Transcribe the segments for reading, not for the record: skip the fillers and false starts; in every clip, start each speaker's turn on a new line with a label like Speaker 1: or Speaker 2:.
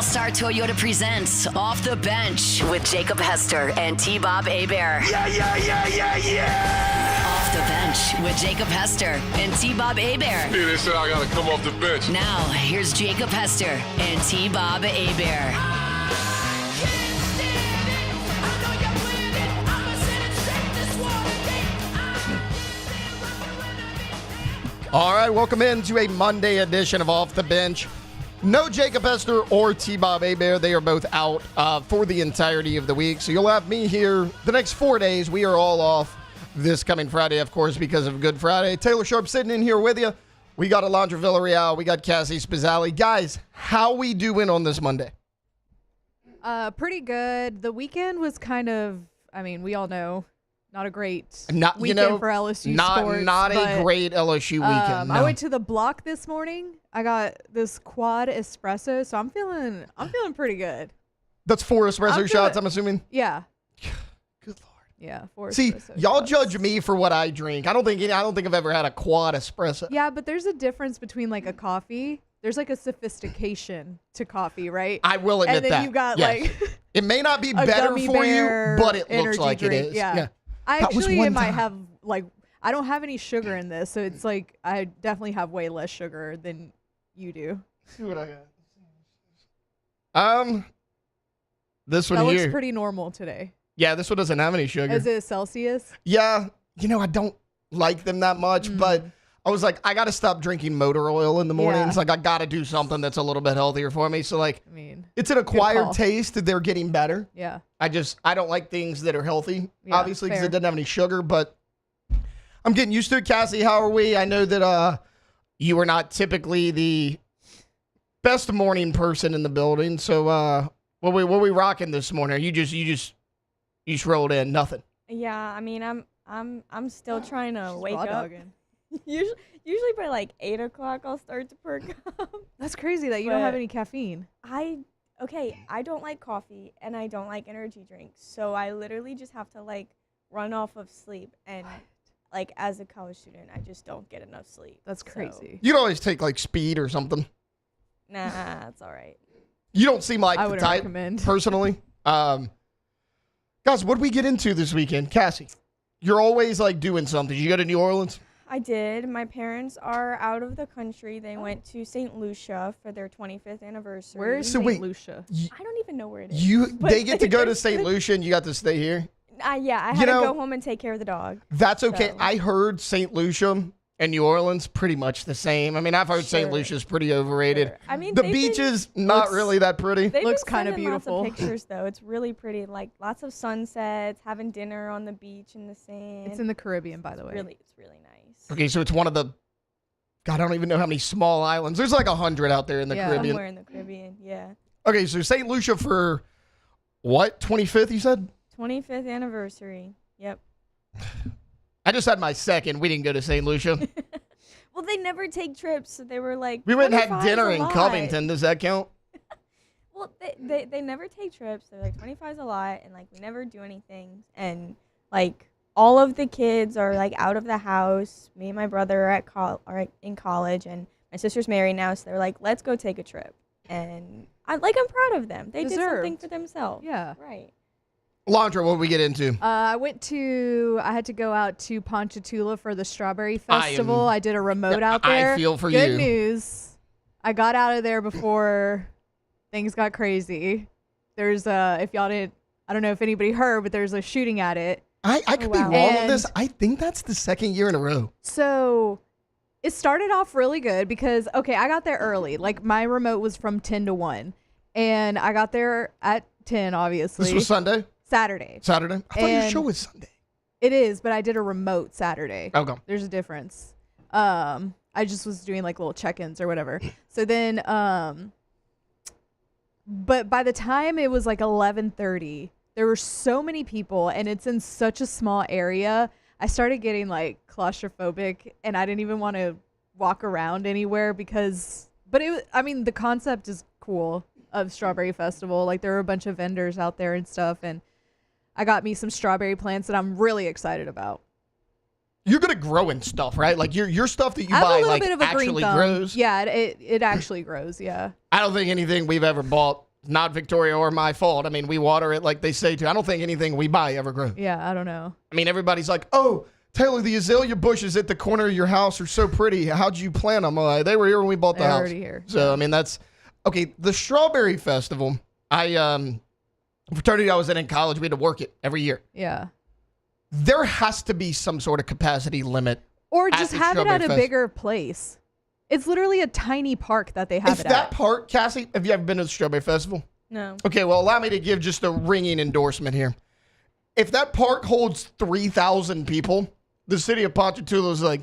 Speaker 1: All-Star Toyota presents Off the Bench with Jacob Hester and T-Bob Hebert.
Speaker 2: Yeah.
Speaker 1: Off the Bench with Jacob Hester and T-Bob Hebert.
Speaker 2: Dude, they said I gotta come off the bench.
Speaker 1: Now, here's Jacob Hester and T-Bob Hebert.
Speaker 3: All right, welcome into a Monday edition of Off the Bench. No Jacob Hester or T-Bob Hebert. They are both out for the entirety of the week. So you'll have me here the next 4 days. We are all off this coming Friday, of course, because of Good Friday. Taylor Sharp sitting in here with you. We got Alondra Villarreal. We got Cassie Spazzali. Guys, how we doing on this Monday?
Speaker 4: Pretty good. The weekend was kind of, I mean, we all know, not a great weekend for LSU sports.
Speaker 3: Not a great LSU weekend. No.
Speaker 4: I went to the Block this morning. I got this quad espresso, so I'm feeling pretty good.
Speaker 3: That's 4 espresso shots, I'm assuming?
Speaker 4: Yeah.
Speaker 3: Good Lord.
Speaker 4: Yeah, 4
Speaker 3: See,
Speaker 4: espresso
Speaker 3: y'all
Speaker 4: shots.
Speaker 3: judge me for what I drink. I don't think I've ever had a quad espresso.
Speaker 4: Yeah, but there's a difference between like a coffee. There's like a sophistication to coffee, right?
Speaker 3: I will admit that.
Speaker 4: And then you got like
Speaker 3: it may not be
Speaker 4: a
Speaker 3: better
Speaker 4: gummy
Speaker 3: for you,
Speaker 4: bear
Speaker 3: but it looks
Speaker 4: energy
Speaker 3: like
Speaker 4: drink.
Speaker 3: it is. Yeah.
Speaker 4: I
Speaker 3: That was
Speaker 4: actually
Speaker 3: one
Speaker 4: might
Speaker 3: time.
Speaker 4: have like I don't have any sugar in this, so it's like I definitely have way less sugar than you do.
Speaker 3: See what I got. This one
Speaker 4: That
Speaker 3: here.
Speaker 4: looks pretty normal today.
Speaker 3: Yeah, this one doesn't have any sugar.
Speaker 4: Is it Celsius?
Speaker 3: Yeah, I don't like them that much, but I was like, I got to stop drinking motor oil in the mornings.
Speaker 4: Yeah.
Speaker 3: Like, I got to do something that's a little bit healthier for me. So, like,
Speaker 4: I mean,
Speaker 3: it's an acquired
Speaker 4: call.
Speaker 3: taste. They're getting better.
Speaker 4: yeah.
Speaker 3: I don't like things that are healthy,
Speaker 4: Yeah,
Speaker 3: obviously, because
Speaker 4: fair.
Speaker 3: it doesn't have any sugar, but I'm getting used to it. Cassie, how are we? I know that you are not typically the best morning person in the building. So what we rocking this morning? You just rolled in, nothing.
Speaker 5: Yeah, I mean, I'm still trying to
Speaker 4: She's
Speaker 5: wake
Speaker 4: raw
Speaker 5: up.
Speaker 4: dogging.
Speaker 5: Usually by like 8 o'clock, I'll start to perk up.
Speaker 4: That's crazy that you don't have
Speaker 5: But-
Speaker 4: any caffeine.
Speaker 5: I don't like coffee and I don't like energy drinks, so I literally just have to like run off of sleep. And like as a college student, I just don't get enough sleep.
Speaker 4: That's
Speaker 5: So,
Speaker 4: crazy.
Speaker 3: You'd always take like speed or something.
Speaker 5: nah, it's all right.
Speaker 3: You don't seem like
Speaker 4: I
Speaker 3: the
Speaker 4: wouldn't
Speaker 3: type,
Speaker 4: recommend.
Speaker 3: personally. Guys, what did we get into this weekend? Cassie, you're always like doing something. You go to New Orleans?
Speaker 5: I did. My parents are out of the country. They went to St. Lucia for their 25th anniversary.
Speaker 4: Where is
Speaker 3: So
Speaker 4: St.
Speaker 3: wait,
Speaker 4: Lucia?
Speaker 5: I don't even know where it is. but
Speaker 3: They get to go to St. Lucia and you got to stay here?
Speaker 5: Yeah, I
Speaker 3: You
Speaker 5: had
Speaker 3: know-
Speaker 5: to go home and take care of the dog.
Speaker 3: That's okay.
Speaker 5: So-
Speaker 3: I heard St. Lucia and New Orleans pretty much the same. I mean, I've heard St.
Speaker 5: Sure.
Speaker 3: Lucia's pretty overrated.
Speaker 5: Sure. I mean,
Speaker 3: The
Speaker 5: they've
Speaker 3: beach
Speaker 5: been-
Speaker 3: is not
Speaker 4: Looks-
Speaker 3: really that pretty.
Speaker 5: They've
Speaker 4: Looks
Speaker 5: been
Speaker 4: kinda
Speaker 5: sending
Speaker 4: beautiful.
Speaker 5: Lots of pictures though. It's really pretty. Like lots of sunsets, having dinner on the beach in the sand.
Speaker 4: It's in the Caribbean, by the way.
Speaker 5: It's really nice.
Speaker 3: Okay, so it's one of the, God, I don't even know how many small islands. There's like 100 out there in the
Speaker 4: Yeah.
Speaker 3: Caribbean.
Speaker 5: Somewhere in the Caribbean, yeah.
Speaker 3: Okay, so St. Lucia for what? 25th, you said?
Speaker 5: 25th anniversary. Yep.
Speaker 3: I just had my second. We didn't go to St. Lucia.
Speaker 5: Well, they never take trips, so they were like.
Speaker 3: We went and had
Speaker 5: 25 's
Speaker 3: dinner
Speaker 5: a
Speaker 3: in
Speaker 5: lot.
Speaker 3: Covington. Does that count?
Speaker 5: Well, they never take trips. They're like 25 is a lot, and like we never do anything, and like all of the kids are like out of the house. Me and my brother are in college, and my sister's married now, so they're like, let's go take a trip, and I'm proud of them. They did something
Speaker 4: Deserved.
Speaker 5: for themselves.
Speaker 4: Yeah.
Speaker 5: Right.
Speaker 3: Landra, what did we get into?
Speaker 4: I had to go out to Ponchatoula for the Strawberry Festival. I did a remote out
Speaker 3: I
Speaker 4: there.
Speaker 3: feel for
Speaker 4: Good
Speaker 3: you.
Speaker 4: news. I got out of there before things got crazy. There's if y'all didn't, I don't know if anybody heard, but there's a shooting at it.
Speaker 3: I could be
Speaker 5: wow.
Speaker 3: wrong on
Speaker 4: And-
Speaker 3: this. I think that's the second year in a row.
Speaker 4: So it started off really good because, okay, I got there early. Like my remote was from 10 to 1. And I got there at 10, obviously.
Speaker 3: This was Sunday?
Speaker 4: Saturday.
Speaker 3: Saturday? I thought your
Speaker 4: And-
Speaker 3: show was Sunday.
Speaker 4: It is, but I did a remote Saturday.
Speaker 3: Okay.
Speaker 4: There's a difference. I just was doing like little check-ins or whatever. So then, but by the time it was like 11:30, there were so many people and it's in such a small area. I started getting like claustrophobic and I didn't even want to walk around anywhere but it was, I mean, the concept is cool of Strawberry Festival. Like there were a bunch of vendors out there and stuff, and I got me some strawberry plants that I'm really excited about.
Speaker 3: You're good at growing stuff, right? Like your stuff that you
Speaker 4: I have
Speaker 3: buy
Speaker 4: a little
Speaker 3: like
Speaker 4: bit of a green
Speaker 3: actually
Speaker 4: thumb.
Speaker 3: grows.
Speaker 4: Yeah, it actually grows. Yeah.
Speaker 3: I don't think anything we've ever bought not Victoria or my fault. I mean, we water it like they say to. I don't think anything we buy ever grows.
Speaker 4: Yeah, I don't know.
Speaker 3: I mean, everybody's like, oh, Taylor, the azalea bushes at the corner of your house are so pretty. How'd you plant them? They were here when we bought the
Speaker 4: They're
Speaker 3: house.
Speaker 4: already here.
Speaker 3: So, I mean, that's okay. The Strawberry Festival, fraternity I was in college, we had to work it every year.
Speaker 4: Yeah.
Speaker 3: There has to be some sort of capacity limit.
Speaker 4: Or just
Speaker 3: the
Speaker 4: have it at
Speaker 3: Strawberry
Speaker 4: a bigger place. It's literally a tiny park that they have
Speaker 3: Is
Speaker 4: it
Speaker 3: that
Speaker 4: at.
Speaker 3: part, Cassie, have you ever been to the Strawberry Festival?
Speaker 5: No.
Speaker 3: Okay, well, allow me to give just a ringing endorsement here. If that park holds 3,000 people, the city of Ponchatoula is like,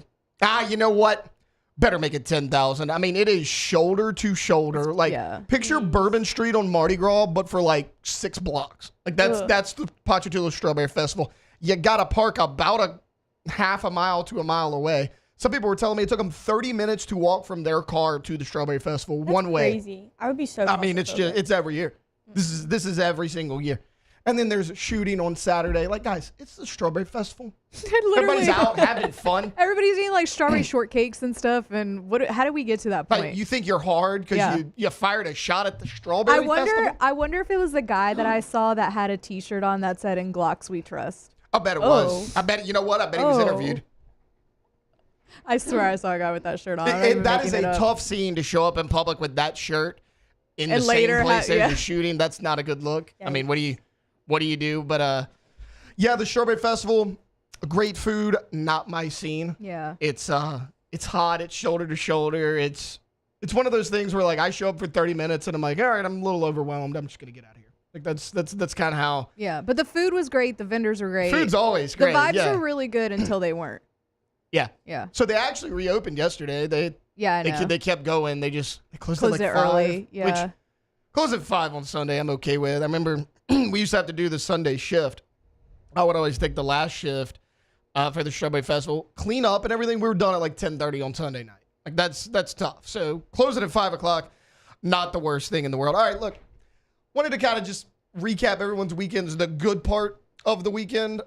Speaker 3: you know what? Better make it 10,000. I mean, it is shoulder to shoulder. Like, picture Bourbon Street on Mardi Gras, but for like 6 blocks. Like, that's the Ponchatoula Strawberry Festival. You got to park about a half a mile to a mile away. Some people were telling me it took them 30 minutes to walk from their car to the Strawberry Festival one way.
Speaker 5: Crazy. I would be so.
Speaker 3: I mean, it's every year. This is every single year. And then there's a shooting on Saturday. Like, guys, it's the Strawberry Festival. Everybody's out having fun.
Speaker 4: Everybody's eating like strawberry shortcakes and stuff. And how did we get to that point?
Speaker 3: Like, you think you're hard because you fired a shot at the Strawberry Festival?
Speaker 4: I wonder if it was the guy that I saw that had a T-shirt on that said "In Glocks We Trust."
Speaker 3: I bet it was. I bet, you know what? I bet he was interviewed.
Speaker 4: I swear I saw a guy with that shirt on.
Speaker 3: That is a tough scene to show up in public with that shirt in the same place as the shooting. That's not a good look. Yeah. I mean, what do you do? But the Strawberry Festival, great food, not my scene. Yeah. It's hot, it's shoulder to shoulder. It's one of those things where like I show up for 30 minutes and I'm like, all right, I'm a little overwhelmed. I'm just gonna get out of here. Like that's kind of how. Yeah,
Speaker 4: but the food was great. The vendors were great.
Speaker 3: Food's always great.
Speaker 4: The vibes were really good until they weren't.
Speaker 3: Yeah. Yeah. So they actually reopened yesterday. They kept going. They closed at like 5.
Speaker 4: Early. Yeah.
Speaker 3: Which close at 5 on Sunday. I'm okay with. I remember we used to have to do the Sunday shift. I would always take the last shift for the Strawberry Festival, clean up and everything. We were done at like 10:30 on Sunday night. Like that's tough. So closing at 5 o'clock, not the worst thing in the world. All right, look, wanted to kind of just recap everyone's weekends. The good part of the weekend.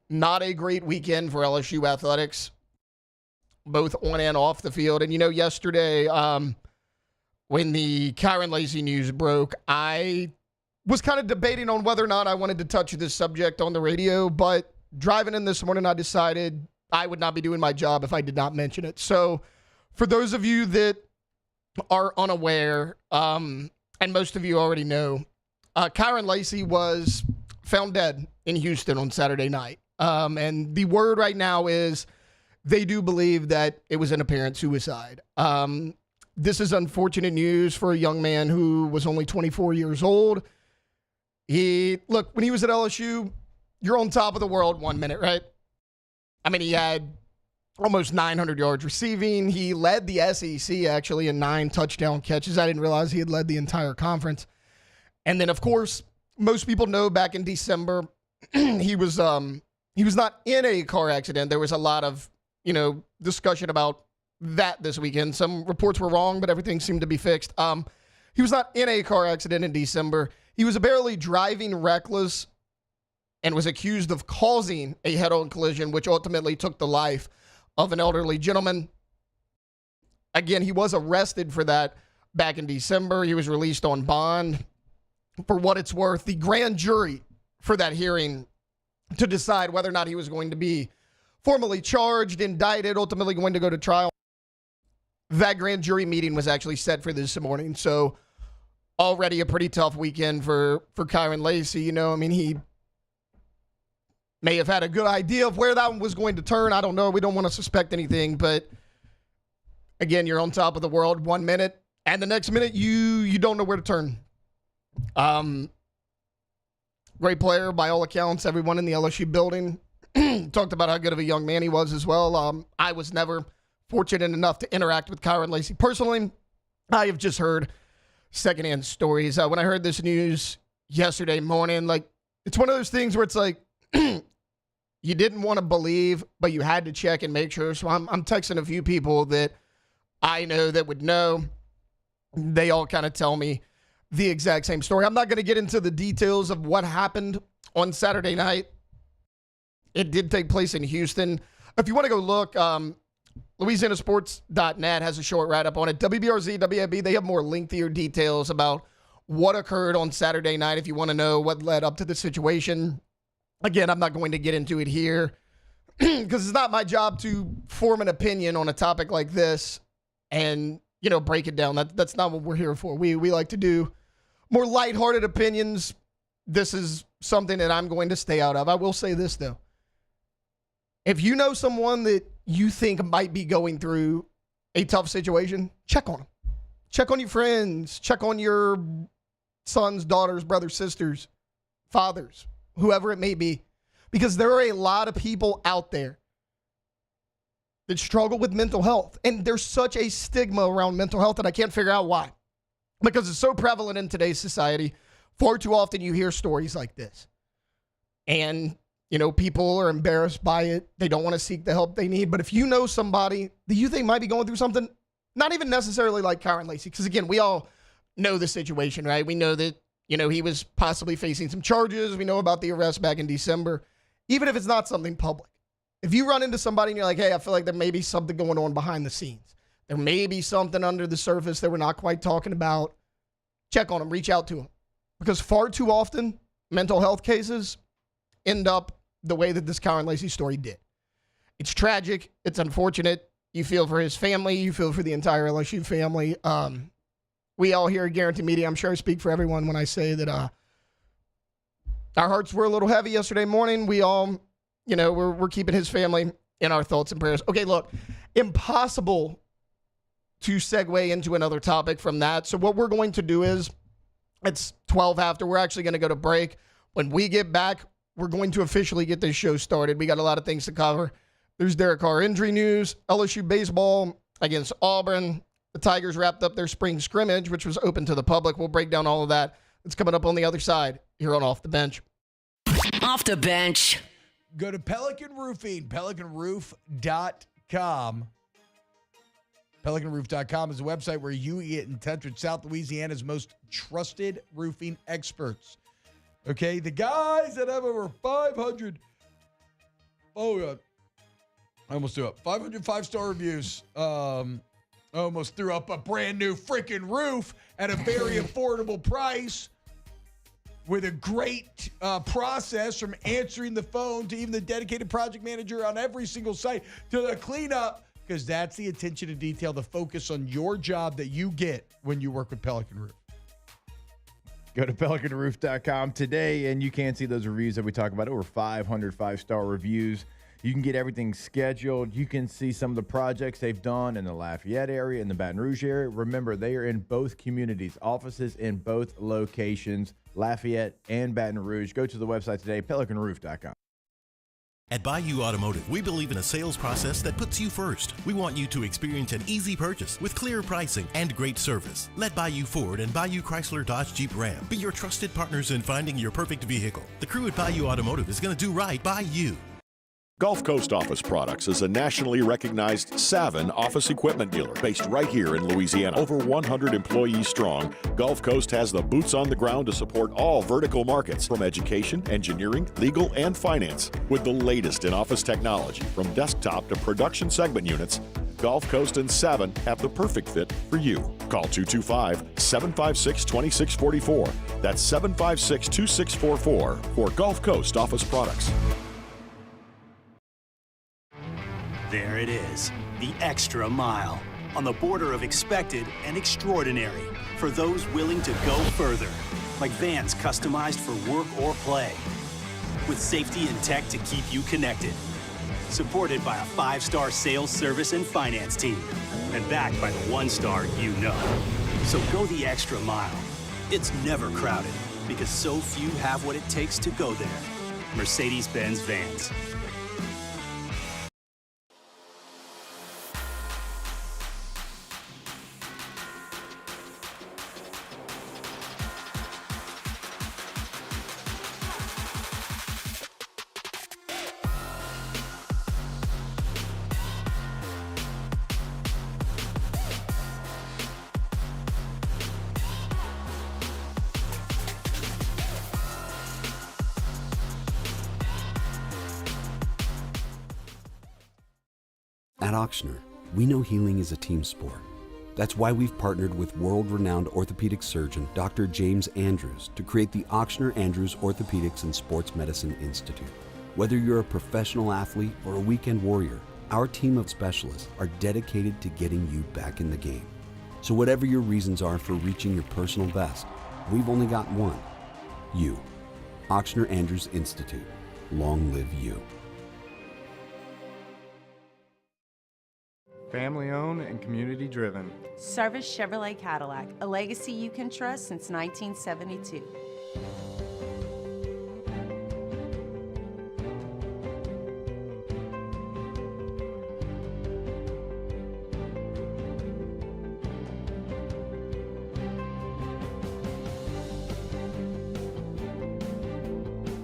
Speaker 3: Not a great weekend for LSU athletics, both on and off the field. And, yesterday when the Kairen Lacy news broke, I was kind of debating on whether or not I wanted to touch this subject on the radio. But driving in this morning, I decided I would not be doing my job if I did not mention it. So for those of you that are unaware, and most of you already know, Kairen Lacy was found dead in Houston on Saturday night. And the word right now is they do believe that it was an apparent suicide. This is unfortunate news for a young man who was only 24 years old. When he was at LSU, you're on top of the world 1 minute, right? I mean, he had almost 900 yards receiving. He led the SEC actually in 9 touchdown catches. I didn't realize he had led the entire conference. And then, of course, most people know back in December, he was not in a car accident. There was a lot of, discussion about that this weekend. Some reports were wrong, but everything seemed to be fixed. He was not in a car accident in December. He was apparently driving reckless and was accused of causing a head-on collision, which ultimately took the life of an elderly gentleman. Again, he was arrested for that back in December. He was released on bond. For what it's worth, the grand jury for that hearing to decide whether or not he was going to be formally charged, indicted, ultimately going to go to trial. That grand jury meeting was actually set for this morning. So already a pretty tough weekend for Kairen Lacy. He may have had a good idea of where that one was going to turn. I don't know. We don't want to suspect anything. But again, you're on top of the world 1 minute, and the next minute you don't know where to turn. Great player by all accounts. Everyone in the LSU building talked about how good of a young man he was as well. I was never fortunate enough to interact with Kairen Lacy personally. I have just heard secondhand stories. When I heard this news yesterday morning, it's one of those things where it's like you didn't want to believe, but you had to check and make sure. So I'm texting a few people that I know that would know. They all kind of tell me the exact same story. I'm not going to get into the details of what happened on Saturday night. It did take place in Houston. If you want to go look, LouisianaSports.net has a short write-up on it. WBRZ, WAB, they have more lengthier details about what occurred on Saturday night. If you want to know what led up to the situation, again, I'm not going to get into it here because it's not my job to form an opinion on a topic like this and, break it down. That's not what we're here for. We like to do more lighthearted opinions. This is something that I'm going to stay out of. I will say this, though. If you know someone that you think might be going through a tough situation, check on them. Check on your friends. Check on your sons, daughters, brothers, sisters, fathers, whoever it may be. Because there are a lot of people out there that struggle with mental health. And there's such a stigma around mental health that I can't figure out why. Because it's so prevalent in today's society. Far too often you hear stories like this. And, people are embarrassed by it. They don't want to seek the help they need. But if you know somebody that you think might be going through something, not even necessarily like Kairen Lacy, because again, we all know the situation, right? We know that, he was possibly facing some charges. We know about the arrest back in December. Even if it's not something public. If you run into somebody and you're like, hey, I feel like there may be something going on behind the scenes. There may be something under the surface that we're not quite talking about. Check on them, reach out to them. Because far too often, mental health cases end up the way that this Kairen Lacy story did. It's tragic. It's unfortunate. You feel for his family. You feel for the entire LSU family. We all here at Guarantee Media, I'm sure I speak for everyone when I say that our hearts were a little heavy yesterday morning. We all, we're keeping his family in our thoughts and prayers. Okay, look, impossible to segue into another topic from that. So what we're going to do is, it's 12 after. We're actually going to go to break. When we get back, we're going to officially get this show started. We got a lot of things to cover. There's Derek Carr injury news, LSU baseball against Auburn. The Tigers wrapped up their spring scrimmage, which was open to the public. We'll break down all of that. It's coming up on the other side here on Off the Bench.
Speaker 1: Off the Bench.
Speaker 6: Go to Pelican Roofing, pelicanroof.com. PelicanRoof.com is a website where you get in touch with South Louisiana's most trusted roofing experts. Okay, the guys that have over 500. Oh, God. I almost threw up 500 five-star reviews. I almost threw up a brand new freaking roof at a very affordable price with a great process from answering the phone to even the dedicated project manager on every single site to the cleanup, because that's the attention to detail, the focus on your job that you get when you work with Pelican Roof.
Speaker 7: Go to pelicanroof.com today, and you can see those reviews that we talk about. Over 500 five-star reviews. You can get everything scheduled. You can see some of the projects they've done in the Lafayette area, in the Baton Rouge area. Remember, they are in both communities, offices in both locations, Lafayette and Baton Rouge. Go to the website today, pelicanroof.com.
Speaker 8: At Bayou Automotive, we believe in a sales process that puts you first. We want you to experience an easy purchase with clear pricing and great service. Let Bayou Ford and Bayou Chrysler Dodge Jeep Ram be your trusted partners in finding your perfect vehicle. The crew at Bayou Automotive is going to do right by you.
Speaker 9: Gulf Coast Office Products is a nationally recognized Savin office equipment dealer based right here in Louisiana. Over 100 employees strong, Gulf Coast has the boots on the ground to support all vertical markets, from education, engineering, legal, and finance. With the latest in office technology, from desktop to production segment units, Gulf Coast and Savin have the perfect fit for you. Call 225-756-2644. That's 756-2644 for Gulf Coast Office Products.
Speaker 10: There it is, the extra mile, on the border of expected and extraordinary, for those willing to go further, like vans customized for work or play, with safety and tech to keep you connected, supported by a 5-star sales, service, and finance team, and backed by the 1-star you know. So go the extra mile. It's never crowded, because so few have what it takes to go there. Mercedes-Benz Vans.
Speaker 11: At Auctioner, we know healing is a team sport. That's why we've partnered with world-renowned orthopedic surgeon Dr. James Andrews to create the Ochsner Andrews Orthopedics and Sports Medicine Institute. Whether you're a professional athlete or a weekend warrior, our team of specialists are dedicated to getting you back in the game. So whatever your reasons are for reaching your personal best, we've only got one: you. Ochsner Andrews Institute. Long live you.
Speaker 12: Family owned and community driven.
Speaker 13: Service Chevrolet Cadillac, a legacy you can trust since 1972.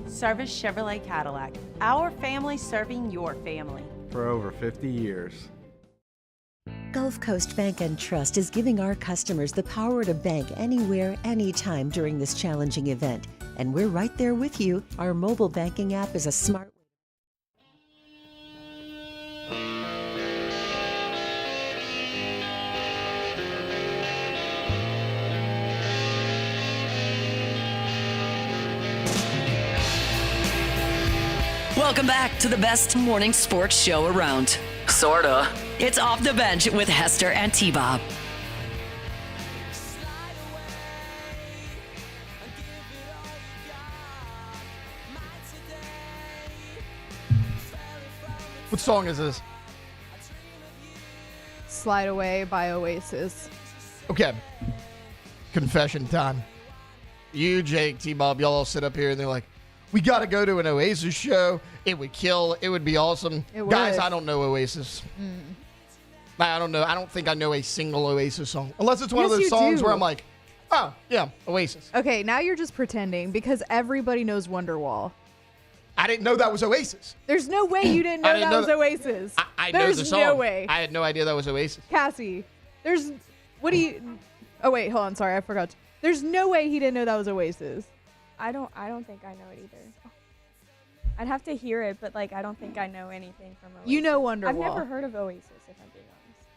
Speaker 13: Service Chevrolet Cadillac, our family serving your family.
Speaker 12: For over 50 years.
Speaker 14: Gulf Coast Bank and Trust is giving our customers the power to bank anywhere, anytime during this challenging event. And we're right there with you. Our mobile banking app is a smart.
Speaker 1: Welcome back to the best morning sports show around. Sorta. It's Off the Bench with Hester and T-Bob.
Speaker 3: What song is this?
Speaker 4: Slide Away by Oasis.
Speaker 3: Okay. Confession time. You, Jake, T-Bob, y'all all sit up here and they're like, we got to go to an Oasis show. It would kill. It would be awesome. Guys, I don't know Oasis. I don't know. I don't think I know a single Oasis song. Unless it's one of those songs where I'm like, oh, yeah, Oasis.
Speaker 4: Okay, now you're just pretending because everybody knows Wonderwall.
Speaker 3: I didn't know that was Oasis.
Speaker 4: There's no way you didn't know that was Oasis.
Speaker 3: I know the song.
Speaker 4: There's no way.
Speaker 3: I had no idea that was Oasis.
Speaker 4: Cassie, what do you, oh wait, hold on, sorry, I forgot. There's no way he didn't know that was Oasis.
Speaker 5: I don't think I know it either. I'd have to hear it, but I don't think I know anything from Oasis.
Speaker 4: You know Wonderwall.
Speaker 5: I've never heard of Oasis, if I'm being honest.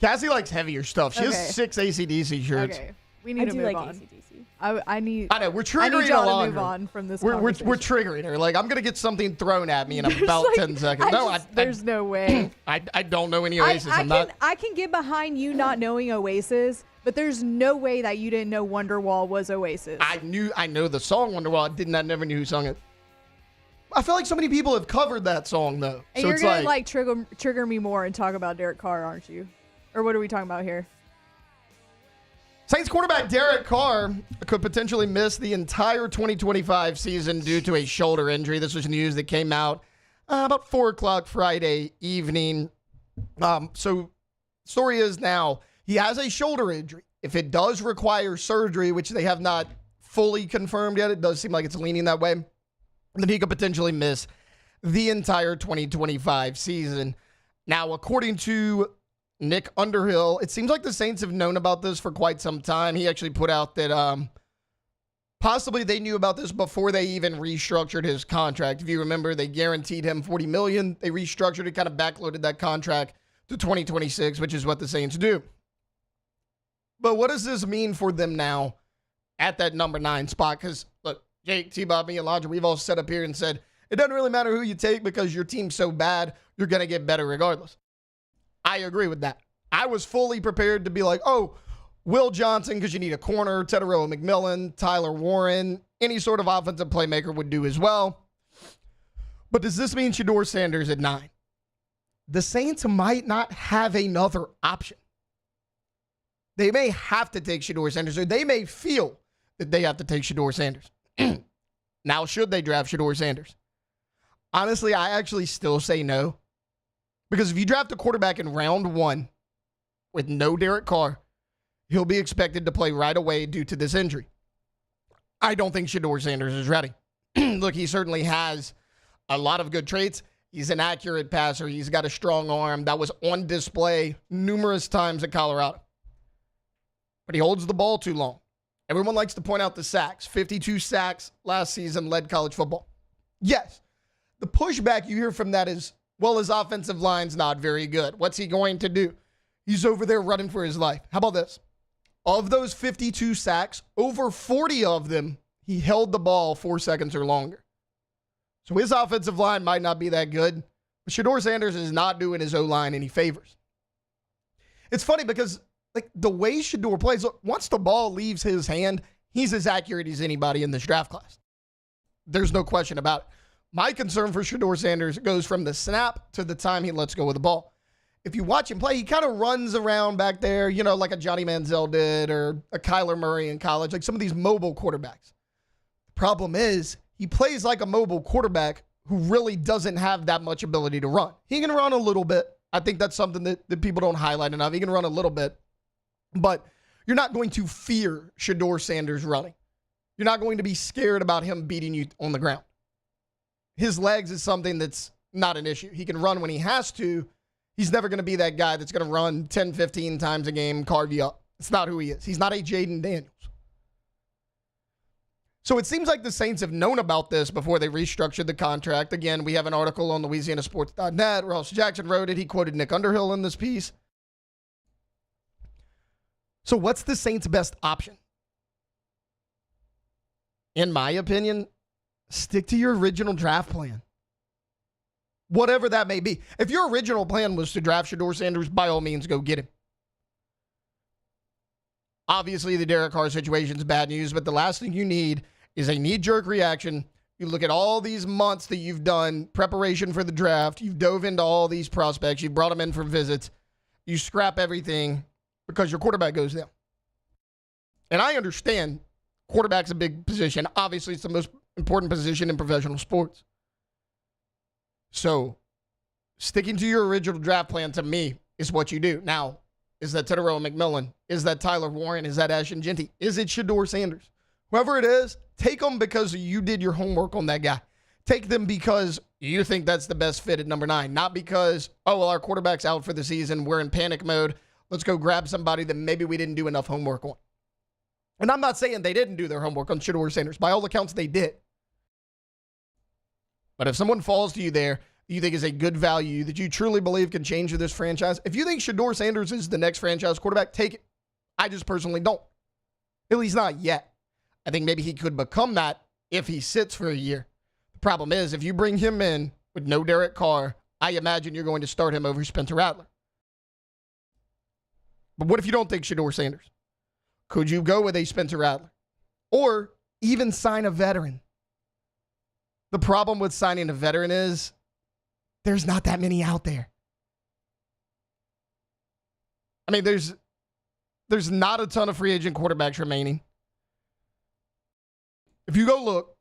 Speaker 3: Cassie likes heavier stuff. She has 6 AC/DC shirts.
Speaker 4: Okay, we need to move on.
Speaker 5: AC/DC.
Speaker 4: I
Speaker 3: know we're triggering
Speaker 4: I need y'all
Speaker 3: Alondra.
Speaker 4: to move on from this.
Speaker 3: We're
Speaker 4: conversation.
Speaker 3: triggering her. Like, I'm gonna get something thrown at me in about 10 seconds.
Speaker 4: There's no way.
Speaker 3: I don't know any Oasis.
Speaker 4: I can get behind you not knowing Oasis, but there's no way that you didn't know Wonderwall was Oasis.
Speaker 3: I know the song Wonderwall. I never knew who sung it. I feel like so many people have covered that song though.
Speaker 4: And
Speaker 3: so
Speaker 4: you're
Speaker 3: it's
Speaker 4: gonna trigger me more and talk about Derek Carr, aren't you? Or what are we talking about here?
Speaker 3: Saints quarterback Derek Carr could potentially miss the entire 2025 season due to a shoulder injury. This was news that came out about 4 o'clock Friday evening. So story is now he has a shoulder injury. If it does require surgery, which they have not fully confirmed yet, it does seem like it's leaning that way, then he could potentially miss the entire 2025 season. Now, according to Nick Underhill, it seems like the Saints have known about this for quite some time. He actually put out that possibly they knew about this before they even restructured his contract. If you remember, they guaranteed him $40 million. They restructured it, kind of backloaded that contract to 2026, which is what the Saints do. But what does this mean for them now at that number 9 spot? Because, look, Jake, T-Bob, me, and Lodger, we've all sat up here and said, it doesn't really matter who you take because your team's so bad, you're going to get better regardless. I agree with that. I was fully prepared to be like, oh, Will Johnson, because you need a corner, Tedero McMillan, Tyler Warren, any sort of offensive playmaker would do as well. But does this mean Shedeur Sanders at 9? The Saints might not have another option. They may have to take Shedeur Sanders, or they may feel that they have to take Shedeur Sanders. Now, should they draft Shedeur Sanders? Honestly, I actually still say no. Because if you draft a quarterback in round 1 with no Derek Carr, he'll be expected to play right away due to this injury. I don't think Shedeur Sanders is ready. Look, he certainly has a lot of good traits. He's an accurate passer. He's got a strong arm that was on display numerous times at Colorado. But he holds the ball too long. Everyone likes to point out the sacks. 52 sacks last season led college football. Yes, the pushback you hear from that is, well, his offensive line's not very good. What's he going to do? He's over there running for his life. How about this? Of those 52 sacks, over 40 of them, he held the ball 4 seconds or longer. So his offensive line might not be that good, but Shedeur Sanders is not doing his O-line any favors. It's funny because like the way Shedeur plays, look, once the ball leaves his hand, he's as accurate as anybody in this draft class. There's no question about it. My concern for Shedeur Sanders goes from the snap to the time he lets go of the ball. If you watch him play, he kind of runs around back there, you know, like a Johnny Manziel did or a Kyler Murray in college, like some of these mobile quarterbacks. The problem is he plays like a mobile quarterback who really doesn't have that much ability to run. He can run a little bit. I think that's something that people don't highlight enough. He can run a little bit, but you're not going to fear Shedeur Sanders running. You're not going to be scared about him beating you on the ground. His legs is something that's not an issue. He can run when he has to. He's never going to be that guy that's going to run 10, 15 times a game, carve you up. It's not who he is. He's not a Jaden Daniels. So it seems like the Saints have known about this before they restructured the contract. Again, we have an article on LouisianaSports.net. Ross Jackson wrote it. He quoted Nick Underhill in this piece. So what's the Saints' best option? In my opinion, stick to your original draft plan. Whatever that may be. If your original plan was to draft Shedeur Sanders, by all means, go get him. Obviously, the Derek Carr situation is bad news, but the last thing you need is a knee-jerk reaction. You look at all these months that you've done preparation for the draft. You've dove into all these prospects. You've brought them in for visits. You scrap everything because your quarterback goes down. And I understand quarterback's a big position. Obviously, it's the most important position in professional sports. So, sticking to your original draft plan, to me, is what you do. Now, is that Tedero McMillan? Is that Tyler Warren? Is that Ashton Jeanty? Is it Shedeur Sanders? Whoever it is, take them because you did your homework on that guy. Take them because you think that's the best fit at number 9. Not because, oh, well, our quarterback's out for the season. We're in panic mode. Let's go grab somebody that maybe we didn't do enough homework on. And I'm not saying they didn't do their homework on Shedeur Sanders. By all accounts, they did. But if someone falls to you there, you think is a good value that you truly believe can change this franchise, if you think Shedeur Sanders is the next franchise quarterback, take it. I just personally don't. At least not yet. I think maybe he could become that if he sits for a year. The problem is, if you bring him in with no Derek Carr, I imagine you're going to start him over Spencer Rattler. But what if you don't think Shedeur Sanders? Could you go with a Spencer Rattler? Or even sign a veteran? The problem with signing a veteran is there's not that many out there. I mean, there's not a ton of free agent quarterbacks remaining. If you go look,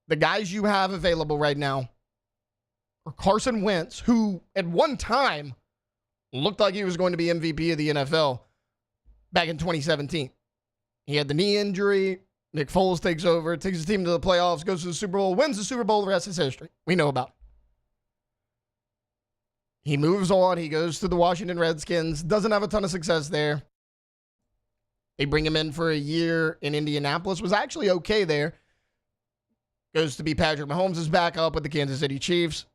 Speaker 3: the guys you have available right now are Carson Wentz, who at one time looked like he was going to be MVP of the NFL back in 2017. He had the knee injury. Nick Foles takes over, takes his team to the playoffs, goes to the Super Bowl, wins the Super Bowl. The rest is history. We know about it. He moves on. He goes to the Washington Redskins. Doesn't have a ton of success there. They bring him in for a year in Indianapolis. Was actually okay there. Goes to be Patrick Mahomes' backup with the Kansas City Chiefs.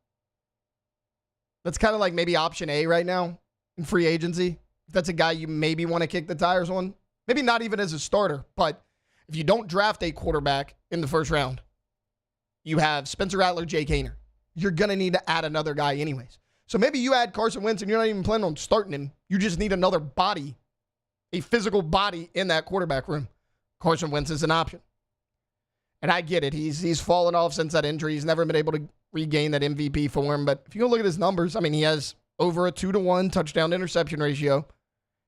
Speaker 3: That's kind of like maybe option A right now in free agency. If that's a guy you maybe want to kick the tires on. Maybe not even as a starter, but if you don't draft a quarterback in the first round, you have Spencer Rattler, Jake Haener. You're going to need to add another guy anyways. So maybe you add Carson Wentz and you're not even planning on starting him. You just need another body, a physical body in that quarterback room. Carson Wentz is an option. And I get it. He's fallen off since that injury. He's never been able to regain that MVP form. But if you go look at his numbers, I mean, he has over a 2-to-1 touchdown interception ratio.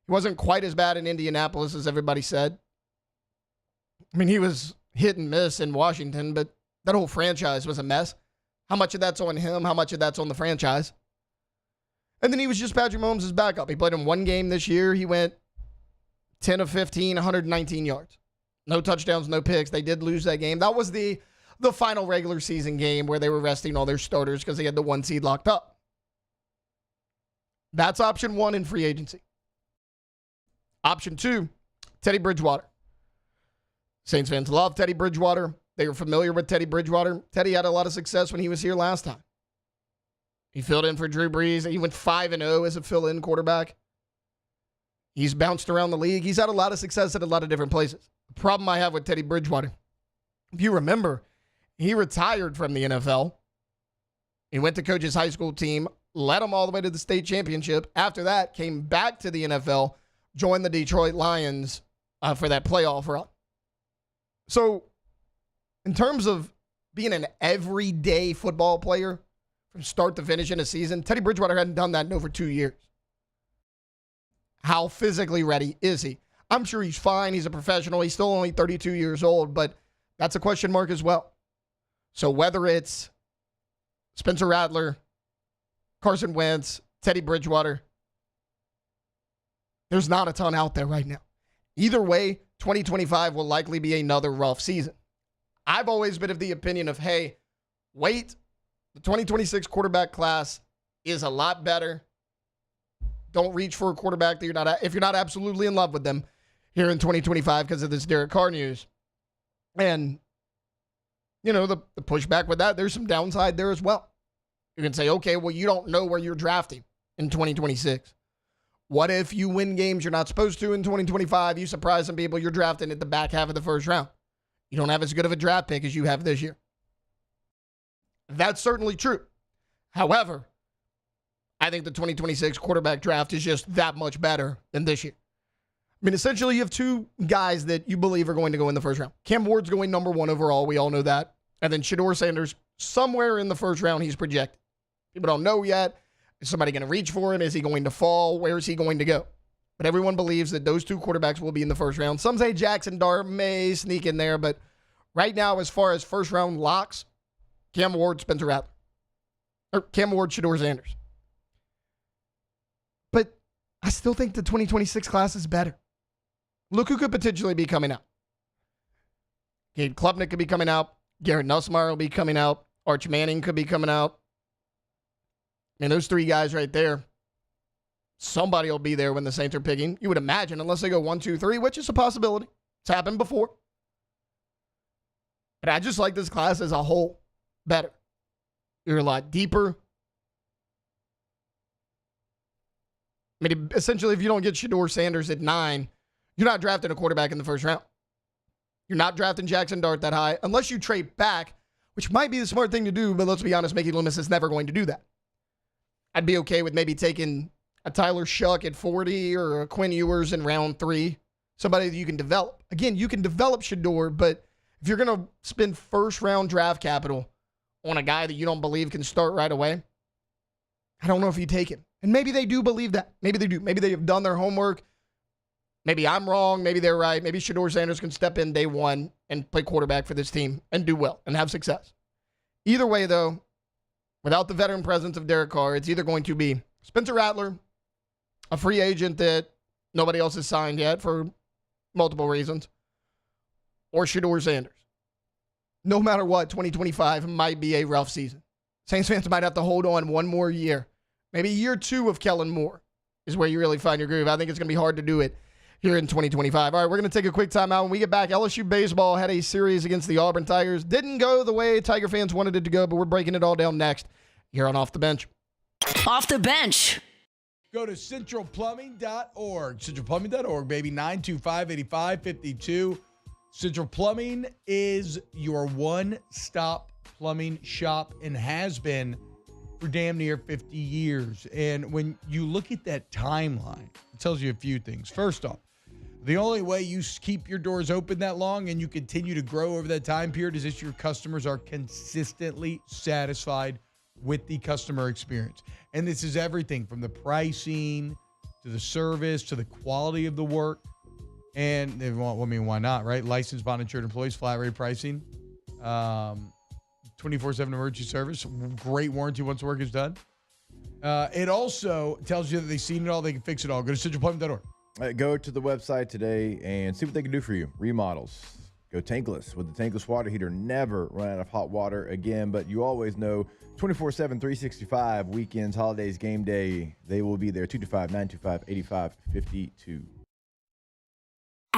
Speaker 3: He wasn't quite as bad in Indianapolis as everybody said. I mean, he was hit and miss in Washington, but that whole franchise was a mess. How much of that's on him? How much of that's on the franchise? And then he was just Patrick Mahomes' backup. He played in one game this year. He went 10 of 15, 119 yards. No touchdowns, no picks. They did lose that game. That was the final regular season game where they were resting all their starters because they had the 1 seed locked up. That's option 1 in free agency. Option 2, Teddy Bridgewater. Saints fans love Teddy Bridgewater. They were familiar with Teddy Bridgewater. Teddy had a lot of success when he was here last time. He filled in for Drew Brees. He went 5-0 as a fill-in quarterback. He's bounced around the league. He's had a lot of success at a lot of different places. The problem I have with Teddy Bridgewater, if you remember, he retired from the NFL. He went to coach his high school team, led them all the way to the state championship. After that, came back to the NFL, joined the Detroit Lions for that playoff run. So, in terms of being an everyday football player from start to finish in a season, Teddy Bridgewater hadn't done that in over 2 years. How physically ready is he? I'm sure he's fine. He's a professional. He's still only 32 years old, but that's a question mark as well. So whether it's Spencer Rattler, Carson Wentz, Teddy Bridgewater, there's not a ton out there right now. Either way, 2025 will likely be another rough season. I've always been of the opinion of, hey, wait, the 2026 quarterback class is a lot better. Don't reach for a quarterback that if you're not absolutely in love with them here in 2025 because of this Derek Carr news. And, you know, the pushback with that, there's some downside there as well. You can say, okay, well, you don't know where you're drafting in 2026. What if you win games you're not supposed to in 2025? You surprise some people, you're drafting at the back half of the first round. You don't have as good of a draft pick as you have this year. That's certainly true. However, I think the 2026 quarterback draft is just that much better than this year. I mean, essentially, you have two guys that you believe are going to go in the first round. Cam Ward's going number 1 overall. We all know that. And then Shedeur Sanders, somewhere in the first round, he's projected. People don't know yet. Is somebody going to reach for him? Is he going to fall? Where is he going to go? But everyone believes that those two quarterbacks will be in the first round. Some say Jackson Dart may sneak in there, but right now, as far as first round locks, Cam Ward, Spencer Rattler. Or Cam Ward, Shedeur Sanders. But I still think the 2026 class is better. Look who could potentially be coming out. Cade Klubnik could be coming out. Garrett Nussmeier will be coming out. Arch Manning could be coming out. I mean, those three guys right there, somebody will be there when the Saints are picking. You would imagine, unless they go 1, 2, 3, which is a possibility. It's happened before. But I just like this class as a whole better. You're a lot deeper. I mean, essentially, if you don't get Shedeur Sanders at 9, you're not drafting a quarterback in the first round. You're not drafting Jackson Dart that high, unless you trade back, which might be the smart thing to do, but let's be honest, Mickey Loomis is never going to do that. I'd be okay with maybe taking a Tyler Shuck at 40 or a Quinn Ewers in round 3, somebody that you can develop. Again, you can develop Shedeur, but if you're going to spend first-round draft capital on a guy that you don't believe can start right away, I don't know if you take him. And maybe they do believe that. Maybe they do. Maybe they have done their homework. Maybe I'm wrong. Maybe they're right. Maybe Shedeur Sanders can step in day 1 and play quarterback for this team and do well and have success. Either way, though, without the veteran presence of Derek Carr, it's either going to be Spencer Rattler, a free agent that nobody else has signed yet for multiple reasons, or Shedeur Sanders. No matter what, 2025 might be a rough season. Saints fans might have to hold on one more year. Maybe year 2 of Kellen Moore is where you really find your groove. I think it's going to be hard to do it here in 2025. All right, we're going to take a quick timeout. When we get back, LSU baseball had a series against the Auburn Tigers. Didn't go the way Tiger fans wanted it to go, but we're breaking it all down next here on Off the Bench.
Speaker 1: Off the Bench.
Speaker 6: Go to centralplumbing.org. Centralplumbing.org, baby. 925-8552. Central Plumbing is your one-stop plumbing shop and has been for damn near 50 years. And when you look at that timeline, it tells you a few things. First off, the only way you keep your doors open that long and you continue to grow over that time period is if your customers are consistently satisfied with the customer experience. And this is everything from the pricing to the service to the quality of the work. And they want, I mean, why not, right? Licensed, bond insured employees, flat rate pricing, 24/7 emergency service, great warranty once the work is done. It also tells you that they've seen it all, they can fix it all. Go to centralplumbing.org.
Speaker 7: Go to the website today and see what they can do for you. Remodels. Go tankless with the tankless water heater. Never run out of hot water again, but you always know 24/7, 365, weekends, holidays, game day, they will be there. 225-925-8552.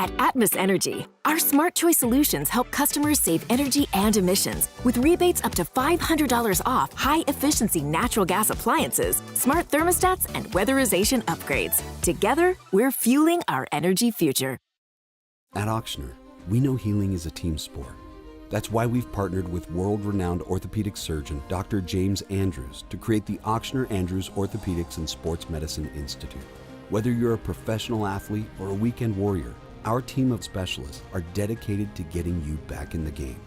Speaker 15: At Atmos Energy, our smart choice solutions help customers save energy and emissions with rebates up to $500 off high-efficiency natural gas appliances, smart thermostats, and weatherization upgrades. Together, we're fueling our energy future.
Speaker 11: At Auctioner, we know healing is a team sport. That's why we've partnered with world-renowned orthopedic surgeon Dr. James Andrews to create the Auctioner Andrews Orthopedics and Sports Medicine Institute. Whether you're a professional athlete or a weekend warrior, our team of specialists are dedicated to getting you back in the game.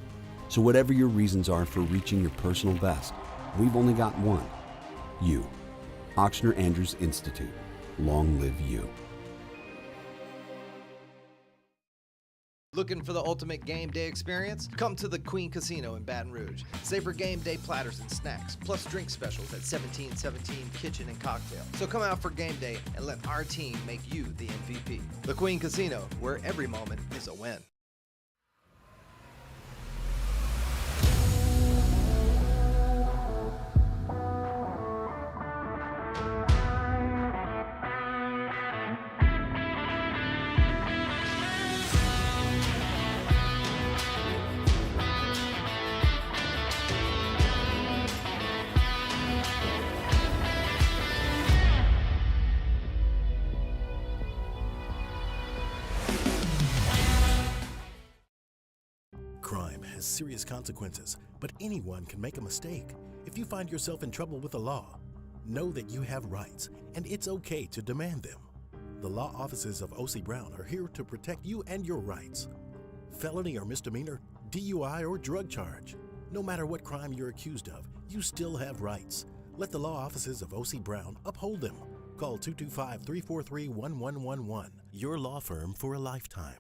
Speaker 11: So whatever your reasons are for reaching your personal best, we've only got one: you. Auctioner Andrews Institute. Long live you.
Speaker 16: Looking for the ultimate game day experience? Come to the Queen Casino in Baton Rouge. Savor game day platters and snacks, plus drink specials at 1717 Kitchen and Cocktail. So come out for game day and let our team make you the MVP. The Queen Casino, where every moment is a win.
Speaker 8: Crime has serious consequences, but anyone can make a mistake. If you find yourself in trouble with the law, know that you have rights, and it's okay to demand them. The law offices of O.C. Brown are here to protect you and your rights. Felony or misdemeanor, DUI or drug charge. No matter what crime you're accused of, you still have rights. Let the law offices of O.C. Brown uphold them. Call 225-343-1111. Your law firm for a lifetime.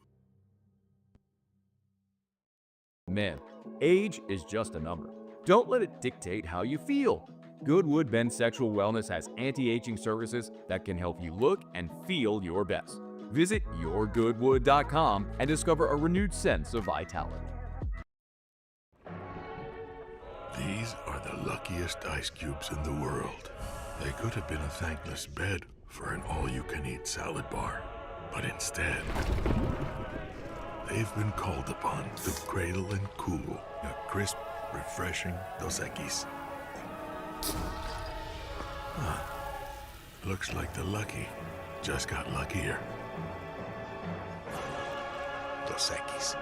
Speaker 17: Men, age is just a number. Don't let it dictate how you feel. Goodwood Men's Sexual Wellness has anti-aging services that can help you look and feel your best. Visit yourgoodwood.com and discover a renewed sense of vitality.
Speaker 18: These are the luckiest ice cubes in the world. They could have been a thankless bed for an all-you-can-eat salad bar, but instead, they've been called upon to cradle and cool a crisp, refreshing Dos Equis. Looks like the lucky just got luckier. Dos Equis.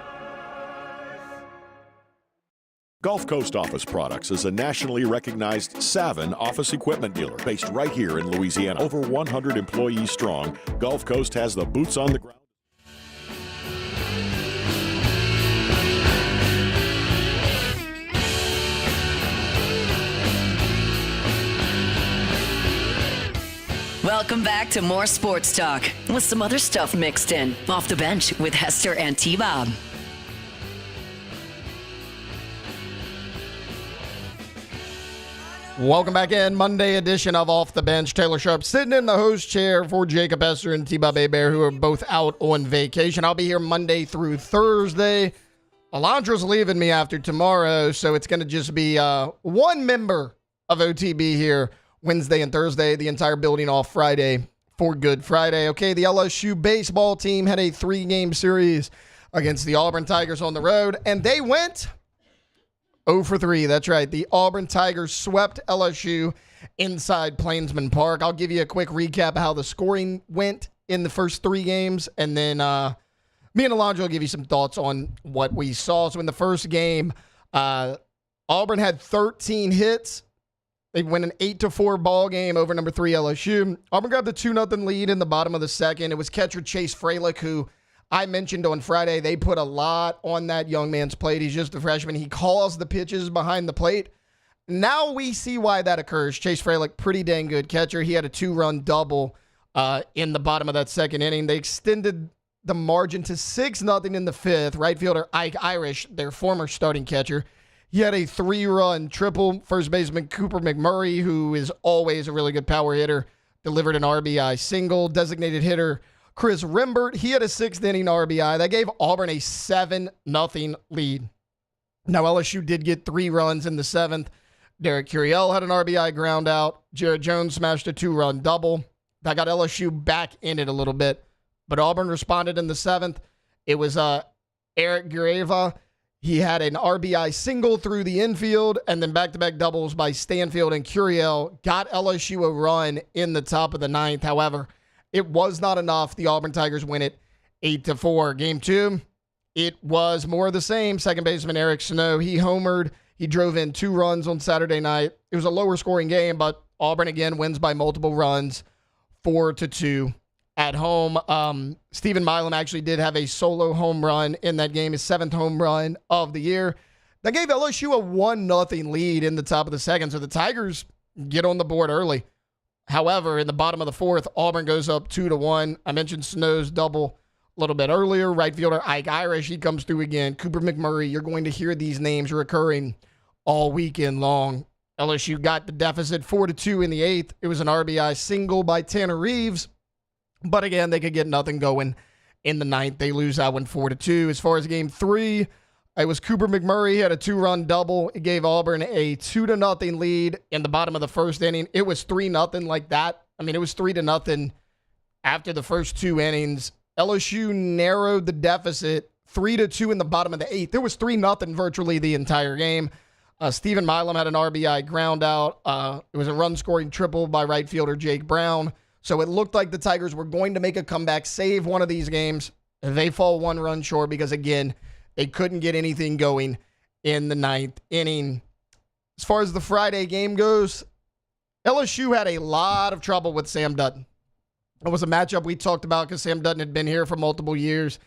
Speaker 9: Gulf Coast Office Products is a nationally recognized Savin office equipment dealer based right here in Louisiana. Over 100 employees strong, Gulf Coast has the boots on the ground.
Speaker 1: Welcome back to more sports talk with some other stuff mixed in. Off the Bench with Hester and T-Bob.
Speaker 3: Welcome back in. Monday edition of Off the Bench. Taylor Sharp sitting in the host chair for Jacob Hester and T-Bob Hebert, who are both out on vacation. I'll be here Monday through Thursday. Alondra's leaving me after tomorrow, so it's going to just be one member of OTB here Wednesday and Thursday, the entire building off Friday for Good Friday. Okay, the LSU baseball team had a 3-game series against the Auburn Tigers on the road, and they went 0 for 3. That's right. The Auburn Tigers swept LSU inside Plainsman Park. I'll give you a quick recap of how the scoring went in the first 3 games, and then me and Alondra will give you some thoughts on what we saw. So in the first game, Auburn had 13 hits. They win an 8-4 ball game over number 3 LSU. Auburn grabbed a 2-0 lead in the bottom of the second. It was catcher Chase Freilich, who I mentioned on Friday. They put a lot on that young man's plate. He's just a freshman. He calls the pitches behind the plate. Now we see why that occurs. Chase Freilich, pretty dang good catcher. He had a 2-run double in the bottom of that second inning. They extended the margin to 6-0 in the fifth. Right fielder Ike Irish, their former starting catcher, he had a 3-run triple. First baseman Cooper McMurray, who is always a really good power hitter, delivered an RBI single. Designated hitter Chris Rimbert, he had a 6th-inning RBI. That gave Auburn a 7-0 lead. Now, LSU did get 3 runs in the 7th. Derek Curiel had an RBI ground out. Jared Jones smashed a 2-run double. That got LSU back in it a little bit. But Auburn responded in the 7th. It was Eric Gareva. He had an RBI single through the infield, and then back-to-back doubles by Stanfield and Curiel got LSU a run in the top of the ninth. However, it was not enough. The Auburn Tigers win it 8-4. Game 2, it was more of the same. Second baseman Eric Snow, he homered. He drove in 2 runs on Saturday night. It was a lower-scoring game, but Auburn again wins by multiple runs, 4-2. At home, Stephen Milam actually did have a solo home run in that game, his 7th home run of the year. That gave LSU a 1-0 lead in the top of the second, so the Tigers get on the board early. However, in the bottom of the 4th, Auburn goes up 2-1. I mentioned Snow's double a little bit earlier. Right fielder Ike Irish, he comes through again. Cooper McMurray, you're going to hear these names recurring all weekend long. LSU got the deficit 4-2 in the 8th. It was an RBI single by Tanner Reeves. But again, they could get nothing going in the 9th. They lose that one 4-2. As far as game 3, it was Cooper McMurray. He had a 2-run double. It gave Auburn a 2-0 lead in the bottom of the 1st inning. It was 3-0 like that. I mean, it was 3-0 after the first 2 innings. LSU narrowed the deficit 3-2 in the bottom of the 8th. It was 3-0 virtually the entire game. Stephen Milam had an RBI ground out. It was a run-scoring triple by right fielder Jake Brown. So it looked like the Tigers were going to make a comeback, save one of these games. They fall 1 run short because, again, they couldn't get anything going in the 9th inning. As far as the Friday game goes, LSU had a lot of trouble with Sam Dutton. It was a matchup we talked about because Sam Dutton had been here for multiple years.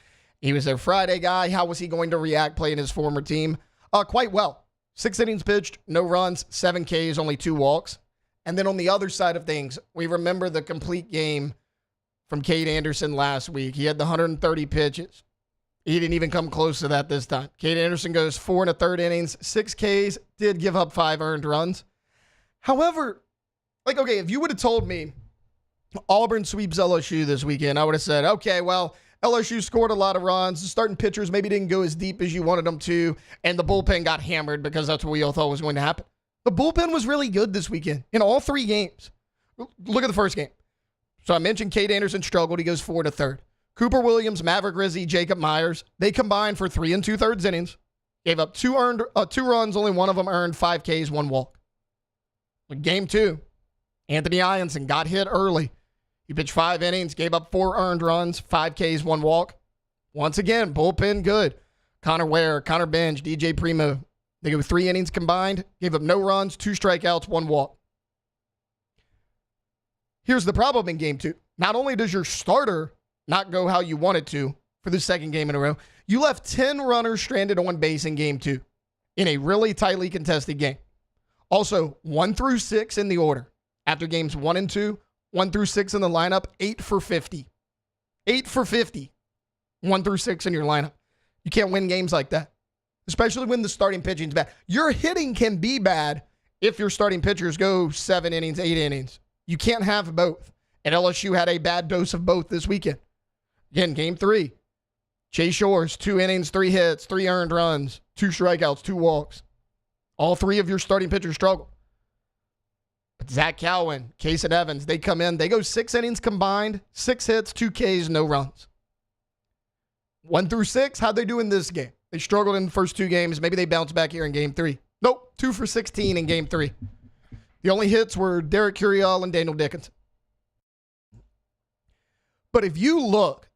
Speaker 3: He was their Friday guy. How was he going to react playing his former team? Quite well. 6 innings pitched, no runs, 7 Ks, only 2 walks. And then on the other side of things, we remember the complete game from Cade Anderson last week. He had the 130 pitches. He didn't even come close to that this time. Cade Anderson goes 4 1/3 innings, 6 Ks, did give up 5 earned runs. However, okay, if you would have told me Auburn sweeps LSU this weekend, I would have said, okay, well, LSU scored a lot of runs. The starting pitchers maybe didn't go as deep as you wanted them to, and the bullpen got hammered because that's what we all thought was going to happen. The bullpen was really good this weekend in all 3 games. Look at the first game. So I mentioned Cade Anderson struggled. He goes 4 1/3. Cooper Williams, Maverick Rizzi, Jacob Myers, they combined for 3 2/3 innings. Gave up 2 runs, only one of them earned, 5 Ks, 1 walk. Game 2, Anthony Ianson got hit early. He pitched 5 innings, gave up 4 earned runs, 5 Ks, 1 walk. Once again, bullpen good. Connor Ware, Connor Benj, DJ Primo. They go 3 innings combined, gave up no runs, 2 strikeouts, 1 walk. Here's the problem in game 2. Not only does your starter not go how you want it to for the second game in a row, you left 10 runners stranded on base in game 2 in a really tightly contested game. Also, 1 through 6 in the order. After games 1 and 2, 1 through 6 in the lineup, 8 for 50. 8 for 50. 1 through 6 in your lineup. You can't win games like that, especially when the starting pitching is bad. Your hitting can be bad if your starting pitchers go 7 innings, 8 innings. You can't have both. And LSU had a bad dose of both this weekend. Again, game 3. Chase Shores, 2 innings, 3 hits, 3 earned runs, 2 strikeouts, 2 walks. All 3 of your starting pitchers struggle. But Zach Cowan, Case and Evans, they come in. They go 6 innings combined, 6 hits, 2 Ks, no runs. 1 through 6, how'd they do in this game? They struggled in the first 2 games. Maybe they bounce back here in game 3. Nope, 2 for 16 in game 3. The only hits were Derek Curiel and Daniel Dickinson. But if you look,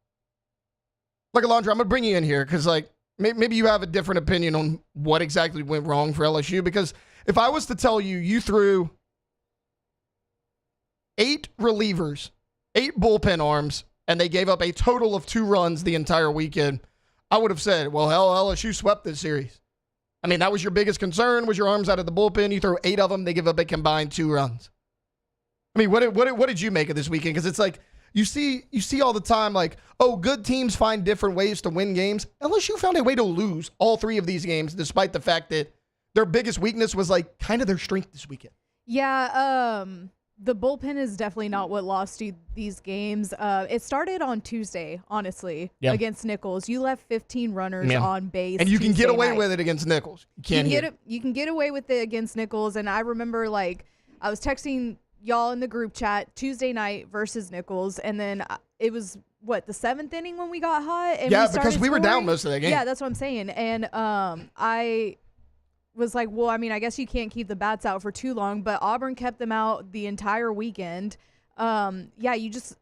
Speaker 3: Alondra, I'm going to bring you in here because, maybe you have a different opinion on what exactly went wrong for LSU. Because if I was to tell you, you threw 8 relievers, 8 bullpen arms, and they gave up a total of 2 runs the entire weekend, I would have said, well, hell, LSU swept this series. I mean, that was your biggest concern, was your arms out of the bullpen. You throw 8 of them, they give up a combined 2 runs. I mean, what did you make of this weekend? Because it's like, you see all the time, good teams find different ways to win games. LSU found a way to lose all 3 of these games, despite the fact that their biggest weakness was kind of their strength this weekend.
Speaker 4: Yeah, the bullpen is definitely not what lost you these games. It started on Tuesday, honestly, against Nichols. You left 15 runners on base.
Speaker 3: And you can
Speaker 4: Tuesday
Speaker 3: get away
Speaker 4: night.
Speaker 3: with it against Nichols. You can
Speaker 4: get away with it against Nichols. And I remember, I was texting y'all in the group chat Tuesday night versus Nichols, and then it was the 7th inning when we got hot. And
Speaker 3: because we were down most of the game.
Speaker 4: Yeah, that's what I'm saying. And I was like, well, I mean, I guess you can't keep the bats out for too long, but Auburn kept them out the entire weekend. You just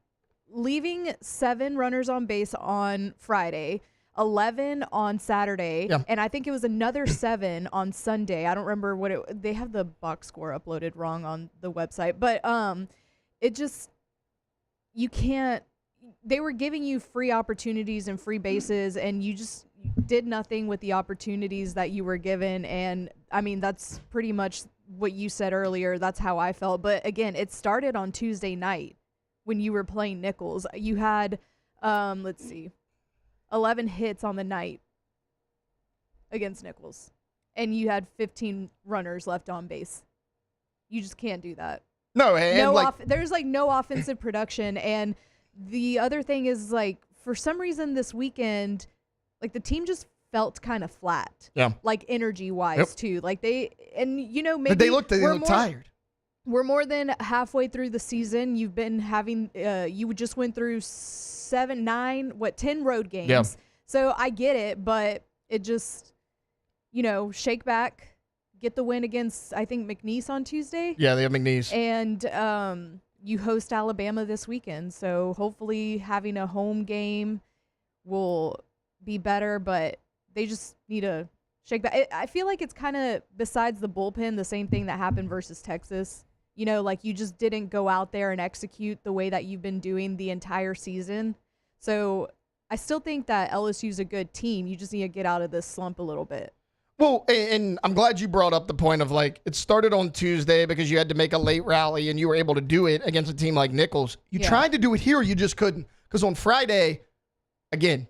Speaker 4: leaving 7 runners on base on Friday, 11 on Saturday, and I think it was another 7 on Sunday. I don't remember they have the box score uploaded wrong on the website, but it just, you can't, they were giving you free opportunities and free bases, and you just did nothing with the opportunities that you were given. And I mean, that's pretty much what you said earlier. That's how I felt. But again, it started on Tuesday night when you were playing Nichols. You had, 11 hits on the night against Nichols, and you had 15 runners left on base. You just can't do that.
Speaker 3: No, and
Speaker 4: there's no offensive production. And the other thing is, for some reason this weekend, the team just felt kind of flat. Yeah. Energy-wise, too. maybe
Speaker 3: they looked tired.
Speaker 4: We're more than halfway through the season. You've been having, you just went through 10 road games. Yeah. So I get it, but it just, shake back, get the win against, I think, McNeese on Tuesday.
Speaker 3: Yeah, they have McNeese.
Speaker 4: And you host Alabama this weekend. So hopefully having a home game will be better, but they just need to shake back. I feel like it's kind of, besides the bullpen, the same thing that happened versus Texas. You just didn't go out there and execute the way that you've been doing the entire season. So I still think that LSU's a good team. You just need to get out of this slump a little bit.
Speaker 3: Well, and I'm glad you brought up the point of it started on Tuesday because you had to make a late rally and you were able to do it against a team like Nichols. You tried to do it here, you just couldn't. Because on Friday, again,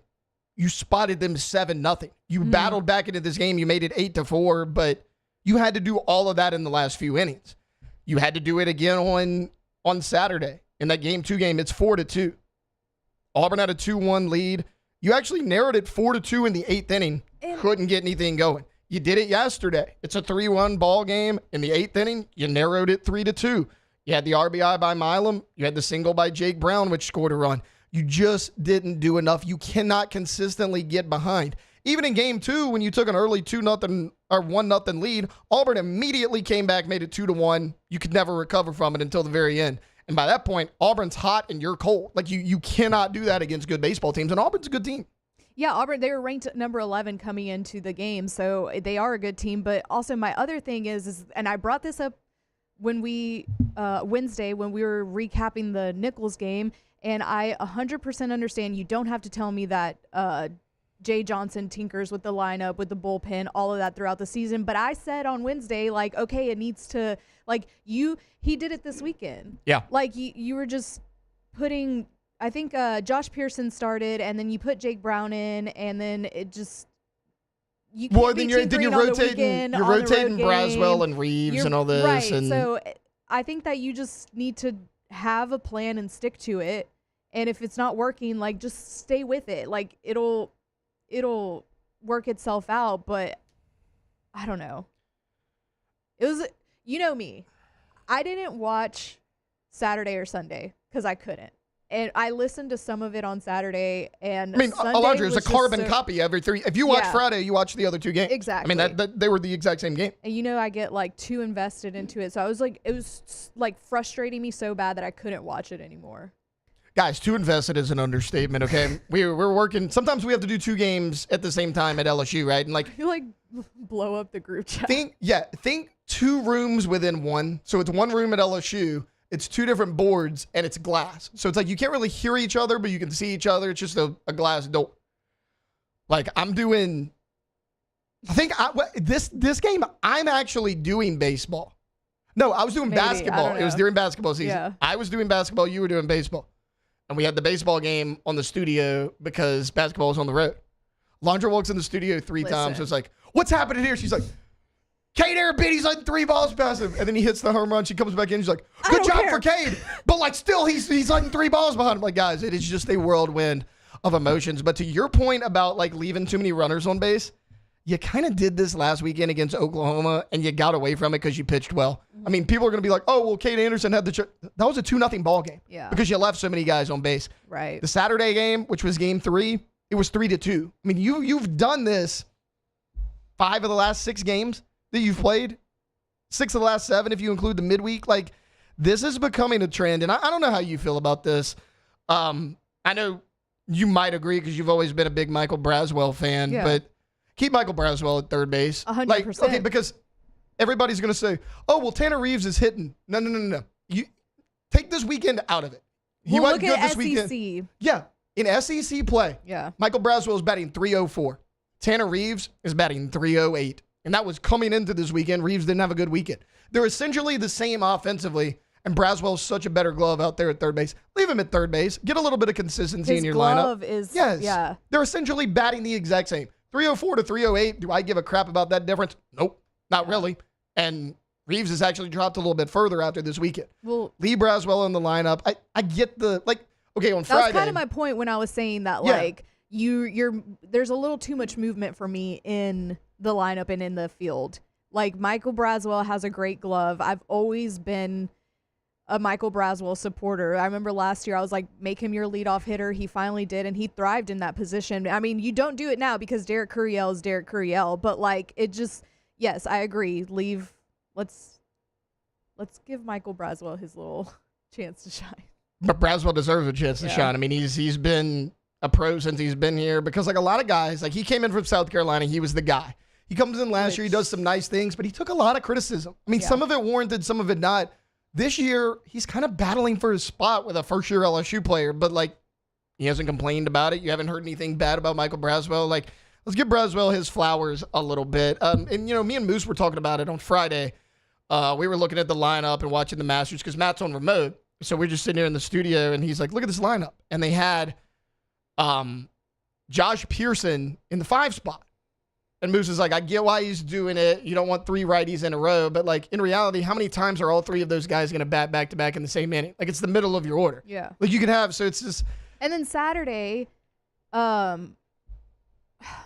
Speaker 3: you spotted them 7-0. You battled back into this game. You made it 8-4, but you had to do all of that in the last few innings. You had to do it again on Saturday. In that Game 2 game, it's 4-2. Auburn had a 2-1 lead. You actually narrowed it 4-2 in the 8th inning. Couldn't get anything going. You did it yesterday. It's a 3-1 ball game. In the 8th inning, you narrowed it 3-2. You had the RBI by Milam. You had the single by Jake Brown, which scored a run. You just didn't do enough. You cannot consistently get behind. Even in Game 2, when you took an early 2-0 or 1-0 lead, Auburn immediately came back, made it 2-1. You could never recover from it until the very end. And by that point, Auburn's hot and you're cold. You cannot do that against good baseball teams, and Auburn's a good team.
Speaker 4: Yeah, Auburn, they were ranked number 11 coming into the game, so they are a good team. But also my other thing is and I brought this up when we Wednesday when we were recapping the Nichols game, and I 100% understand you don't have to tell me that Jay Johnson tinkers with the lineup, with the bullpen, all of that throughout the season. But I said on Wednesday, okay, it needs to, he did it this weekend.
Speaker 3: Yeah.
Speaker 4: You were just putting, I think Josh Pearson started, and then you put Jake Brown in, and then it just, you can't
Speaker 3: you're rotating Braswell and Reeves and all this.
Speaker 4: Right.
Speaker 3: And
Speaker 4: so I think that you just need to have a plan and stick to it. And if it's not working, just stay with it. It'll work itself out, but I don't know. It was, me. I didn't watch Saturday or Sunday because I couldn't. And I listened to some of it on Saturday, and
Speaker 3: Alondra is a carbon copy every 3. If you watch Friday, you watch the other 2 games.
Speaker 4: Exactly.
Speaker 3: They were the exact same game.
Speaker 4: And I get too invested into it. So I was it was frustrating me so bad that I couldn't watch it anymore.
Speaker 3: Guys, too invested is an understatement, okay? We're working. Sometimes we have to do 2 games at the same time at LSU, right? And
Speaker 4: you blow up the group chat.
Speaker 3: Think 2 rooms within one. So it's 1 room at LSU. It's 2 different boards, and it's glass. So it's you can't really hear each other, but you can see each other. It's just a glass door. I'm doing, I think this game, I'm actually doing baseball. No, I was doing basketball. It was during basketball season. Yeah. I was doing basketball. You were doing baseball. And we had the baseball game on the studio because basketball was on the road. Londra walks in the studio 3 times. It's what's happening here? She's like, Cade Arabid, he's 3 balls past him. And then he hits the home run. She comes back in. She's like, good job for Cade. But still, he's 3 balls behind him. Guys, it is just a whirlwind of emotions. But to your point about leaving too many runners on base, you kind of did this last weekend against Oklahoma, and you got away from it because you pitched well. I mean, people are going to be like, oh, well, Kate Anderson had that was a 2-0 ball game.
Speaker 4: Yeah.
Speaker 3: Because you left so many guys on base.
Speaker 4: Right.
Speaker 3: The Saturday game, which was game 3, it was 3-2. I mean, you've done this 5 of the last 6 games that you've played. 6 of the last 7 if you include the midweek. Like, this is becoming a trend, and I don't know how you feel about this. I know you might agree because you've always been a big Michael Braswell fan, but keep Michael Braswell at third base.
Speaker 4: 100%.
Speaker 3: Like, okay, because everybody's going to say, oh, well, Tanner Reeves is hitting. No. You take this weekend out of it. He wasn't good this weekend. Yeah, in SEC play, Michael Braswell is batting .304. Tanner Reeves is batting .308. And that was coming into this weekend. Reeves didn't have a good weekend. They're essentially the same offensively, and Braswell's such a better glove out there at third base. Leave him at third base. Get a little bit of consistency in your lineup. Yes. They're essentially batting the exact same. 304 to 308. Do I give a crap about that difference? Nope, not really. And Reeves has actually dropped a little bit further after this weekend.
Speaker 4: Well,
Speaker 3: Lee Braswell in the lineup. I get the, like, okay, on Friday.
Speaker 4: That was kind of my point when I was saying that, like, there's a little too much movement for me in the lineup and in the field. Like, Michael Braswell has a great glove. I've always been a Michael Braswell supporter. I remember last year I was like, make him your leadoff hitter. He finally did, and he thrived in that position. I mean, you don't do it now because Derek Curiel is Derek Curiel, but like, it just, yes, I agree. Let's give Michael Braswell his little chance to shine.
Speaker 3: But Braswell deserves a chance to shine. I mean, he's been a pro since he's been here because, like, a lot of guys, like, he came in from South Carolina, he was the guy. He comes in last year, he does some nice things, but he took a lot of criticism. I mean, some of it warranted, some of it not. This year, he's kind of battling for his spot with a first-year LSU player, but, like, he hasn't complained about it. You haven't heard anything bad about Michael Braswell. Like, let's give Braswell his flowers a little bit. And, you know, me and Moose were talking about it on Friday. We were looking at the lineup and watching the Masters because Matt's on remote. So we're just sitting here in the studio, and he's like, look at this lineup. And they had Josh Pearson in the 5 spot. And Moose is like, I get why he's doing it. You don't want 3 righties in a row. But, like, in reality, how many times are all 3 of those guys going to bat back-to-back in the same inning? Like, it's the middle of your order.
Speaker 4: Yeah.
Speaker 3: Like, you could have, so it's just.
Speaker 4: And then Saturday, man,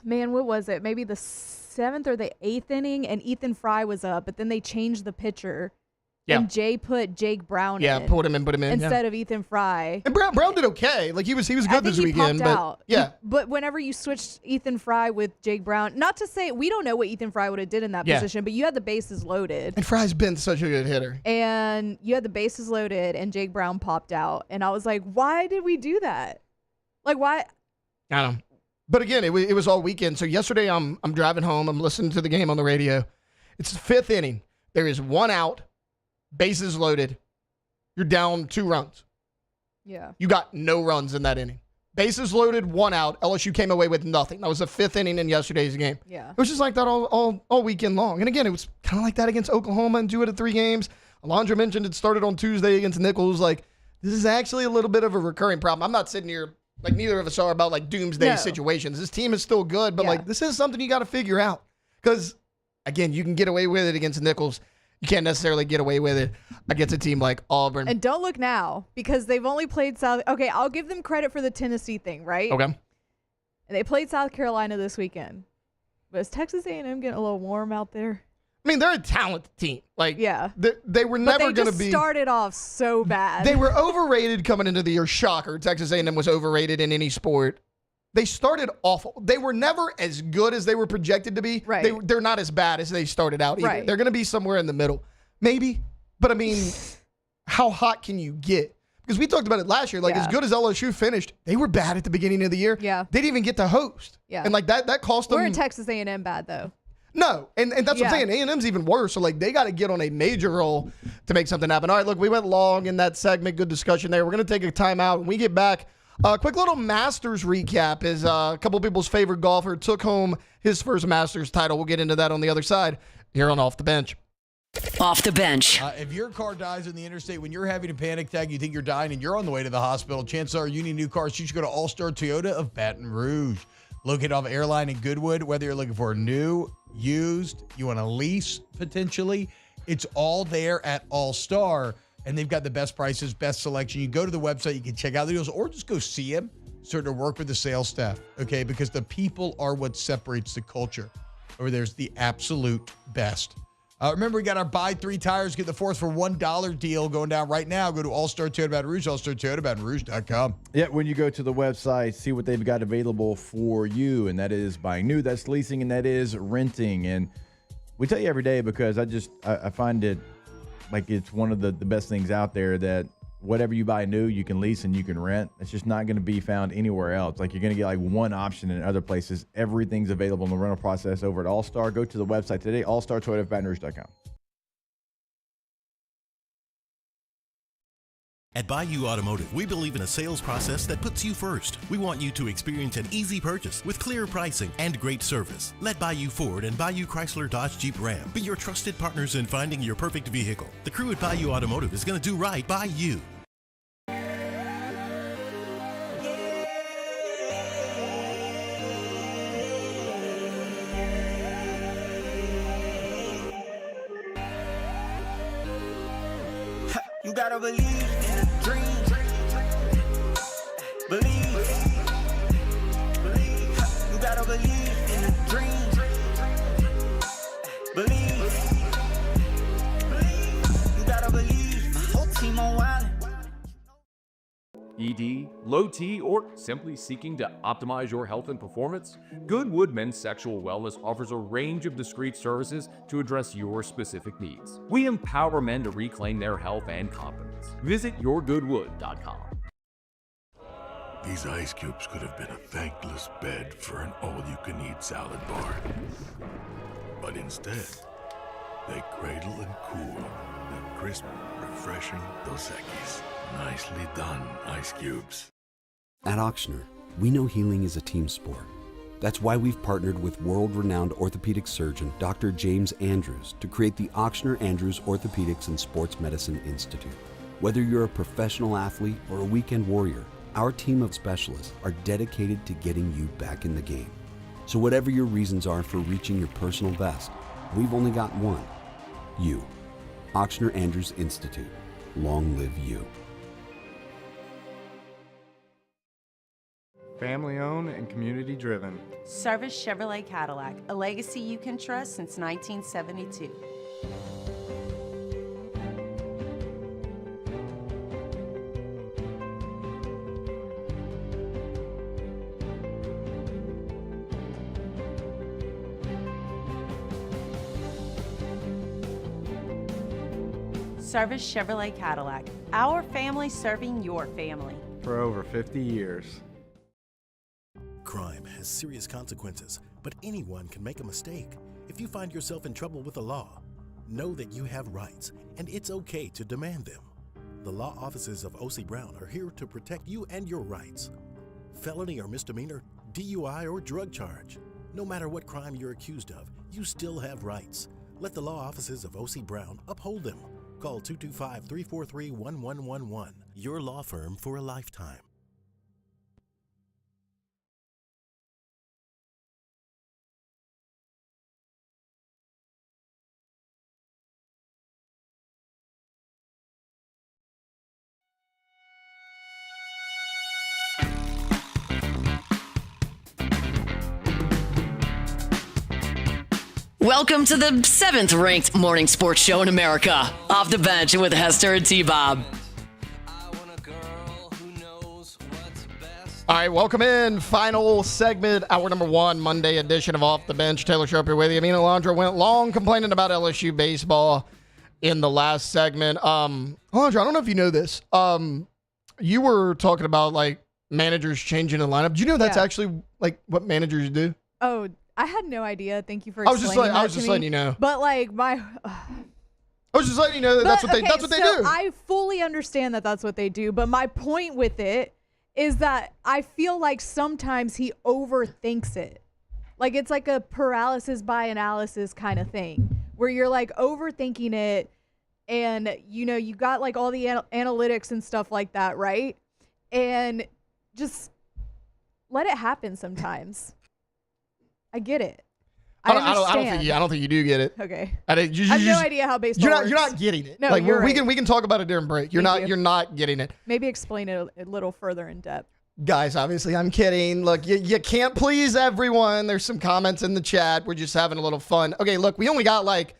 Speaker 4: what was it? Maybe the 7th or the 8th inning, and Ethan Fry was up. But then they changed the pitcher. Yeah. And Jay put Jake Brown in.
Speaker 3: Yeah, put him in.
Speaker 4: Instead of Ethan Fry.
Speaker 3: And Brown did okay. Like, he was good this weekend.
Speaker 4: Popped out.
Speaker 3: Yeah.
Speaker 4: But whenever you switched Ethan Fry with Jake Brown, not to say, we don't know what Ethan Fry would have did in that position, but you had the bases loaded.
Speaker 3: And Fry's been such a good hitter.
Speaker 4: And you had the bases loaded, and Jake Brown popped out. And I was like, why did we do that? Like, why?
Speaker 3: I don't know. But again, it was all weekend. So yesterday I'm driving home. I'm listening to the game on the radio. It's the 5th inning. There is 1 out. Bases loaded. You're down 2 runs.
Speaker 4: Yeah.
Speaker 3: You got no runs in that inning. Bases loaded, 1 out. LSU came away with nothing. That was the 5th inning in yesterday's game.
Speaker 4: Yeah.
Speaker 3: It was just like that all weekend long. And again, it was kind of like that against Oklahoma in 2 out of 3 games. Alondra mentioned it started on Tuesday against Nichols. Like, this is actually a little bit of a recurring problem. I'm not sitting here, like, neither of us are about, like, doomsday situations. This team is still good, but, like, this is something you got to figure out. Because, again, you can get away with it against Nichols. You can't necessarily get away with it against a team like Auburn.
Speaker 4: And don't look now, because they've only played South. Okay, I'll give them credit for the Tennessee thing, right?
Speaker 3: Okay.
Speaker 4: And they played South Carolina this weekend. But is Texas A&M getting a little warm out there?
Speaker 3: I mean, they're a talented team. Like, they were
Speaker 4: But
Speaker 3: never
Speaker 4: they
Speaker 3: going to
Speaker 4: just
Speaker 3: be.
Speaker 4: started off so bad.
Speaker 3: They were overrated coming into the year. Shocker. Texas A&M was overrated in any sport. They started awful. They were never as good as they were projected to be.
Speaker 4: Right.
Speaker 3: They're not as bad as they started out either.
Speaker 4: Right.
Speaker 3: They're going to be somewhere in the middle. Maybe. But, I mean, how hot can you get? Because we talked about it last year. Like, as good as LSU finished, they were bad at the beginning of the year.
Speaker 4: Yeah.
Speaker 3: They didn't even get to host.
Speaker 4: Yeah.
Speaker 3: And, like, that cost them.
Speaker 4: We're in Texas A&M bad, though.
Speaker 3: No, and that's what I'm saying. A&M's even worse. So, like, they got to get on a major roll to make something happen. All right, look, we went long in that segment. Good discussion there. We're going to take a timeout. When we get back, quick little Masters recap is a couple people's favorite golfer took home his first Masters title. We'll get into that on the other side here on Off the Bench.
Speaker 1: Off the Bench.
Speaker 6: If your car dies in the interstate when you're having a panic attack, you think you're dying, and you're on the way to the hospital, chances are you need a new car, so you should go to All-Star Toyota of Baton Rouge. Located off Airline in Goodwood, whether you're looking for a new, used, you want to lease potentially, it's all there at All-Star, and they've got the best prices, best selection. You go to the website, you can check out the deals, or just go see them, start to work with the sales staff, okay? Because the people are what separates the culture. Over there's the absolute best. Remember, we got our buy 3 tires, get the 4th for $1 deal going down right now. Go to All-Star Toyota Baton Rouge, allstartoyotabatonrouge.com.
Speaker 7: Yeah, when you go to the website, see what they've got available for you, and that is buying new, that's leasing, and that is renting. And we tell you every day because I find it like it's one of the best things out there that whatever you buy new, you can lease and you can rent. It's just not going to be found anywhere else. Like, you're going to get like one option in other places. Everything's available in the rental process over at All-Star. Go to the website today, allstartoyotabatonrouge.com.
Speaker 8: At Bayou Automotive, we believe in a sales process that puts you first. We want you to experience an easy purchase with clear pricing and great service. Let Bayou Ford and Bayou Chrysler Dodge Jeep Ram be your trusted partners in finding your perfect vehicle. The crew at Bayou Automotive is going to do right by you.
Speaker 19: You gotta believe in a dream. Believe. You gotta believe in a dream. Believe. You gotta believe. My whole team on wild.
Speaker 17: ED, low T, or simply seeking to optimize your health and performance? Goodwood Men's Sexual Wellness offers a range of discreet services to address your specific needs. We empower men to reclaim their health and confidence. Visit yourgoodwood.com.
Speaker 18: These ice cubes could have been a thankless bed for an all-you-can-eat salad bar. But instead, they cradle and cool the crisp, refreshing Dos Equis. Nicely done, Ice Cubes.
Speaker 11: At Auctioner, we know healing is a team sport. That's why we've partnered with world-renowned orthopedic surgeon Dr. James Andrews to create the Auctioner Andrews Orthopedics and Sports Medicine Institute. Whether you're a professional athlete or a weekend warrior, our team of specialists are dedicated to getting you back in the game. So whatever your reasons are for reaching your personal best, we've only got one: you. Auctioner Andrews Institute. Long live you.
Speaker 12: Family owned and community driven.
Speaker 13: Service Chevrolet Cadillac, a legacy you can trust since 1972. Service Chevrolet Cadillac, our family serving your family.
Speaker 12: For over 50 years.
Speaker 8: Crime has serious consequences, but anyone can make a mistake. If you find yourself in trouble with the law, know that you have rights, and it's okay to demand them. The law offices of O.C. Brown are here to protect you and your rights. Felony or misdemeanor, DUI or drug charge. No matter what crime you're accused of, you still have rights. Let the law offices of O.C. Brown uphold them. Call 225-343-1111. Your law firm for a lifetime.
Speaker 1: Welcome to the 7th ranked morning sports show in America, Off the Bench with Hester and T-Bob.
Speaker 3: All right, welcome in. Final segment, hour number 1, Monday edition of Off the Bench. Taylor Sharp here with you. Amina Alondra went long complaining about LSU baseball in the last segment. Alondra, I don't know if you know this. You were talking about, like, managers changing the lineup. Do you know that's actually, like, what managers do?
Speaker 4: Oh, I had no idea. Thank you for explaining
Speaker 3: I was just letting you know.
Speaker 4: But like I
Speaker 3: was just letting you know that that's what they do.
Speaker 4: I fully understand that that's what they do. But my point with it is that I feel like sometimes he overthinks it. Like it's like a paralysis by analysis kind of thing where you're like overthinking it, and you got like all the analytics and stuff like that, right? And just let it happen sometimes. I get it. I
Speaker 3: don't think you do get it.
Speaker 4: Okay. I have no idea how baseball works.
Speaker 3: You're not getting it.
Speaker 4: No,
Speaker 3: like
Speaker 4: you're
Speaker 3: we
Speaker 4: right.
Speaker 3: can talk about it during break. You're not getting it.
Speaker 4: Maybe explain it a little further in depth.
Speaker 3: Guys, obviously I'm kidding. Look, you can't please everyone. There's some comments in the chat. We're just having a little fun. Okay, look, we only got like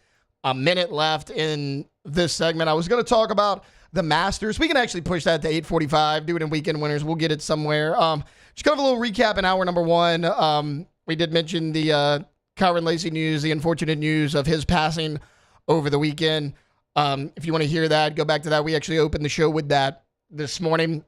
Speaker 3: a minute left in this segment. I was going to talk about the Masters. We can actually push that to 8:45, do it in weekend winners. We'll get it somewhere. Just kind of a little recap in hour number one. We did mention the Kairen Lacy news, the unfortunate news of his passing over the weekend. If you want to hear that, go back to that. We actually opened the show with that this morning.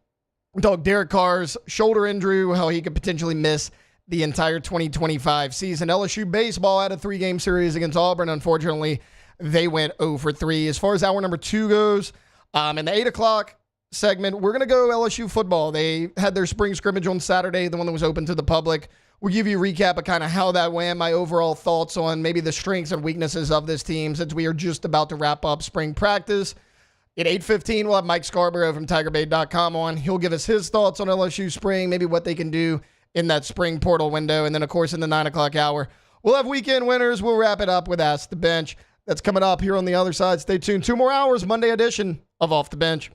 Speaker 3: Talk Derek Carr's shoulder injury, how he could potentially miss the entire 2025 season. LSU baseball had a 3-game series against Auburn. Unfortunately, they went 0 for 3. As far as hour number 2 goes, in the 8 o'clock segment, we're going to go LSU football. They had their spring scrimmage on Saturday, the one that was open to the public. We'll give you a recap of kind of how that went, my overall thoughts on maybe the strengths and weaknesses of this team since we are just about to wrap up spring practice. At 8:15, we'll have Mike Scarboro from TigerBait.com on. He'll give us his thoughts on LSU spring, maybe what they can do in that spring portal window. And then, of course, in the 9 o'clock hour, we'll have weekend winners. We'll wrap it up with Ask the Bench. That's coming up here on the other side. Stay tuned. 2 more hours, Monday edition of Off the Bench.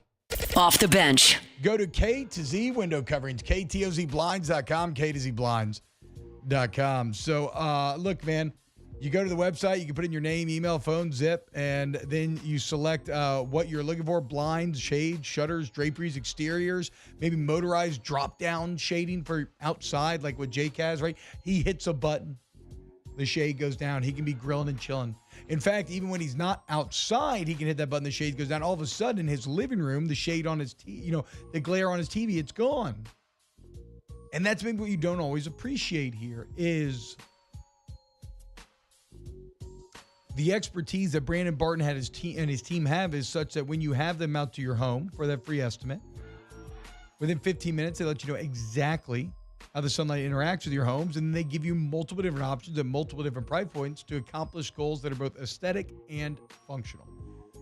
Speaker 1: Off the Bench.
Speaker 6: Go to K to Z window coverings, KTOZBlinds.com, K to Z Blinds.com. So, look, man, you go to the website, you can put in your name, email, phone, zip, and then you select what you're looking for: blinds, shades, shutters, draperies, exteriors, maybe motorized drop-down shading for outside, like what Jake has, right? He hits a button, the shade goes down. He can be grilling and chilling. In fact, even when he's not outside, he can hit that button, the shade goes down. All of a sudden, in his living room, the shade on his the glare on his TV, it's gone. And that's maybe what you don't always appreciate here is the expertise that Brandon Barton had his team have is such that when you have them out to your home for that free estimate, within 15 minutes, they let you know exactly how the sunlight interacts with your homes, and they give you multiple different options at multiple different price points to accomplish goals that are both aesthetic and functional.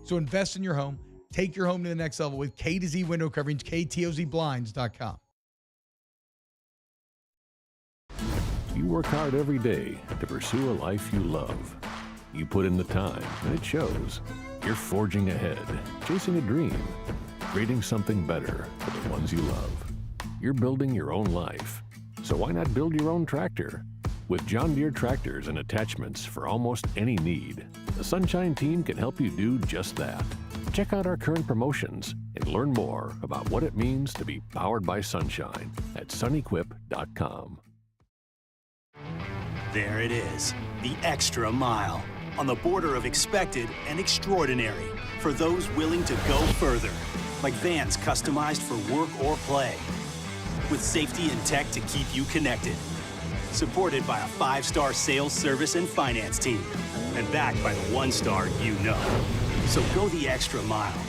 Speaker 6: So invest in your home. Take your home to the next level with K to Z window coverings, KTOZBlinds.com.
Speaker 20: You work hard every day to pursue a life you love. You put in the time, and it shows. You're forging ahead, chasing a dream, creating something better for the ones you love. You're building your own life, so why not build your own tractor? With John Deere tractors and attachments for almost any need, the Sunshine team can help you do just that. Check out our current promotions and learn more about what it means to be powered by Sunshine at sunequip.com.
Speaker 10: There it is, the extra mile, on the border of expected and extraordinary for those willing to go further, like vans customized for work or play, with safety and tech to keep you connected, supported by a 5-star sales, service, and finance team, and backed by the 1-star you know. So go the extra mile.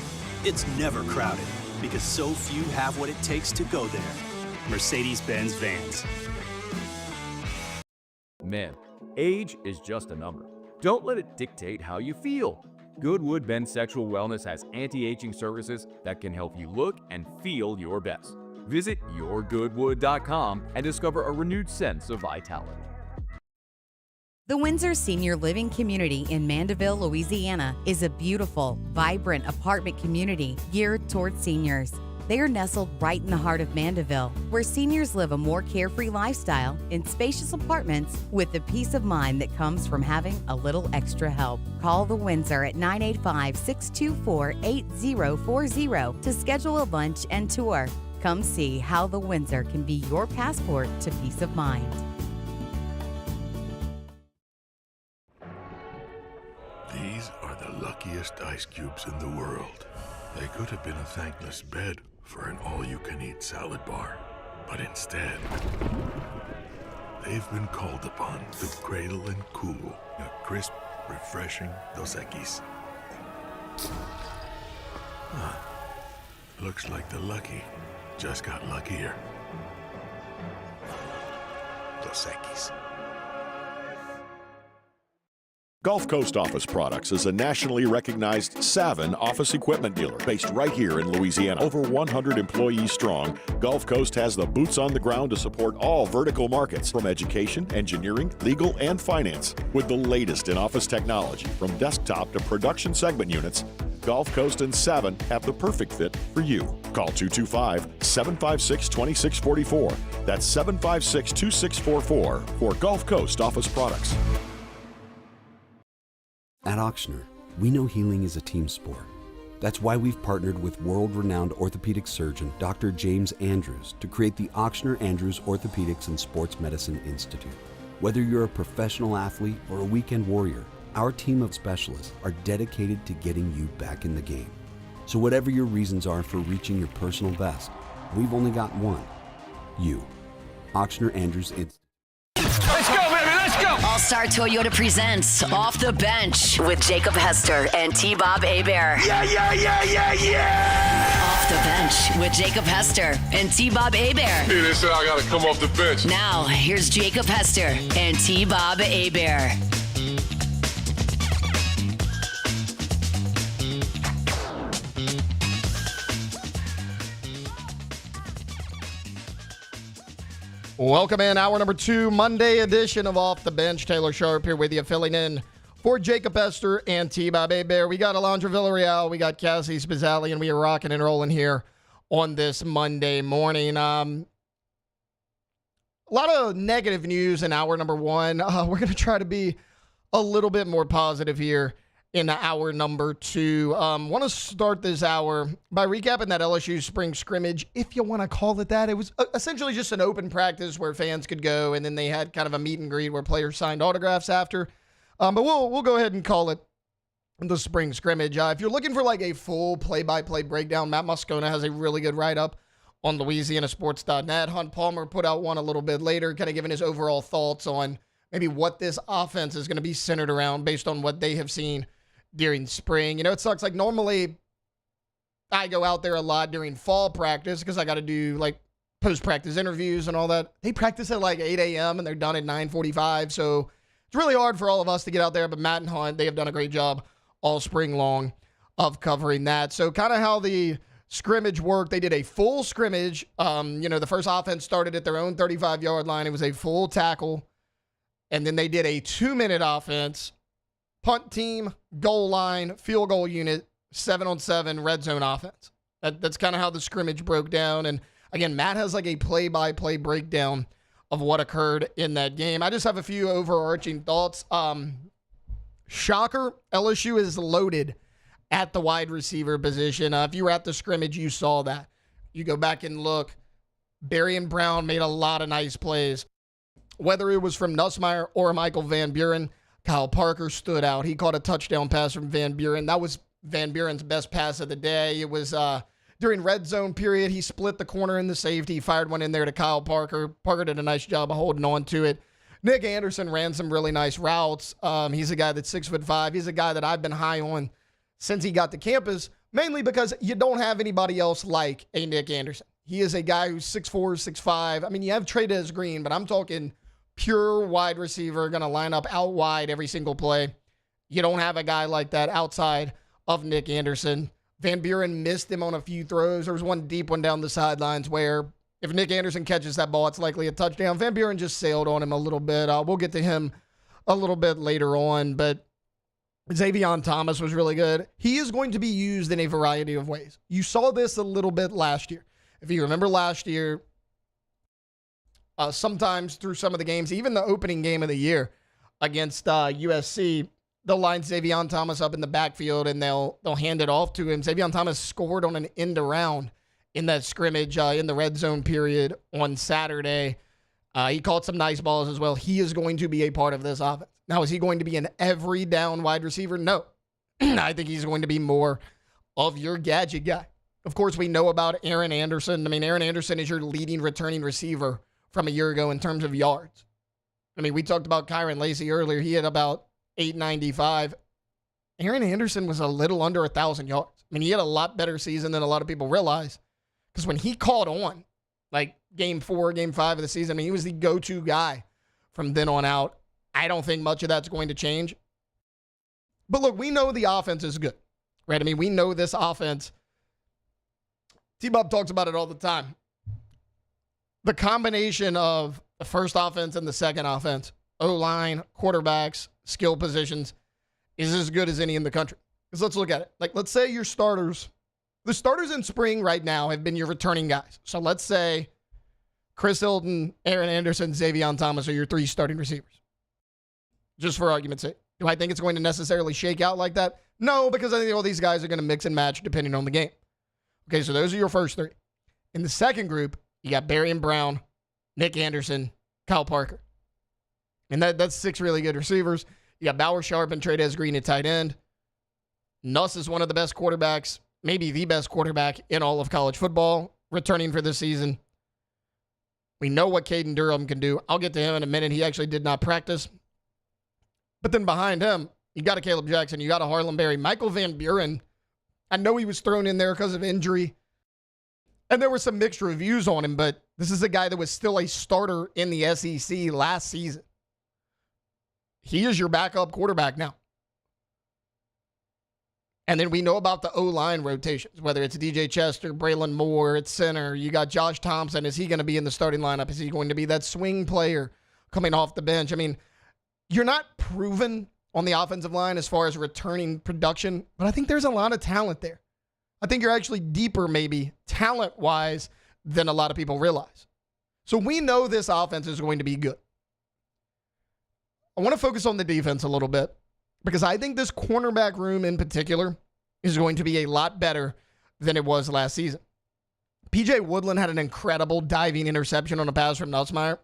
Speaker 10: It's never crowded, because so few have what it takes to go there. Mercedes-Benz Vans.
Speaker 17: Man, age is just a number. Don't let it dictate how you feel. Goodwood Men's Sexual Wellness has anti-aging services that can help you look and feel your best. Visit yourgoodwood.com and discover a renewed sense of vitality.
Speaker 21: The Windsor Senior Living Community in Mandeville, Louisiana is a beautiful, vibrant apartment community geared towards seniors. They are nestled right in the heart of Mandeville, where seniors live a more carefree lifestyle in spacious apartments with the peace of mind that comes from having a little extra help. Call the Windsor at 985-624-8040 to schedule a lunch and tour. Come see how the Windsor can be your passport to peace of mind.
Speaker 18: These are the luckiest ice cubes in the world. They could have been a thankless bed for an all-you-can-eat salad bar, but instead, they've been called upon to cradle and cool a crisp, refreshing Dos Equis. Looks like the lucky just got luckier. Dos Equis.
Speaker 9: Gulf Coast Office Products is a nationally recognized Savin office equipment dealer based right here in Louisiana. Over 100 employees strong, Gulf Coast has the boots on the ground to support all vertical markets, from education, engineering, legal, and finance. With the latest in office technology, from desktop to production segment units, Gulf Coast and Savin have the perfect fit for you. Call 225-756-2644. That's 756-2644 for Gulf Coast Office Products.
Speaker 11: At Auctioner, We know healing is a team sport. That's why we've partnered with world-renowned orthopedic surgeon Dr. James Andrews to create the Ochsner Andrews Orthopedics and Sports Medicine Institute. Whether you're a professional athlete or a weekend warrior, our team of specialists are dedicated to getting you back in the game. So whatever your reasons are for reaching your personal best, we've only got one. You. Ochsner Andrews Institute.
Speaker 1: Let's go, baby, let's go! All-Star Toyota presents Off the Bench with Jacob Hester and T-Bob Hebert.
Speaker 18: Yeah, yeah, yeah, yeah, yeah!
Speaker 1: Off the Bench with Jacob Hester and T-Bob Hebert.
Speaker 2: Hey, they said I gotta come off the bench.
Speaker 1: Now, here's Jacob Hester and T-Bob Hebert.
Speaker 3: Welcome in, hour number 2, Monday edition of Off the Bench. Taylor Sharp here with you, filling in for Jacob Hester and T-Bob Hebert. We got Alondra Villarreal, we got Cassie Spazzali, and we are rocking and rolling here on this Monday morning. A lot of negative news in hour number 1. We're going to try to be a little bit more positive here in hour number 2. Want to start this hour by recapping that LSU spring scrimmage, if you want to call it that. It was essentially just an open practice where fans could go, and then they had kind of a meet and greet where players signed autographs after. But we'll go ahead and call it the spring scrimmage. If you're looking for like a full play-by-play breakdown, Matt Moscona has a really good write-up on LouisianaSports.net. Hunt Palmer put out one a little bit later, kind of giving his overall thoughts on maybe what this offense is going to be centered around based on what they have seen during spring. You know, it sucks. Like, normally I go out there a lot during fall practice because I got to do like post-practice interviews and all that. They practice at like 8 a.m. and they're done at 9:45. So it's really hard for all of us to get out there. But Matt and Hunt, they have done a great job all spring long of covering that. So kind of how the scrimmage worked. They did a full scrimmage. The first offense started at their own 35-yard line. It was a full tackle. And then they did a 2-minute offense. Punt team, goal line, field goal unit, 7-on-7 red zone offense. That's kind of how the scrimmage broke down. And again, Matt has like a play-by-play breakdown of what occurred in that game. I just have a few overarching thoughts. Shocker, LSU is loaded at the wide receiver position. If you were at the scrimmage, you saw that. You go back and look. Barry and Brown made a lot of nice plays. Whether it was from Nussmeier or Michael Van Buren, Kyle Parker stood out. He caught a touchdown pass from Van Buren. That was Van Buren's best pass of the day. It was during red zone period. He split the corner and the safety. He fired one in there to Kyle Parker. Parker did a nice job of holding on to it. Nick Anderson ran some really nice routes. He's a guy that's 6'5". He's a guy that I've been high on since he got to campus, mainly because you don't have anybody else like a Nick Anderson. He is a guy who's 6'4", 6'5". I mean, you have Trey'Dez Green, but I'm talking pure wide receiver, going to line up out wide every single play. You don't have a guy like that outside of Nick Anderson. Van Buren missed him on a few throws. There was one deep one down the sidelines where if Nick Anderson catches that ball, it's likely a touchdown. Van Buren just sailed on him a little bit. We'll get to him a little bit later on, but Xavier Thomas was really good. He is going to be used in a variety of ways. You saw this a little bit last year. If you remember last year, sometimes through some of the games, even the opening game of the year against USC, they'll line Xavier Thomas up in the backfield and they'll hand it off to him. Xavier Thomas scored on an end around in that scrimmage in the red zone period on Saturday. He caught some nice balls as well. He is going to be a part of this offense. Now, is he going to be an every down wide receiver? No. I think he's going to be more of your gadget guy. Of course, we know about Aaron Anderson. I mean, Aaron Anderson is your leading returning receiver from a year ago in terms of yards. I mean, we talked about Kairen Lacy earlier. He had about 895. Aaron Anderson was a little under 1,000 yards. I mean, he had a lot better season than a lot of people realize. Because when he caught on, like game 4, game 5 of the season, I mean, he was the go-to guy from then on out. I don't think much of that's going to change. But look, we know the offense is good, right? I mean, we know this offense. T-Bob talks about it all the time. The combination of the first offense and the second offense, O-line, quarterbacks, skill positions, is as good as any in the country. Because let's look at it. Like, let's say your starters, the starters in spring right now have been your returning guys. So let's say Chris Hilton, Aaron Anderson, Xavier Thomas are your 3 starting receivers. Just for argument's sake. Do I think it's going to necessarily shake out like that? No, because I think all these guys are going to mix and match depending on the game. Okay, so those are your first three. In the second group, you got Barry and Brown, Nick Anderson, Kyle Parker. And that's 6 really good receivers. You got Bauer, Sharp, and Trey Green at tight end. Nuss is one of the best quarterbacks, maybe the best quarterback in all of college football, returning for this season. We know what Caden Durham can do. I'll get to him in a minute. He actually did not practice. But then behind him, you got a Caleb Jackson. You got a Harlan Berry. Michael Van Buren, I know he was thrown in there because of injury. And there were some mixed reviews on him, but this is a guy that was still a starter in the SEC last season. He is your backup quarterback now. And then we know about the O-line rotations, whether it's DJ Chester, Braylon Moore at center. You got Josh Thompson. Is he going to be in the starting lineup? Is he going to be that swing player coming off the bench? I mean, you're not proven on the offensive line as far as returning production, but I think there's a lot of talent there. I think you're actually deeper, maybe, talent-wise, than a lot of people realize. So we know this offense is going to be good. I want to focus on the defense a little bit because I think this cornerback room in particular is going to be a lot better than it was last season. PJ Woodland had an incredible diving interception on a pass from Nussmeier.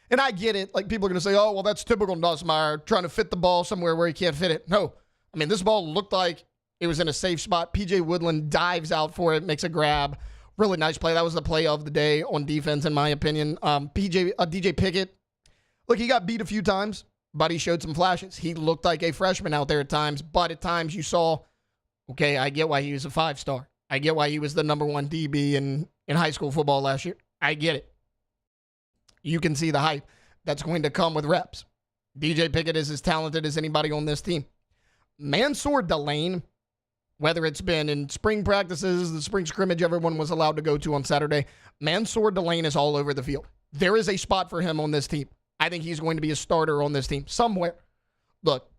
Speaker 3: And I get it. Like, people are going to say, oh, well, that's typical Nussmeier, trying to fit the ball somewhere where he can't fit it. No. I mean, this ball looked like it was in a safe spot. PJ Woodland dives out for it, makes a grab. Really nice play. That was the play of the day on defense, in my opinion. DJ Pickett, look, he got beat a few times, but he showed some flashes. He looked like a freshman out there at times, but at times you saw, okay, I get why he was a 5-star. I get why he was the number 1 DB in high school football last year. I get it. You can see the hype that's going to come with reps. DJ Pickett is as talented as anybody on this team. Mansour Delane, whether it's been in spring practices, the spring scrimmage everyone was allowed to go to on Saturday, Mansour Delane is all over the field. There is a spot for him on this team. I think he's going to be a starter on this team somewhere. Look,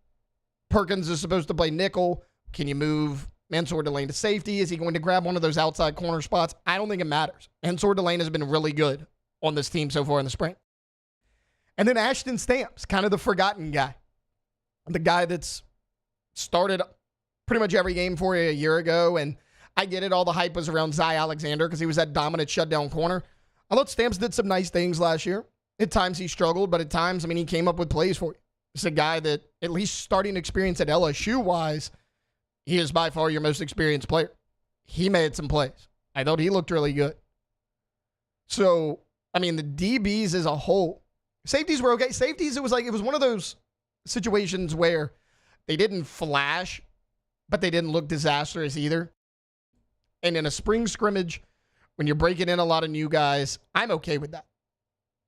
Speaker 3: Perkins is supposed to play nickel. Can you move Mansour Delane to safety? Is he going to grab one of those outside corner spots? I don't think it matters. Mansour Delane has been really good on this team so far in the spring. And then Ashton Stamps, kind of the forgotten guy. The guy that's started pretty much every game for you a year ago. And I get it. All the hype was around Zy Alexander because he was that dominant shutdown corner. I thought Stamps did some nice things last year. At times he struggled, but at times, I mean, he came up with plays for you. It's a guy that, at least starting experience at LSU-wise, he is by far your most experienced player. He made some plays. I thought he looked really good. So, I mean, the DBs as a whole, safeties were okay. Safeties, it was one of those situations where they didn't flash, but they didn't look disastrous either. And in a spring scrimmage, when you're breaking in a lot of new guys, I'm okay with that.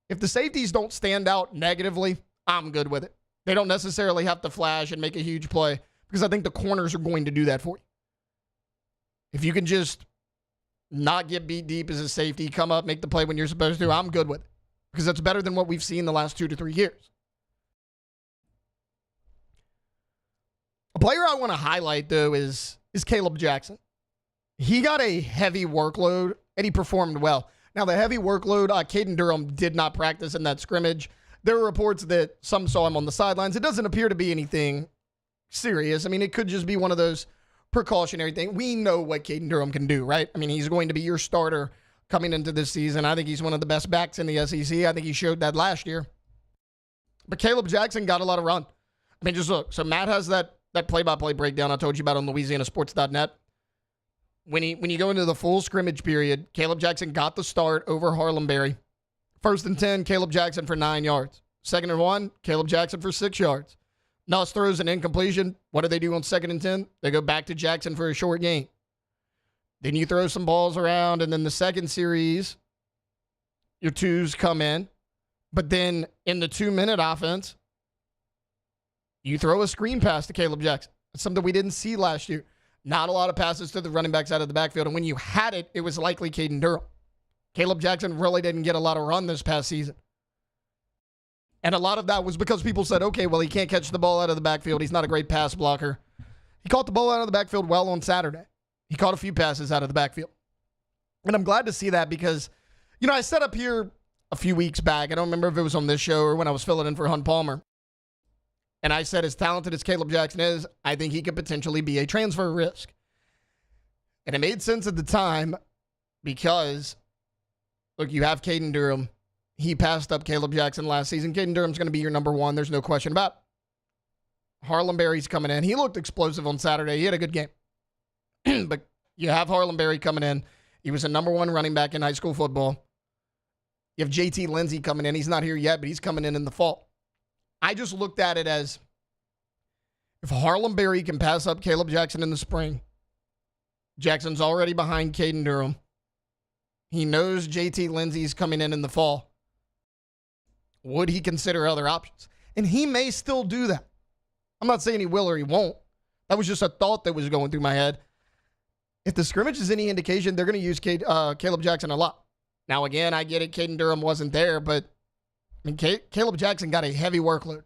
Speaker 3: If the safeties don't stand out negatively, I'm good with it. They don't necessarily have to flash and make a huge play because I think the corners are going to do that for you. If you can just not get beat deep as a safety, come up, make the play when you're supposed to, I'm good with it because that's better than what we've seen the last 2 to 3 years. A player I want to highlight, though, is Caleb Jackson. He got a heavy workload, and he performed well. Now, the heavy workload, Caden Durham did not practice in that scrimmage. There were reports that some saw him on the sidelines. It doesn't appear to be anything serious. I mean, it could just be one of those precautionary things. We know what Caden Durham can do, right? I mean, he's going to be your starter coming into this season. I think he's one of the best backs in the SEC. I think he showed that last year. But Caleb Jackson got a lot of run. I mean, just look. So Matt has that play-by-play breakdown I told you about on LouisianaSports.net. When you go into the full scrimmage period, Caleb Jackson got the start over Harlan Berry. 1st and 10, Caleb Jackson for 9 yards. 2nd and 1, Caleb Jackson for 6 yards. Nuss throws an incompletion. What do they do on 2nd and 10? They go back to Jackson for a short gain. Then you throw some balls around, and then the second series, your twos come in. But then in the 2-minute offense, you throw a screen pass to Caleb Jackson. That's something we didn't see last year. Not a lot of passes to the running backs out of the backfield. And when you had it, it was likely Caden Durham. Caleb Jackson really didn't get a lot of run this past season. And a lot of that was because people said, okay, well, he can't catch the ball out of the backfield. He's not a great pass blocker. He caught the ball out of the backfield well on Saturday. He caught a few passes out of the backfield. And I'm glad to see that because, I set up here a few weeks back. I don't remember if it was on this show or when I was filling in for Hunt Palmer. And I said, as talented as Caleb Jackson is, I think he could potentially be a transfer risk. And it made sense at the time because, look, you have Caden Durham. He passed up Caleb Jackson last season. Caden Durham's going to be your number one. There's no question about it. Harlem Berry's coming in. He looked explosive on Saturday. He had a good game. But you have Harlem Berry coming in. He was a number one running back in high school football. You have JT Lindsey coming in. He's not here yet, but he's coming in the fall. I just looked at it as if Harlem Berry can pass up Caleb Jackson in the spring, Jackson's already behind Caden Durham. He knows JT Lindsey's coming in the fall. Would he consider other options? And he may still do that. I'm not saying he will or he won't. That was just a thought that was going through my head. If the scrimmage is any indication, they're going to use Caleb Jackson a lot. Now, again, I get it. Caden Durham wasn't there, but I mean, Caleb Jackson got a heavy workload.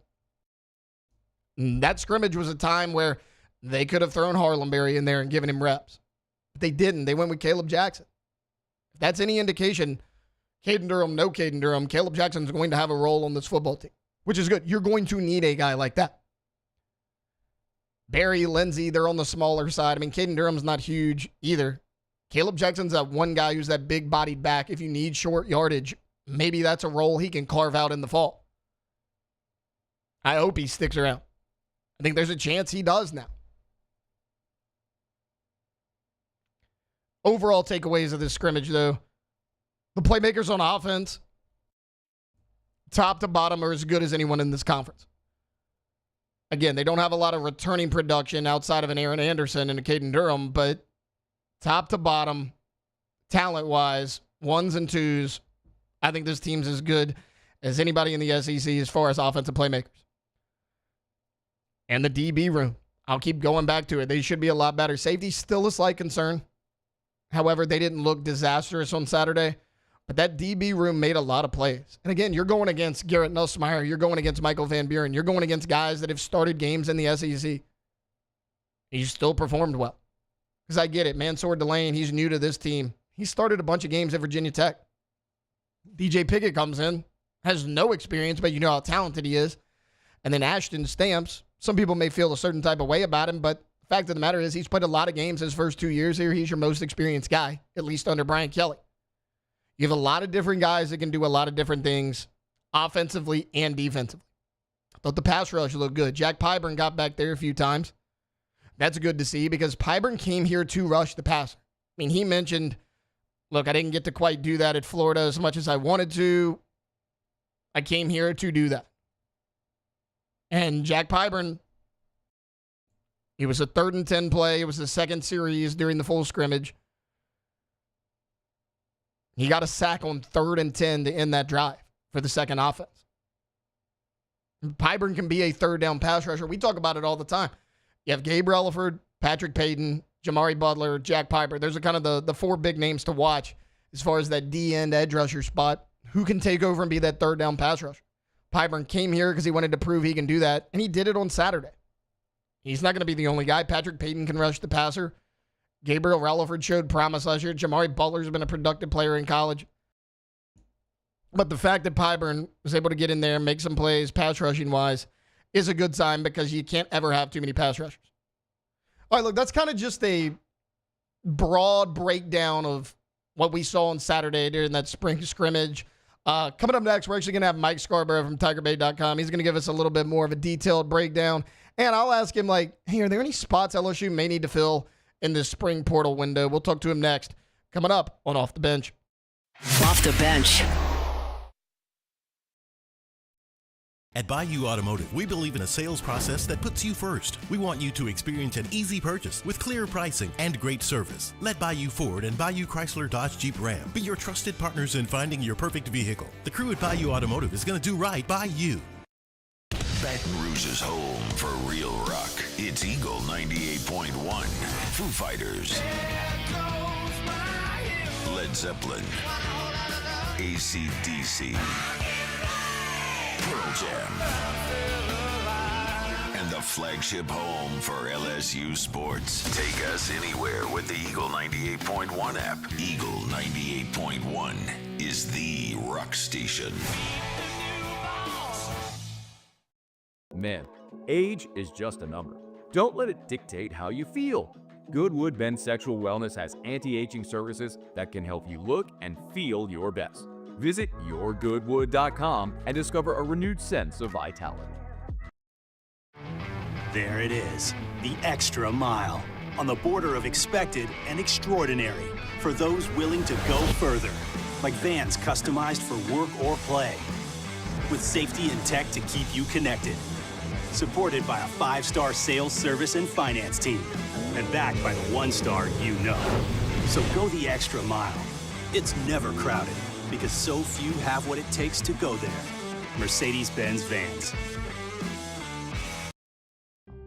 Speaker 3: And that scrimmage was a time where they could have thrown Harlem Berry in there and given him reps. But they didn't. They went with Caleb Jackson. If that's any indication, Caden Durham, no Caden Durham, Caleb Jackson's going to have a role on this football team, which is good. You're going to need a guy like that. Berry, Lindsey, they're on the smaller side. I mean, Caden Durham's not huge either. Caleb Jackson's that one guy who's that big-bodied back. If you need short yardage, maybe that's a role he can carve out in the fall. I hope he sticks around. I think there's a chance he does now. Overall takeaways of this scrimmage, though. The playmakers on offense, top to bottom, are as good as anyone in this conference. Again, they don't have a lot of returning production outside of an Aaron Anderson and a Caden Durham, but top to bottom, talent-wise, ones and twos, I think this team's as good as anybody in the SEC as far as offensive playmakers. And the DB room, I'll keep going back to it. They should be a lot better. Safety still a slight concern. However, they didn't look disastrous on Saturday. But that DB room made a lot of plays. And again, you're going against Garrett Nussmeier. You're going against Michael Van Buren. You're going against guys that have started games in the SEC. He still performed well. Because I get it. Mansour Delane, he's new to this team. He started a bunch of games at Virginia Tech. DJ Pickett comes in, has no experience, but you know how talented he is. And then Ashton Stamps. Some people may feel a certain type of way about him, but the fact of the matter is he's played a lot of games his first 2 years here. He's your most experienced guy, at least under Brian Kelly. You have a lot of different guys that can do a lot of different things offensively and defensively. I thought the pass rush looked good. Jack Pyburn got back there a few times. That's good to see because Pyburn came here to rush the passer. I mean, he mentioned, look, I didn't get to quite do that at Florida as much as I wanted to. I came here to do that. And Jack Pyburn, it was a 3rd and 10 play. It was the second series during the full scrimmage. He got a sack on 3rd and 10 to end that drive for the second offense. Pyburn can be a third down pass rusher. We talk about it all the time. You have Gabe Relaford, Patrick Payton, Jamari Butler, Jack Piper. Those are kind of the four big names to watch as far as that D-end edge rusher spot. Who can take over and be that third down pass rusher? Pyburn came here because he wanted to prove he can do that, and he did it on Saturday. He's not going to be the only guy. Patrick Payton can rush the passer. Gabriel Relaford showed promise last year. Jamari Butler's been a productive player in college. But the fact that Pyburn was able to get in there and make some plays pass rushing-wise is a good sign because you can't ever have too many pass rushers. All right, look, that's kind of just a broad breakdown of what we saw on Saturday during that spring scrimmage. Coming up next, we're actually going to have Mike Scarboro from TigerBait.com. He's going to give us a little bit more of a detailed breakdown. And I'll ask him, like, hey, are there any spots LSU may need to fill in this spring portal window? We'll talk to him next. Coming up on Off the Bench.
Speaker 1: Off the Bench.
Speaker 8: At Bayou Automotive, we believe in a sales process that puts you first. We want you to experience an easy purchase with clear pricing and great service. Let Bayou Ford and Bayou Chrysler Dodge Jeep Ram be your trusted partners in finding your perfect vehicle. The crew at Bayou Automotive is going to do right by you.
Speaker 18: Baton Rouge's home for real rock. It's Eagle 98.1. Foo Fighters. Led Zeppelin. AC/DC. Pearl Jam. And the flagship home for LSU sports. Take us anywhere with the Eagle 98.1 app. Eagle 98.1 is the rock station.
Speaker 17: Man, age is just a number. Don't let it dictate how you feel. Goodwood Men's Sexual Wellness has anti-aging services that can help you look and feel your best. Visit yourgoodwood.com and discover a renewed sense of vitality.
Speaker 10: There it is, the extra mile, on the border of expected and extraordinary, for those willing to go further, like vans customized for work or play, with safety and tech to keep you connected, supported by a 5-star sales, service, and finance team, and backed by the 1-star you know. So go the extra mile. It's never crowded, because so few have what it takes to go there. Mercedes-Benz Vans.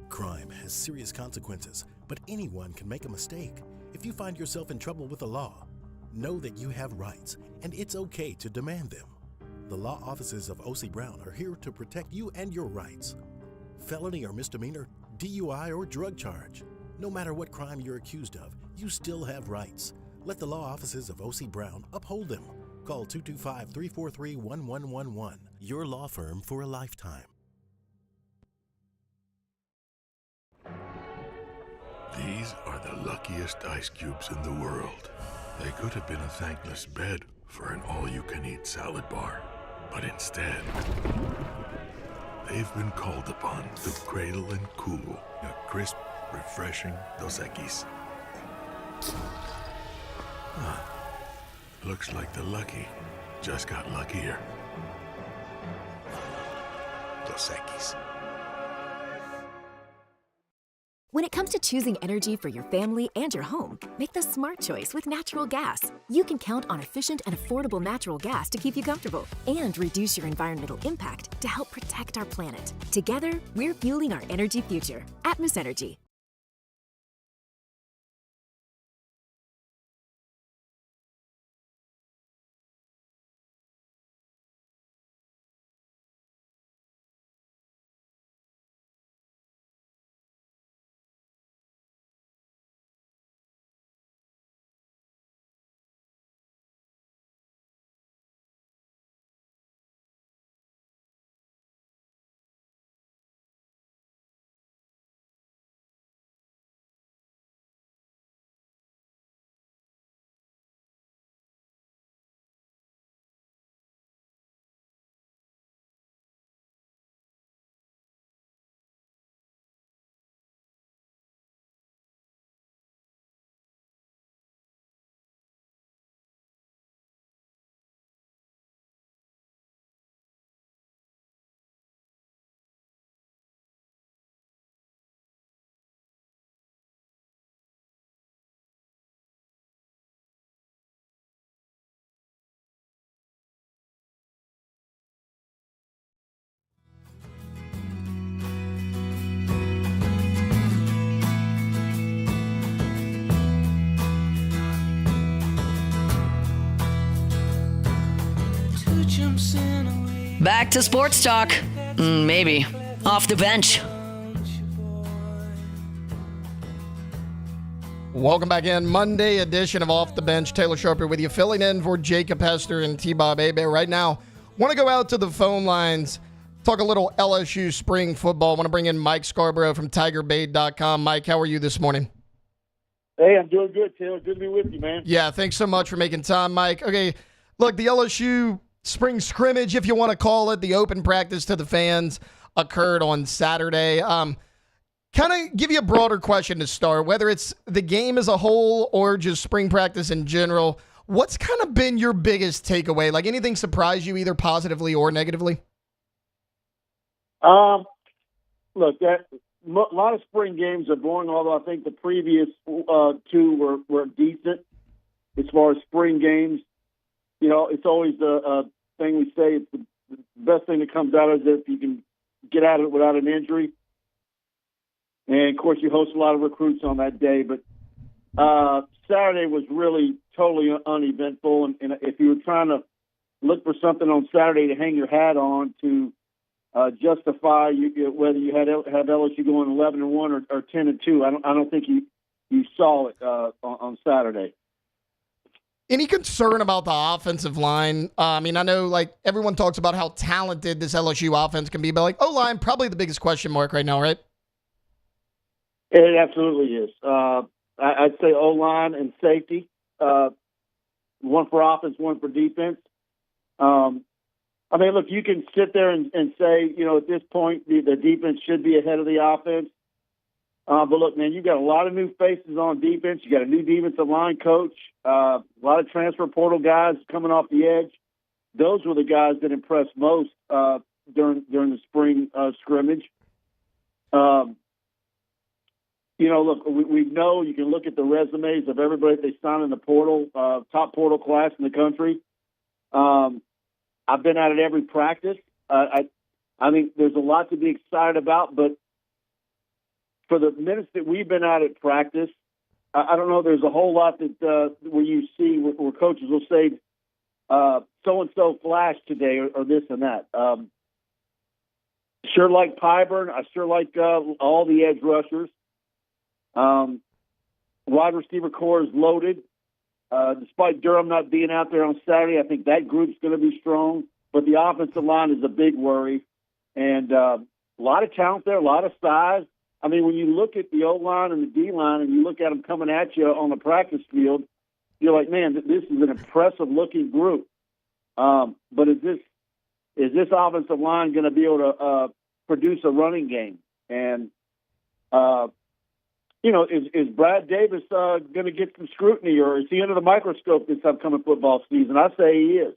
Speaker 8: Crime has serious consequences, but anyone can make a mistake. If you find yourself in trouble with the law, know that you have rights, and it's okay to demand them. The law offices of O.C. Brown are here to protect you and your rights. Felony or misdemeanor, DUI or drug charge. No matter what crime you're accused of, you still have rights. Let the law offices of O.C. Brown uphold them. Call 225-343-1111. Your law firm for a lifetime.
Speaker 18: These are the luckiest ice cubes in the world. They could have been a thankless bed for an all-you-can-eat salad bar. But instead, they've been called upon to cradle and cool a crisp, refreshing Dos Equis. Looks like the lucky just got luckier. Dos Equis.
Speaker 15: When it comes to choosing energy for your family and your home, make the smart choice with natural gas. You can count on efficient and affordable natural gas to keep you comfortable and reduce your environmental impact to help protect our planet. Together, we're fueling our energy future. Atmos Energy.
Speaker 1: Back to sports talk. Maybe. Off the bench.
Speaker 3: Welcome back in. Monday edition of Off the Bench. Taylor Sharper with you, filling in for Jacob Hester and T-Bob Hebert right now. Want to go out to the phone lines, talk a little LSU spring football. Want to bring in Mike Scarboro from TigerBait.com. Mike, how are you this morning?
Speaker 14: Hey, I'm doing good, Taylor. Good to be with you, man.
Speaker 3: Yeah, thanks so much for making time, Mike. Okay, look, the LSU spring scrimmage, if you want to call it, the open practice to the fans occurred on Saturday. Kind of give you a broader question to start, whether it's the game as a whole or just spring practice in general. What's kind of been your biggest takeaway? Like anything surprise you either positively or negatively?
Speaker 14: Look, a lot of spring games are boring, although I think the previous two were decent as far as spring games. You know, it's always the thing we say, it's the best thing that comes out of it if you can get out of it without an injury. And, of course, you host a lot of recruits on that day. But Saturday was really totally uneventful. And if you were trying to look for something on Saturday to hang your hat on to justify whether you have LSU going 11-1 or 10-2, I don't think you saw it on Saturday.
Speaker 3: Any concern about the offensive line? I mean, I know like everyone talks about how talented this LSU offense can be, but like O-line, probably the biggest question mark right now, right?
Speaker 14: It absolutely is. I'd say O-line and safety, one for offense, one for defense. I mean, look, you can sit there and say, you know, at this point, the defense should be ahead of the offense. But look, man, you've got a lot of new faces on defense. You got a new defensive line coach, a lot of transfer portal guys coming off the edge. Those were the guys that impressed most during the spring scrimmage. You know, look, we know you can look at the resumes of everybody they signed in the portal, top portal class in the country. I've been at it every practice. I think there's a lot to be excited about, but for the minutes that we've been out at practice, I don't know. There's a whole lot that where you see where coaches will say, so and so flashed today, or this and that. Sure like Pyburn. I sure like all the edge rushers. Wide receiver core is loaded. Despite Durham not being out there on Saturday, I think that group's going to be strong. But the offensive line is a big worry, and a lot of talent there, a lot of size. I mean, when you look at the O-line and the D-line and you look at them coming at you on the practice field, you're like, man, this is an impressive-looking group. But is this offensive line going to be able to produce a running game? And, you know, is Brad Davis going to get some scrutiny, or is he under the microscope this upcoming football season? I say he is.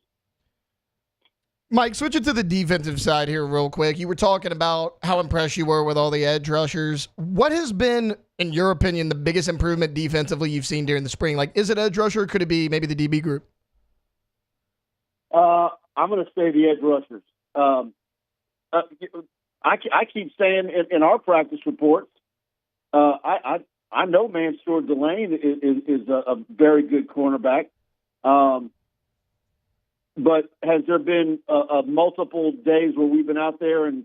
Speaker 3: Mike, switching to the defensive side here real quick. You were talking about how impressed you were with all the edge rushers. What has been, in your opinion, the biggest improvement defensively you've seen during the spring? Like, is it edge rusher, or could it be maybe the DB group?
Speaker 14: I'm going to say the edge rushers. I keep saying in our practice reports, I know Mansour Delane is a very good cornerback. But has there been multiple days where we've been out there and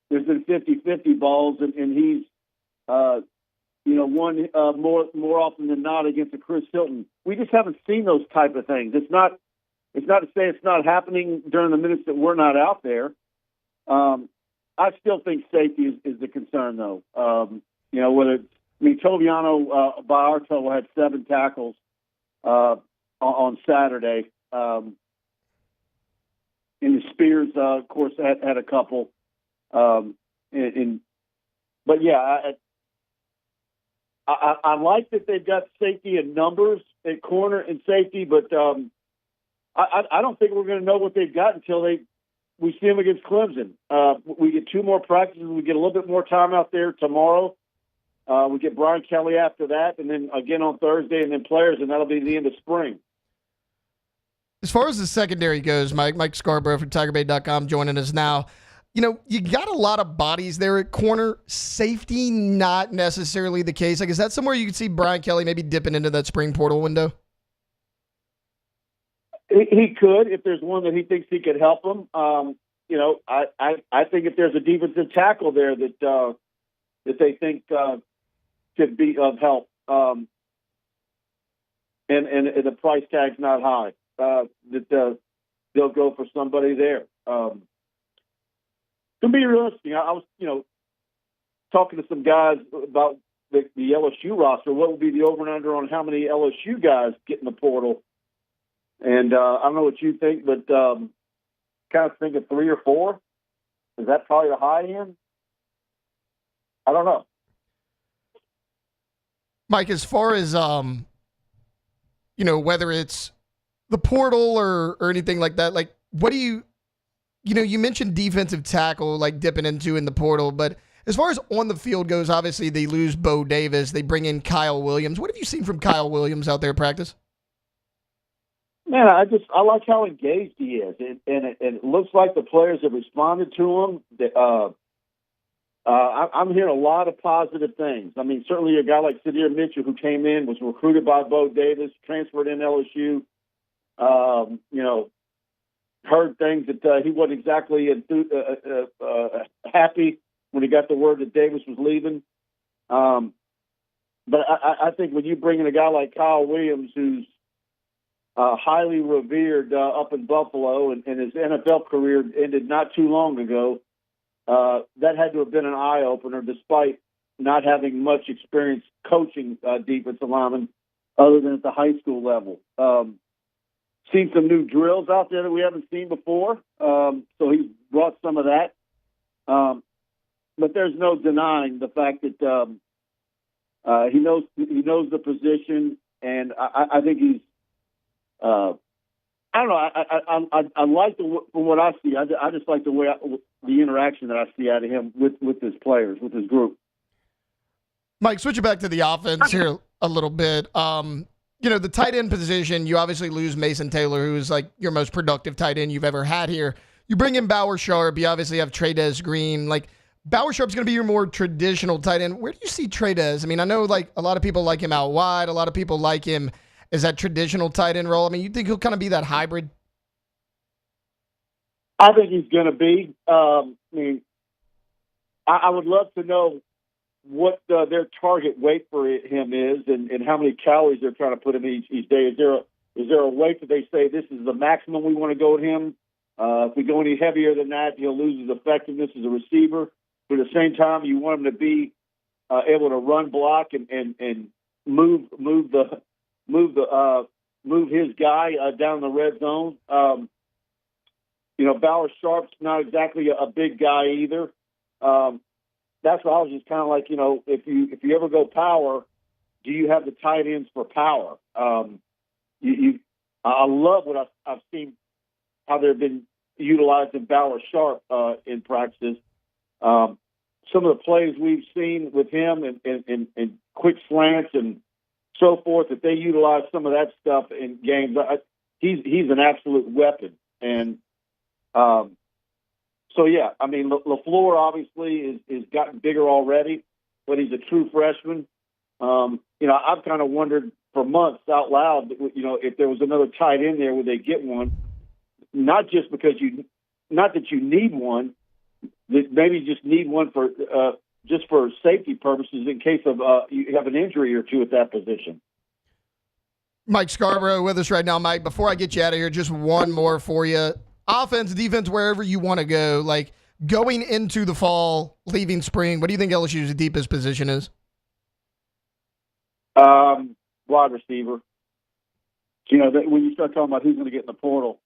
Speaker 14: there's been 50-50 balls and he's, won more often than not against a Chris Hilton? We just haven't seen those type of things. It's not to say it's not happening during the minutes that we're not out there. I still think safety is the concern, though. Toviano by our total had 7 tackles on Saturday. And the Spears, of course, had a couple. But yeah, I like that they've got safety in numbers at corner and safety, but I don't think we're going to know what they've got until we see them against Clemson. We get 2 more practices. We get a little bit more time out there tomorrow. We get Brian Kelly after that, and then again on Thursday, and then players, and that'll be the end of spring.
Speaker 3: As far as the secondary goes, Mike Scarboro from TigerBait.com joining us now. You know, you got a lot of bodies there at corner. Safety, not necessarily the case. Like, is that somewhere you could see Brian Kelly maybe dipping into that spring portal window?
Speaker 14: He could, if there's one that he thinks he could help him. I think if there's a defensive tackle there that they think could be of help, and the price tag's not high, that they'll go for somebody there. To be realistic, I was, talking to some guys about the LSU roster. What would be the over and under on how many LSU guys get in the portal? And I don't know what you think, but kind of think of 3 or 4. Is that probably the high end? I don't know.
Speaker 3: Mike, as far as, whether it's the portal or anything like that, like, what do you mentioned defensive tackle, like dipping into in the portal, but as far as on the field goes, obviously they lose Bo Davis. They bring in Kyle Williams. What have you seen from Kyle Williams out there at practice?
Speaker 14: Man, I like how engaged he is, and it looks like the players have responded to him. I'm hearing a lot of positive things. I mean, certainly a guy like Sadir Mitchell, who came in, was recruited by Bo Davis, transferred in LSU. Heard things that he wasn't exactly happy when he got the word that Davis was leaving. But I think when you bring in a guy like Kyle Williams, who's highly revered up in Buffalo, and his NFL career ended not too long ago. That had to have been an eye-opener, despite not having much experience coaching defensive linemen other than at the high school level. Seen some new drills out there that we haven't seen before, so he brought some of that. But there's no denying the fact that he knows the position, and I think he's. I don't know. I like from what I see. I just like the way the interaction that I see out of him with his players, with his group.
Speaker 3: Mike, switching back to the offense here a little bit. The tight end position, you obviously lose Mason Taylor, who is like your most productive tight end you've ever had here. You bring in Bauer Sharp. You obviously have Trey'Dez Green. Like, Bauer Sharp's going to be your more traditional tight end. Where do you see Trey'Dez? I mean, I know like a lot of people like him out wide. A lot of people like him as that traditional tight end role. I mean, you think he'll kind of be that hybrid?
Speaker 14: I think he's going to be. I would love to know what their target weight for him is, and how many calories they're trying to put him each day. Is there a weight that they say this is the maximum we want to go with him? If we go any heavier than that, he'll lose his effectiveness as a receiver. But at the same time, you want him to be able to run block and move his guy down the red zone. Bauer Sharp's not exactly a big guy either. That's why I was just kind of like, if you ever go power, do you have the tight ends for power? I love what I've seen, how they've been utilizing Bauer Sharp in practices. Some of the plays we've seen with him and quick slants and so forth, that they utilize some of that stuff in games. He's an absolute weapon. And so, yeah, I mean, LaFleur obviously is gotten bigger already, but he's a true freshman. I've kind of wondered for months out loud, if there was another tight end there, would they get one? Not just because not that you need one, that maybe you just need one for just for safety purposes in case of you have an injury or two at that position.
Speaker 3: Mike Scarboro with us right now. Mike, before I get you out of here, just one more for you. Offense, defense, wherever you want to go, like going into the fall, leaving spring, what do you think LSU's deepest position is?
Speaker 14: Wide receiver. When you start talking about who's going to get in the portal,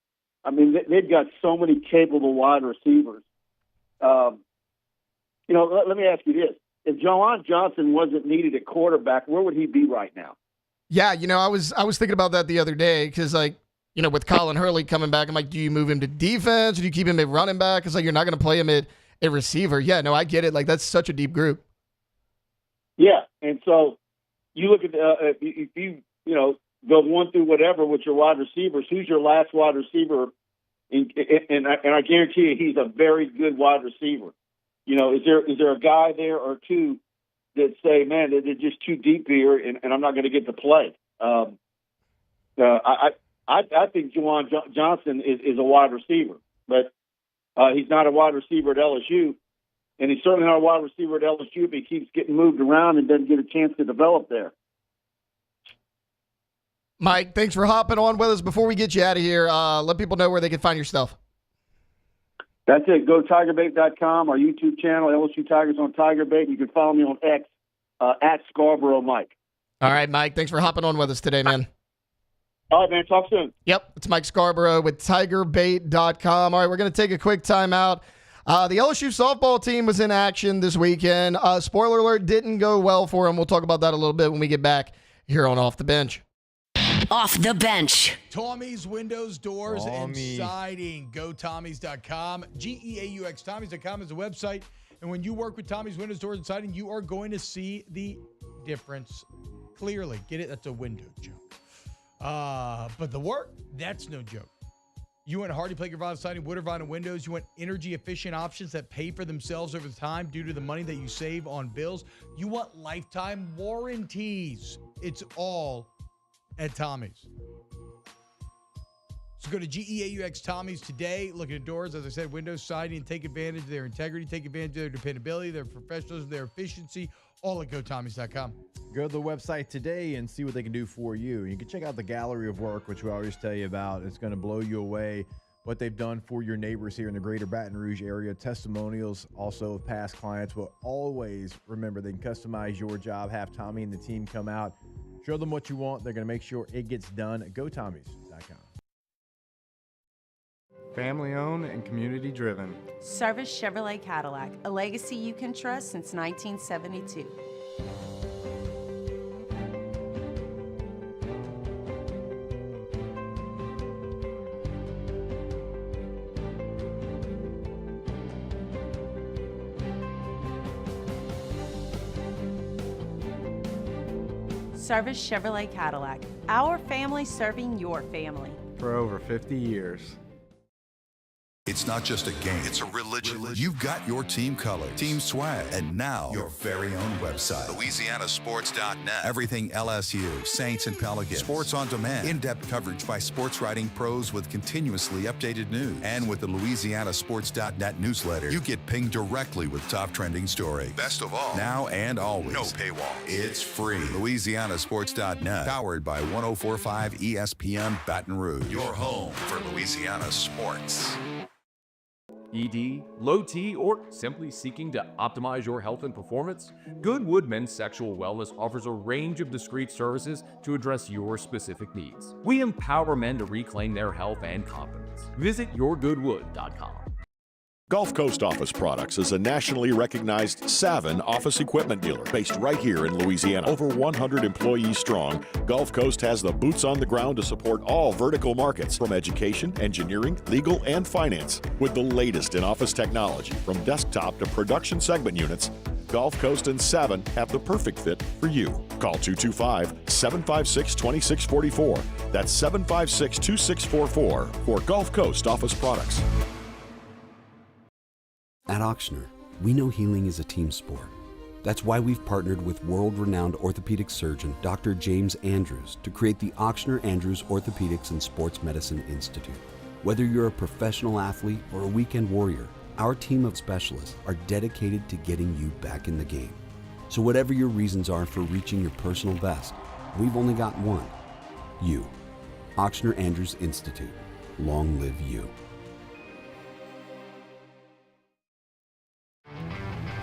Speaker 14: I mean, they've got so many capable wide receivers. Let me ask you this. If Jawan Johnson wasn't needed at quarterback, where would he be right now?
Speaker 3: Yeah, I was thinking about that the other day because, with Colin Hurley coming back, I'm like, do you move him to defense? Or do you keep him at running back? It's like you're not going to play him at receiver. Yeah, no, I get it. Like, that's such a deep group.
Speaker 14: Yeah, and so you look at if you go one through whatever with your wide receivers, who's your last wide receiver? And I guarantee you he's a very good wide receiver. Is there a guy there or two that say, man, they're just too deep here, and I'm not going to get to play? I think Jawan Johnson is a wide receiver, but he's not a wide receiver at LSU, and he's certainly not a wide receiver at LSU if he keeps getting moved around and doesn't get a chance to develop there.
Speaker 3: Mike, thanks for hopping on with us. Before we get you out of here, let people know where they can find your stuff.
Speaker 14: That's it. Go to TigerBait.com, our YouTube channel, LSU Tigers on TigerBait. You can follow me on X, at Scarboro Mike.
Speaker 3: All right, Mike. Thanks for hopping on with us today, man.
Speaker 14: All right, man. Talk soon.
Speaker 3: Yep. It's Mike Scarboro with TigerBait.com. All right, we're going to take a quick timeout. The LSU softball team was in action this weekend. Spoiler alert, didn't go well for them. We'll talk about that a little bit when we get back here on Off the Bench.
Speaker 1: Off the Bench.
Speaker 6: Tommy's Windows, Doors, and Siding. Go Tommy's.com. GEAUX. Tommy's.com is a website. And when you work with Tommy's Windows, Doors, and Siding, you are going to see the difference clearly. Get it? That's a window joke. But the work, that's no joke. You want Hardy Plank Vinyl Siding, Wood or Vinyl Windows. You want energy-efficient options that pay for themselves over time due to the money that you save on bills. You want lifetime warranties. It's all at Tommy's. So go to GEAUX Tommy's today. Looking at doors, as I said, windows, siding, and take advantage of their integrity, take advantage of their dependability, their professionalism, their efficiency, all at GoTommys.com.
Speaker 7: Go to the website today and see what they can do for you. You can check out the gallery of work, which we always tell you about. It's going to blow you away what they've done for your neighbors here in the greater Baton Rouge area. Testimonials also of past clients will always remember they can customize your job, have Tommy and the team come out, show them what you want. They're going to make sure it gets done at GoTommys.com.
Speaker 12: Family owned and community driven.
Speaker 13: Service Chevrolet Cadillac, a legacy you can trust since 1972. Service Chevrolet Cadillac, our family serving your family.
Speaker 12: For over 50 years.
Speaker 5: It's not just a game, it's a religion. You've got your team colors, team swag, and now your very own website, LouisianaSports.net. Everything LSU, Saints, and Pelicans. Sports on demand. In-depth coverage by sports writing pros with continuously updated news. And with the LouisianaSports.net newsletter, you get pinged directly with top trending stories. Best of all, now and always, no paywall. It's free. LouisianaSports.net, powered by 104.5 ESPN Baton Rouge. Your home for Louisiana sports.
Speaker 17: ED, low T, or simply seeking to optimize your health and performance? Goodwood Men's Sexual Wellness offers a range of discreet services to address your specific needs. We empower men to reclaim their health and confidence. Visit yourgoodwood.com.
Speaker 9: Gulf Coast Office Products is a nationally recognized Savin office equipment dealer based right here in Louisiana. Over 100 employees strong, Gulf Coast has the boots on the ground to support all vertical markets, from education, engineering, legal, and finance. With the latest in office technology, from desktop to production segment units, Gulf Coast and Savin have the perfect fit for you. Call 225-756-2644. That's 756-2644 for Gulf Coast Office Products.
Speaker 11: At Auctioner, we know healing is a team sport. That's why we've partnered with world-renowned orthopedic surgeon Dr. James Andrews to create the Auctioner Andrews Orthopedics and Sports Medicine Institute. Whether you're a professional athlete or a weekend warrior, our team of specialists are dedicated to getting you back in the game. So whatever your reasons are for reaching your personal best, we've only got one: you. Auctioner Andrews Institute. Long live you.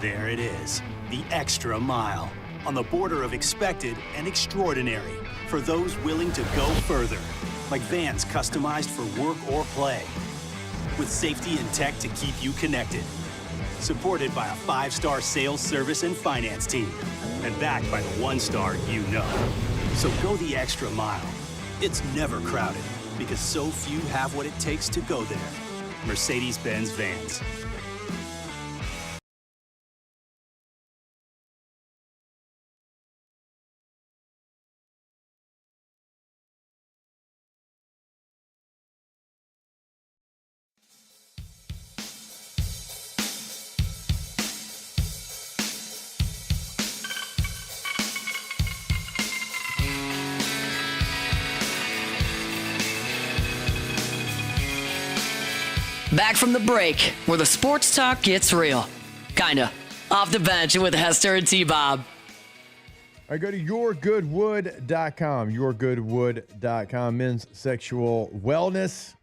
Speaker 10: There it is, the extra mile, on the border of expected and extraordinary, for those willing to go further, like vans customized for work or play, with safety and tech to keep you connected, supported by a 5-star sales, service, and finance team, and backed by the 1-star you know. So go the extra mile. It's never crowded, because so few have what it takes to go there. Mercedes-Benz Vans.
Speaker 1: Back from the break, where the sports talk gets real. Kinda. Off the bench with Hester and T-Bob.
Speaker 7: All right, go to yourgoodwood.com. Yourgoodwood.com. Men's sexual wellness.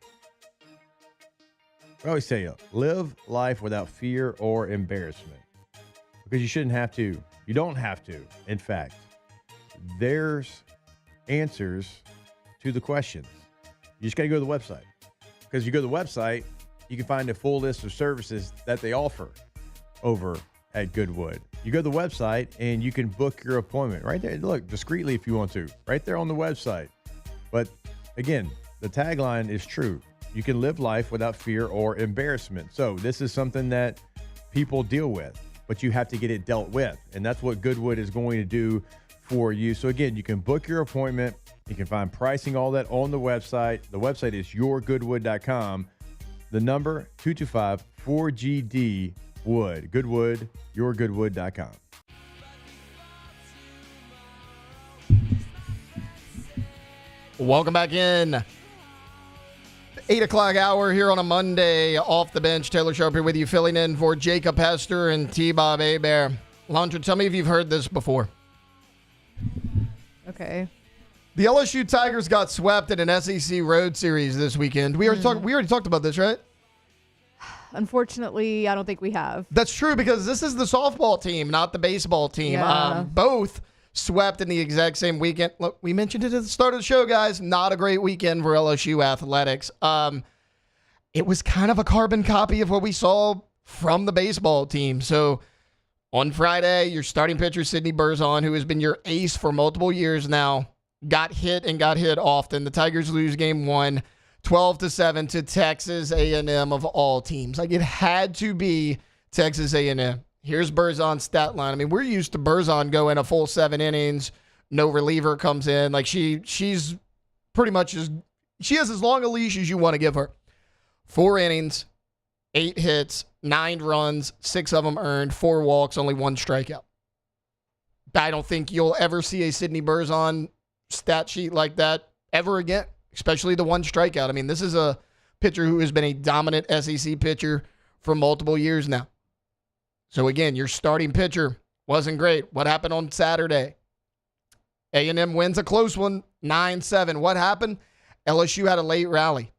Speaker 7: I always tell you, live life without fear or embarrassment. Because you shouldn't have to. You don't have to. In fact, there's answers to the questions. You just got to go to the website. Because you go to the website, you can find a full list of services that they offer over at Goodwood. You go to the website and you can book your appointment right there. Look, discreetly if you want to, right there on the website. But again, the tagline is true. You can live life without fear or embarrassment. So this is something that people deal with, but you have to get it dealt with. And that's what Goodwood is going to do for you. So again, you can book your appointment. You can find pricing, all that on the website. The website is yourgoodwood.com. The number 225-4GD-WOOD. Goodwood, yourgoodwood.com.
Speaker 3: Welcome back in. 8 o'clock hour here on a Monday off the bench. Taylor Sharp here with you, filling in for Jacob Hester and T-Bob Hebert. Alondra, tell me if you've heard this before.
Speaker 4: Okay.
Speaker 3: The LSU Tigers got swept in an SEC road series this weekend. We already talked about this, right?
Speaker 4: Unfortunately, I don't think we have.
Speaker 3: That's true because this is the softball team, not the baseball team.
Speaker 4: Yeah.
Speaker 3: Both swept in the exact same weekend. Look, we mentioned it at the start of the show, guys. Not a great weekend for LSU athletics. It was kind of a carbon copy of what we saw from the baseball team. So on Friday, your starting pitcher, Sidney Berzon, who has been your ace for multiple years now, got hit often. The Tigers lose game 1, 12-7 to Texas A&M of all teams. Like, it had to be Texas A&M. Here's Berzon's stat line. I mean, we're used to Berzon going a full 7 innings. No reliever comes in. Like, she's pretty much she has as long a leash as you want to give her. 4 innings, 8 hits, 9 runs, 6 of them earned, 4 walks, only 1 strikeout. I don't think you'll ever see a Sidney Berzon stat sheet like that ever again, especially the 1 strikeout. I mean, this is a pitcher who has been a dominant SEC pitcher for multiple years now. So again, your starting pitcher wasn't great. What happened on Saturday? A&M wins a close one, 9-7. What happened? LSU had a late rally.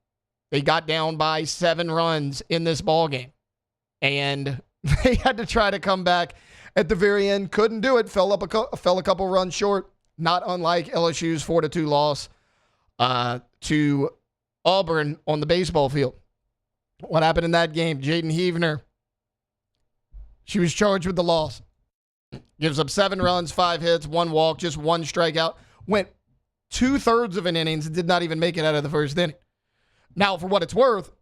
Speaker 3: They got down by 7 runs in this ballgame, and they had to try to come back at the very end. Couldn't do it. Fell a couple runs short. Not unlike LSU's 4-2 loss to Auburn on the baseball field. What happened in that game? Jaden Heavner, she was charged with the loss. Gives up 7 runs, 5 hits, 1 walk, just 1 strikeout. Went 2/3 of an innings and did not even make it out of the first inning. Now, for what it's worth,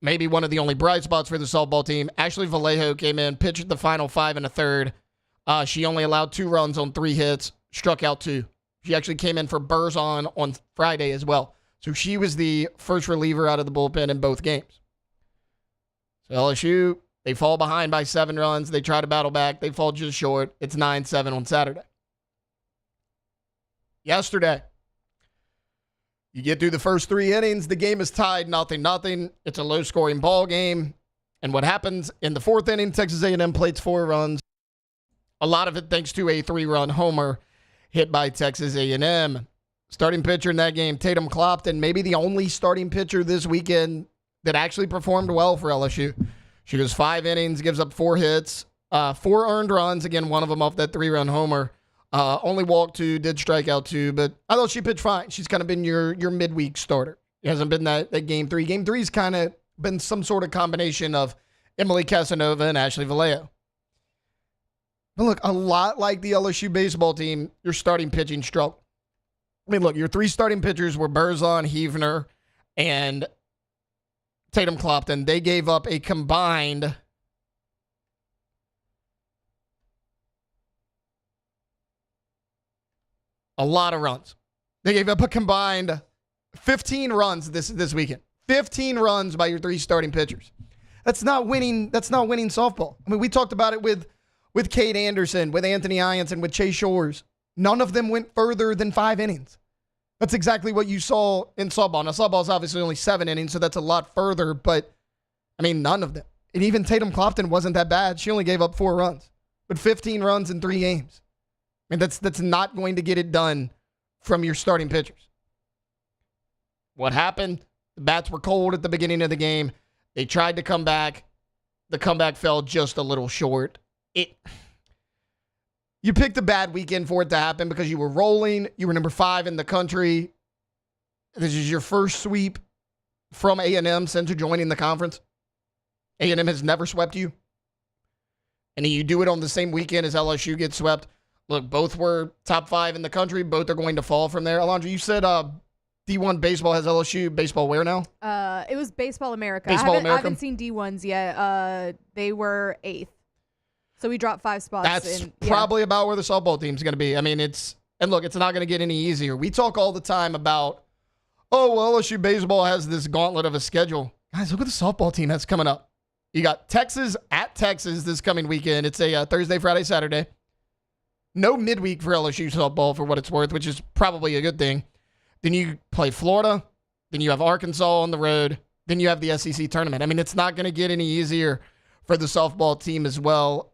Speaker 3: maybe one of the only bright spots for the softball team, Ashley Vallejo came in, pitched the final 5 1/3. She only allowed 2 runs on 3 hits, struck out 2. She actually came in for Berzon on Friday as well. So she was the first reliever out of the bullpen in both games. So LSU, they fall behind by 7 runs. They try to battle back. They fall just short. It's 9-7 on Saturday. Yesterday, you get through the first 3 innings. The game is tied 0-0. It's a low-scoring ball game. And what happens in the 4th inning, Texas A&M plates 4 runs. A lot of it thanks to a 3-run homer hit by Texas A&M. Starting pitcher in that game, Tatum Clopton, maybe the only starting pitcher this weekend that actually performed well for LSU. She goes 5 innings, gives up 4 hits, 4 earned runs. Again, one of them off that 3-run homer. Only walked 2, did strike out 2, but I thought she pitched fine. She's kind of been your midweek starter. It hasn't been that game 3. Game 3's kind of been some sort of combination of Emily Casanova and Ashley Vallejo. But look, a lot like the LSU baseball team, your starting pitching struggled. I mean, look, your 3 starting pitchers were Berzon, Heavner, and Tatum Clopton. They gave up a combined a lot of runs. They gave up a combined 15 runs this weekend. 15 runs by your 3 starting pitchers. That's not winning softball. I mean, we talked about it with Kate Anderson, with Anthony Irons, and with Chase Shores. None of them went further than 5 innings. That's exactly what you saw in softball. Now, softball is obviously only 7 innings, so that's a lot further, but, I mean, none of them. And even Tatum Clopton wasn't that bad. She only gave up 4 runs, but 15 runs in 3 games. I mean, that's not going to get it done from your starting pitchers. What happened? The bats were cold at the beginning of the game. They tried to come back. The comeback fell just a little short. You picked a bad weekend for it to happen because you were rolling. You were number 5 in the country. This is your first sweep from A&M since joining the conference. A&M has never swept you. And you do it on the same weekend as LSU gets swept. Look, both were top 5 in the country. Both are going to fall from there. Alondra, you said D1 baseball has LSU baseball where now?
Speaker 4: It was Baseball America.
Speaker 3: Baseball America.
Speaker 4: I haven't seen D1s yet. They were 8th. So we dropped 5 spots.
Speaker 3: That's probably about where the softball team's going to be. I mean, it's not going to get any easier. We talk all the time about, LSU baseball has this gauntlet of a schedule. Guys, look at the softball team that's coming up. You got Texas at Texas this coming weekend. It's a Thursday, Friday, Saturday. No midweek for LSU softball for what it's worth, which is probably a good thing. Then you play Florida, Then you have Arkansas on the road. Then you have the SEC tournament. I mean, it's not going to get any easier for the softball team as well.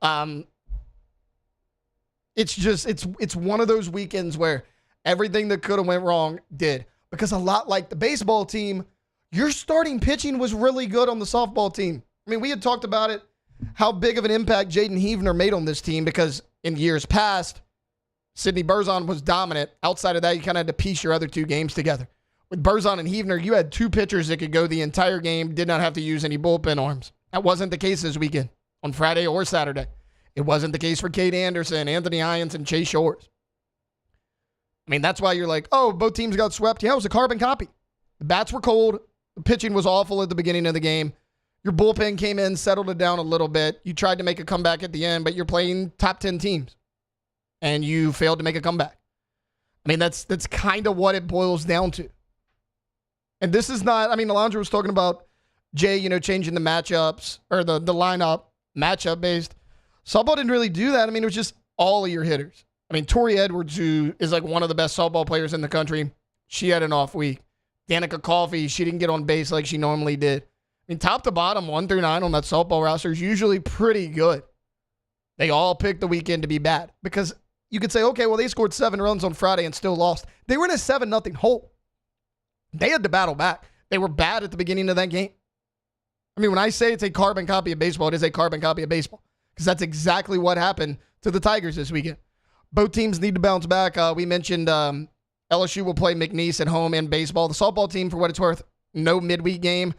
Speaker 3: It's one of those weekends where everything that could have went wrong did. Because a lot like the baseball team, your starting pitching was really good on the softball team. I mean, we had talked about it, how big of an impact Jaden Heavner made on this team, because in years past, Sidney Berzon was dominant. Outside of that, you kind of had to piece your other two games together. With Berzon and Heavner, you had two pitchers that could go the entire game, did not have to use any bullpen arms. That wasn't the case this weekend on Friday or Saturday. It wasn't the case for Cade Anderson, Anthony Hyens, and Chase Shores. I mean, that's why you're like, oh, both teams got swept. Yeah, it was a carbon copy. The bats were cold. The pitching was awful at the beginning of the game. Your bullpen came in, settled it down a little bit. You tried to make a comeback at the end, but you're playing top 10 teams, and you failed to make a comeback. I mean, that's kind of what it boils down to. And this is not, I mean, Alondra was talking about Jay, changing the matchups or the lineup matchup based. Softball didn't really do that. I mean, it was just all of your hitters. I mean, Tori Edwards, who is like one of the best softball players in the country, she had an off week. Danica Coffey, she didn't get on base like she normally did. I mean, top to bottom, 1 through 9 on that softball roster is usually pretty good. They all picked the weekend to be bad because you could say, okay, well, they scored 7 runs on Friday and still lost. They were in a 7-0 hole. They had to battle back. They were bad at the beginning of that game. I mean, when I say it's a carbon copy of baseball, it is a carbon copy of baseball because that's exactly what happened to the Tigers this weekend. Both teams need to bounce back. We mentioned LSU will play McNeese at home in baseball. The softball team, for what it's worth, no midweek game.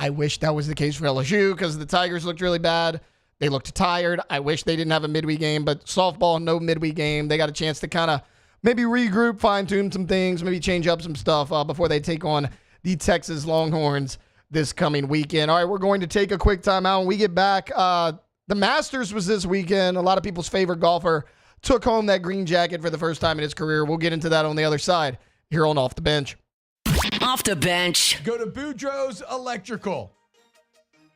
Speaker 3: I wish that was the case for LSU because the Tigers looked really bad. They looked tired. I wish they didn't have a midweek game, but softball, no midweek game. They got a chance to kind of maybe regroup, fine-tune some things, maybe change up some stuff before they take on the Texas Longhorns this coming weekend. All right, we're going to take a quick timeout. When we get back, the Masters was this weekend. A lot of people's favorite golfer took home that green jacket for the first time in his career. We'll get into that on the other side here on Off the Bench.
Speaker 1: Off the Bench.
Speaker 6: Go to Boudreaux's Electrical.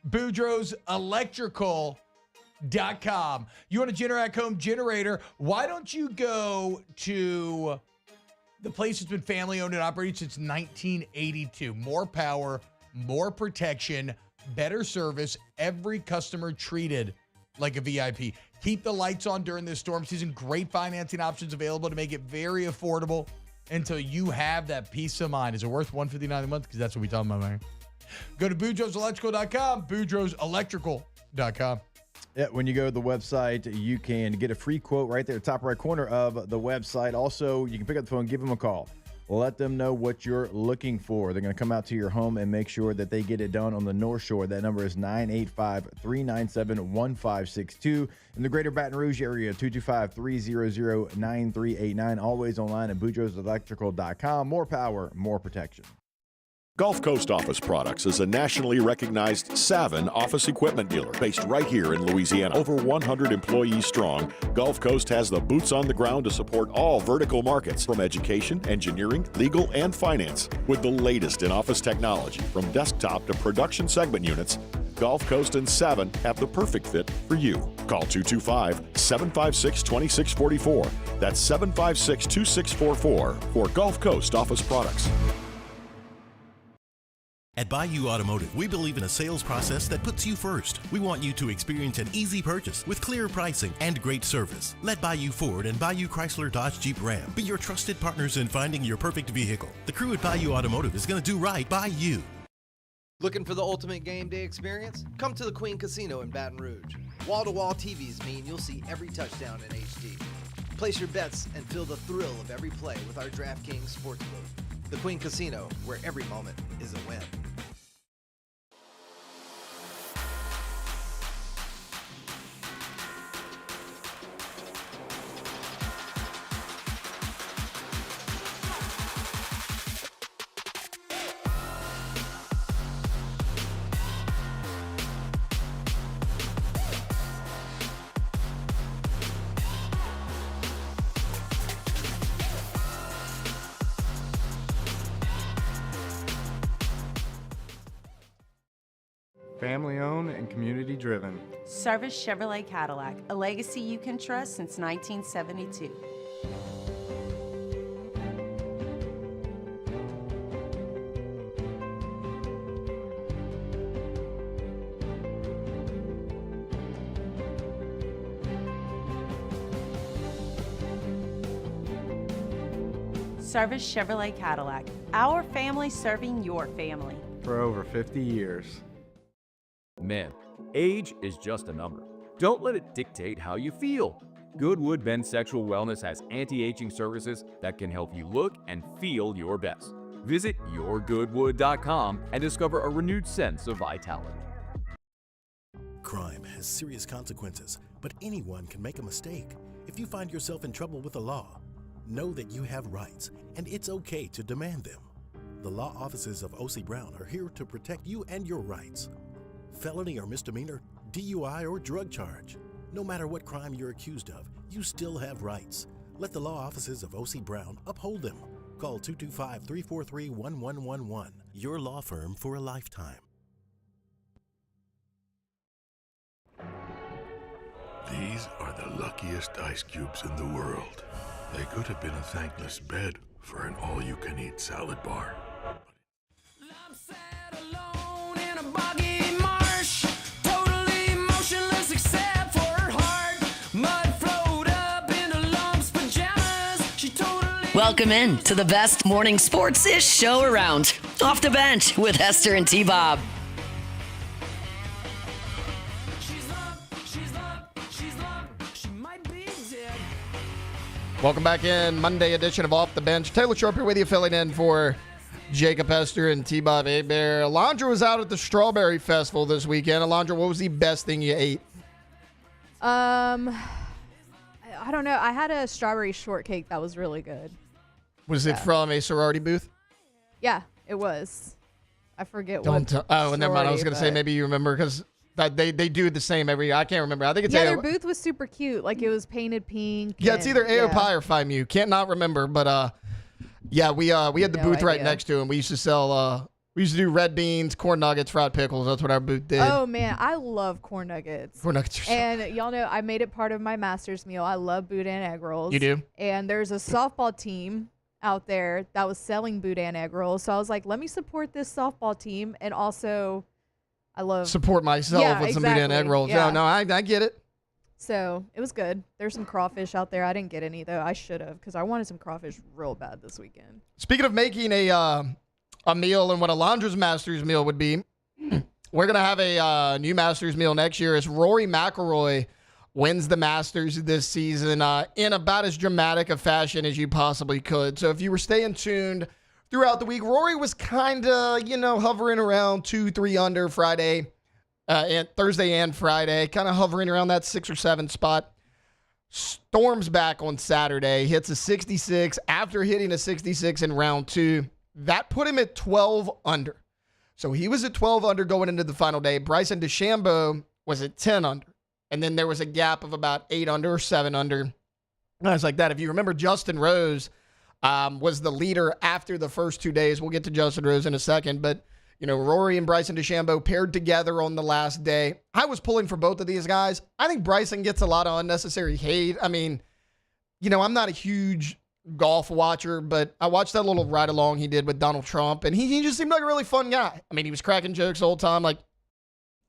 Speaker 6: Boudreaux'sElectrical.com. You want a Generac home generator? Why don't you go to the place that's been family owned and operated since 1982? More power, more protection, better service. Every customer treated like a VIP. Keep the lights on during this storm season. Great financing options available to make it very affordable until you have that peace of mind. Is it worth $159 a month? Because that's what we talk about, man. Go to Boudreaux'sElectrical.com, Boudreaux'sElectrical.com.
Speaker 7: Yeah, when you go to the website, you can get a free quote right there, top right corner of the website. Also, you can pick up the phone, give them a call. Let them know what you're looking for. They're going to come out to your home and make sure that they get it done on the North Shore. That number is 985-397-1562. In the greater Baton Rouge area, 225-300-9389. Always online at Boudreaux'sElectrical.com. More power, more protection.
Speaker 9: Gulf Coast Office Products is a nationally recognized Savin office equipment dealer based right here in Louisiana. Over 100 employees strong, Gulf Coast has the boots on the ground to support all vertical markets from education, engineering, legal, and finance. With the latest in office technology from desktop to production segment units, Gulf Coast and Savin have the perfect fit for you. Call 225-756-2644. That's 756-2644 for Gulf Coast Office Products.
Speaker 8: At Bayou Automotive, we believe in a sales process that puts you first. We want you to experience an easy purchase with clear pricing and great service. Let Bayou Ford and Bayou Chrysler Dodge Jeep Ram be your trusted partners in finding your perfect vehicle. The crew at Bayou Automotive is going to do right by you.
Speaker 16: Looking for the ultimate game day experience? Come to the Queen Casino in Baton Rouge. Wall-to-wall TVs mean you'll see every touchdown in HD. Place your bets and feel the thrill of every play with our DraftKings Sportsbook. The Queen Casino, where every moment is a win.
Speaker 12: Family owned and community driven.
Speaker 13: Service Chevrolet Cadillac, a legacy you can trust since 1972. Service Chevrolet Cadillac. Our family serving your family.
Speaker 12: For over 50 years.
Speaker 17: Man, age is just a number. Don't let it dictate how you feel. Goodwood Men's Sexual Wellness has anti-aging services that can help you look and feel your best. Visit yourgoodwood.com and discover a renewed sense of vitality.
Speaker 8: Crime has serious consequences, but anyone can make a mistake. If you find yourself in trouble with the law, know that you have rights, and it's okay to demand them. The law offices of O.C. Brown are here to protect you and your rights. Felony or misdemeanor, DUI or drug charge. No matter what crime you're accused of, you still have rights. Let the law offices of O.C. Brown uphold them. Call 225-343-1111. Your law firm for a lifetime.
Speaker 18: These are the luckiest ice cubes in the world. They could have been a thankless bed for an all-you-can-eat salad bar.
Speaker 1: Welcome in to the best morning sports-ish show around. Off the Bench with Hester and T-Bob.
Speaker 3: Welcome back in. Monday edition of Off the Bench. Taylor Sharp here with you, filling in for Jacob Hester and T-Bob Hebert. Alondra was out at the Strawberry Festival this weekend. Alondra, what was the best thing you ate?
Speaker 4: I don't know. I had a strawberry shortcake that was really good.
Speaker 3: Was it from a sorority booth?
Speaker 4: Yeah, it was. I forget
Speaker 3: Never mind. I was going to say
Speaker 4: but-
Speaker 3: maybe you remember because they do the same every. I can't remember. I think it's
Speaker 4: their booth was super cute. Like it was painted pink.
Speaker 3: Yeah, it's either AOPI or Phi Mu. Can't not remember, but yeah, we had the booth right next to him. We used to sell. We used to do red beans, corn nuggets, fried pickles. That's what our booth did.
Speaker 4: Oh man, I love corn nuggets.
Speaker 3: Corn nuggets are so
Speaker 4: And y'all know I made it part of my master's meal. I love boudin egg rolls.
Speaker 3: You do?
Speaker 4: And there's a softball team out there that was selling boudin egg rolls. So I was like, let me support this softball team, and also I love
Speaker 3: support myself with some boudin egg rolls.
Speaker 4: Yeah.
Speaker 3: No, I get it.
Speaker 4: So it was good. There's some crawfish out there. I didn't get any though. I should have, because I wanted some crawfish real bad this weekend.
Speaker 3: Speaking of making a meal and what Alondra's Masters meal would be, we're going to have a new Masters meal next year as Rory McIlroy wins the Masters this season in about as dramatic a fashion as you possibly could. So if you were staying tuned throughout the week, Rory was kind of, hovering around 2-3 under Friday, and Thursday and Friday, kind of hovering around that 6 or 7 spot. Storms back on Saturday, hits a 66 after hitting a 66 in round 2. That put him at 12 under. So he was at 12 under going into the final day. Bryson DeChambeau was at 10 under. And then there was a gap of about 8 under or 7 under. And I was like that. If you remember, Justin Rose was the leader after the first 2 days. We'll get to Justin Rose in a second. But, Rory and Bryson DeChambeau paired together on the last day. I was pulling for both of these guys. I think Bryson gets a lot of unnecessary hate. I mean, I'm not a huge golf watcher, but I watched that little ride along he did with Donald Trump, and he just seemed like a really fun guy. I mean, he was cracking jokes the whole time. Like,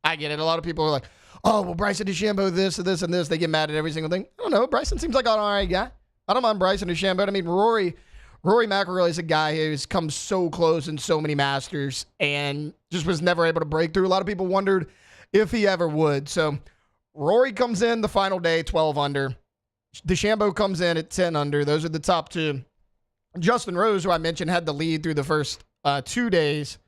Speaker 3: I get it. A lot of people are like, oh, well, Bryson DeChambeau, this and this and this. They get mad at every single thing. I don't know. Bryson seems like an all right guy. I don't mind Bryson DeChambeau. I mean, Rory McIlroy is a guy who's come so close in so many Masters and just was never able to break through. A lot of people wondered if he ever would. So Rory comes in the final day, 12 under. DeChambeau comes in at 10 under. Those are the top two. Justin Rose, who I mentioned, had the lead through the first 2 days.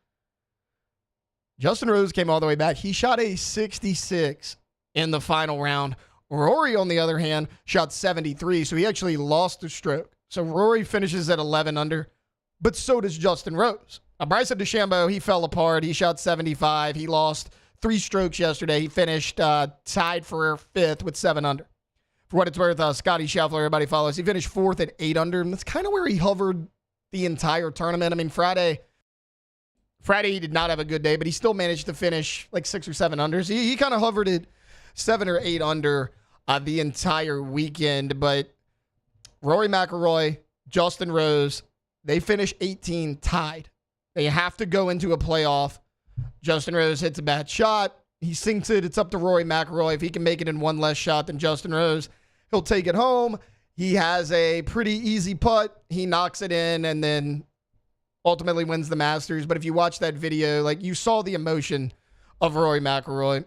Speaker 3: Justin Rose came all the way back. He shot a 66 in the final round. Rory, on the other hand, shot 73, so he actually lost a stroke. So Rory finishes at 11 under, but so does Justin Rose. Bryson DeChambeau, he fell apart. He shot 75. He lost 3 strokes yesterday. He finished tied for 5th with 7 under. For what it's worth, Scotty Scheffler, everybody follows. He finished 4th at 8 under, and that's kind of where he hovered the entire tournament. I mean, Friday he did not have a good day, but he still managed to finish like 6 or 7 under. So he kind of hovered at 7 or 8 under the entire weekend. But Rory McIlroy, Justin Rose, they finish 18 tied. They have to go into a playoff. Justin Rose hits a bad shot. He sinks it. It's up to Rory McIlroy. If he can make it in one less shot than Justin Rose, he'll take it home. He has a pretty easy putt. He knocks it in and then ultimately wins the Masters. But if you watch that video, like, you saw the emotion of Rory McIlroy.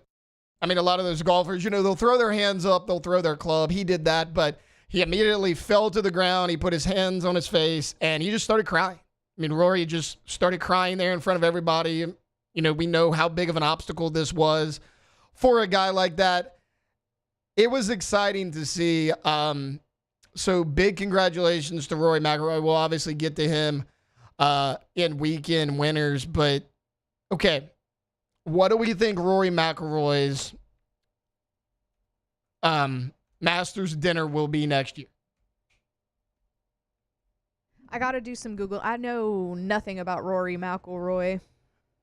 Speaker 3: I mean, a lot of those golfers, you know, they'll throw their hands up, they'll throw their club. He did that, but he immediately fell to the ground. He put his hands on his face, and he just started crying. I mean, Rory just started crying there in front of everybody. You know, we know how big of an obstacle this was for a guy like that. It was exciting to see. So big congratulations to Rory McIlroy. We'll obviously get to him in weekend winners, but okay. What do we think Rory McIlroy's Masters dinner will be next year?
Speaker 4: I got to do some Google. I know nothing about Rory McIlroy.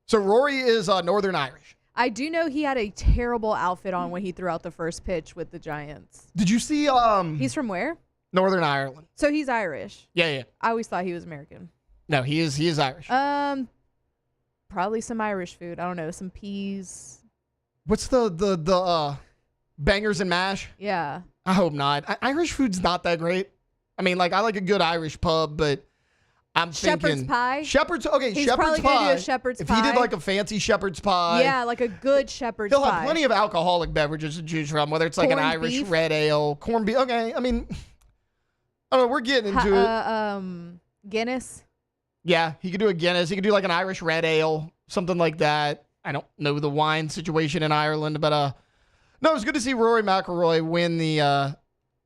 Speaker 3: So Rory is Northern Irish.
Speaker 4: I do know he had a terrible outfit on when he threw out the first pitch with the Giants.
Speaker 3: Did you see?
Speaker 4: He's from where?
Speaker 3: Northern Ireland.
Speaker 4: So he's Irish.
Speaker 3: Yeah.
Speaker 4: I always thought he was American.
Speaker 3: No, he is Irish.
Speaker 4: Probably some Irish food. I don't know, some peas.
Speaker 3: What's the bangers and mash?
Speaker 4: Yeah.
Speaker 3: I hope not. Irish food's not that great. I mean, like, I like a good Irish pub, but I'm thinking
Speaker 4: shepherd's pie.
Speaker 3: He's
Speaker 4: shepherd's
Speaker 3: probably
Speaker 4: pie.
Speaker 3: Gonna
Speaker 4: do a shepherd's
Speaker 3: if
Speaker 4: pie.
Speaker 3: he did like a fancy shepherd's pie,
Speaker 4: yeah, like a good shepherd's
Speaker 3: he'll
Speaker 4: pie.
Speaker 3: have plenty of alcoholic beverages to choose from, whether it's like
Speaker 4: Corned
Speaker 3: an Irish
Speaker 4: beef.
Speaker 3: red ale, corned beef. Okay, I mean, I don't know. We're getting into it.
Speaker 4: Guinness.
Speaker 3: Yeah, he could do a Guinness. He could do like an Irish red ale, something like that. I don't know the wine situation in Ireland, but no, it was good to see Rory McIlroy win the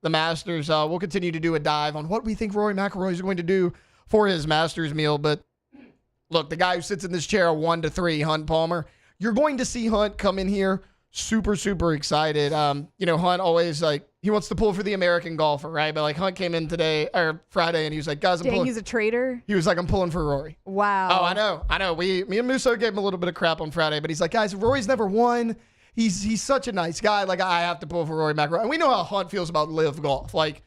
Speaker 3: Masters. We'll continue to do a dive on what we think Rory McIlroy is going to do for his Masters meal. But look, the guy who sits in this chair 1-3, Hunt Palmer, you're going to see Hunt come in here super, super excited. You know, Hunt always he wants to pull for the American golfer, right? But like Hunt came in today or Friday and he was like, guys, I'm pulling.
Speaker 4: He's a traitor.
Speaker 3: He was like, I'm pulling for Rory.
Speaker 4: Wow.
Speaker 3: Oh, I know. Me and Musso gave him a little bit of crap on Friday, but he's like, guys, Rory's never won. He's such a nice guy. Like, I have to pull for Rory McIlroy. And we know how Hunt feels about live golf. Like,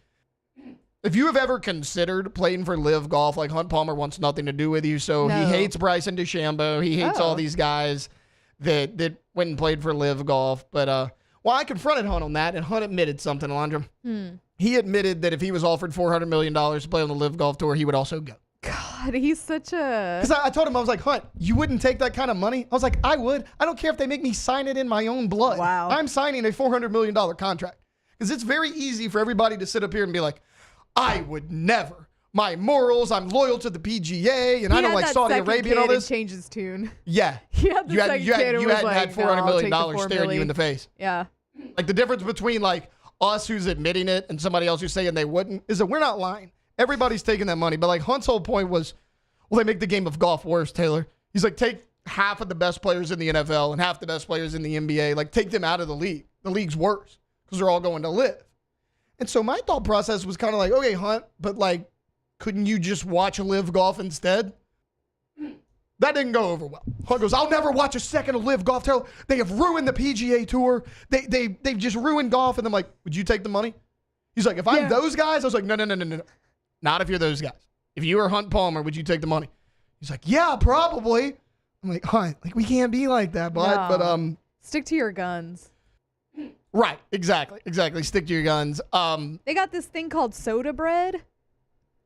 Speaker 3: if you have ever considered playing for live golf, like Hunt Palmer wants nothing to do with you. So
Speaker 4: No.
Speaker 3: he hates Bryson DeChambeau. He hates all these guys that went and played for live golf. But well, I confronted Hunt on that, and Hunt admitted something, Alondra. He admitted that if he was offered $400 million to play on the live golf tour, he would also go.
Speaker 4: God, he's such a...
Speaker 3: Because I told him, I was like, Hunt, you wouldn't take that kind of money? I was like, I would. I don't care if they make me sign it in my own blood.
Speaker 4: Wow.
Speaker 3: I'm signing a $400 million contract. Because it's very easy for everybody to sit up here and be like, I would never. My morals, I'm loyal to the PGA, and I don't like Saudi Arabia and all this.
Speaker 4: Change his tune.
Speaker 3: Yeah.
Speaker 4: You had
Speaker 3: had $400 million staring you in the face.
Speaker 4: Yeah.
Speaker 3: Like, the difference between, like, us who's admitting it and somebody else who's saying they wouldn't is that we're not lying. Everybody's taking that money. But, like, Hunt's whole point was, well, they make the game of golf worse, Taylor. He's like, take half of the best players in the NFL and half the best players in the NBA. Like, take them out of the league. The league's worse because they're all going to live. And so my thought process was kind of like, okay, Hunt, but, like, couldn't you just watch live golf instead? That didn't go over well. Hunt goes, I'll never watch a second of live golf. Taylor, they have ruined the PGA Tour. They've just ruined golf. And I'm like, would you take the money? He's like, if I'm those guys, I was like, no. Not if you're those guys. If you were Hunt Palmer, would you take the money? He's like, yeah, probably. I'm like, Hunt, like, we can't be like that, bud.
Speaker 4: No.
Speaker 3: But
Speaker 4: stick to your guns.
Speaker 3: Right, exactly. Stick to your guns.
Speaker 4: They got this thing called soda bread.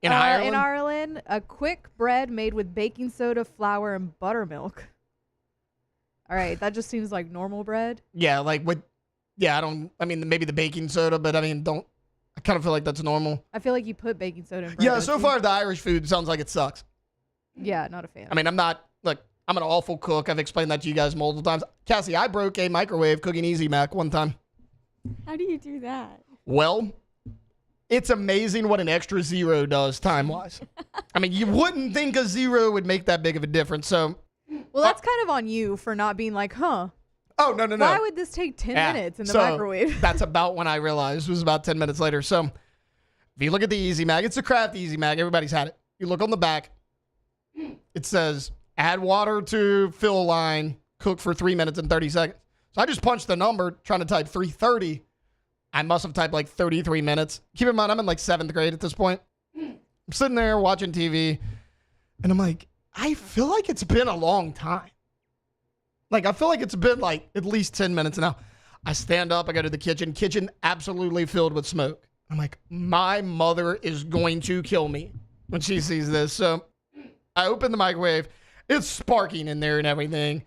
Speaker 3: In Ireland?
Speaker 4: In Ireland, a quick bread made with baking soda, flour, and buttermilk. All right, that just seems like normal bread.
Speaker 3: Yeah, maybe the baking soda, but I kind of feel like that's normal.
Speaker 4: I feel like you put baking soda in bread.
Speaker 3: Yeah, so far the Irish food sounds like it sucks.
Speaker 4: Yeah, not a fan.
Speaker 3: I mean, I'm an awful cook. I've explained that to you guys multiple times. Cassie, I broke a microwave cooking Easy Mac one time.
Speaker 19: How do you do that?
Speaker 3: Well, it's amazing what an extra zero does time-wise. I mean, you wouldn't think a zero would make that big of a difference. So,
Speaker 4: well, that's kind of on you for not being like, huh?
Speaker 3: Oh, no.
Speaker 4: Why would this take 10 minutes in the microwave?
Speaker 3: That's about when I realized. It was about 10 minutes later. So, if you look at the Easy Mac, it's a Kraft Easy Mac. Everybody's had it. You look on the back. It says, add water to fill line, cook for 3 minutes and 30 seconds. So, I just punched the number, trying to type 3:30. I must have typed like 33 minutes. Keep in mind, I'm in like 7th grade at this point. I'm sitting there watching TV, and I'm like, I feel like it's been a long time. Like, I feel like it's been like at least 10 minutes now. I stand up, I go to the kitchen absolutely filled with smoke. I'm like, my mother is going to kill me when she sees this. So I open the microwave. It's sparking in there and everything.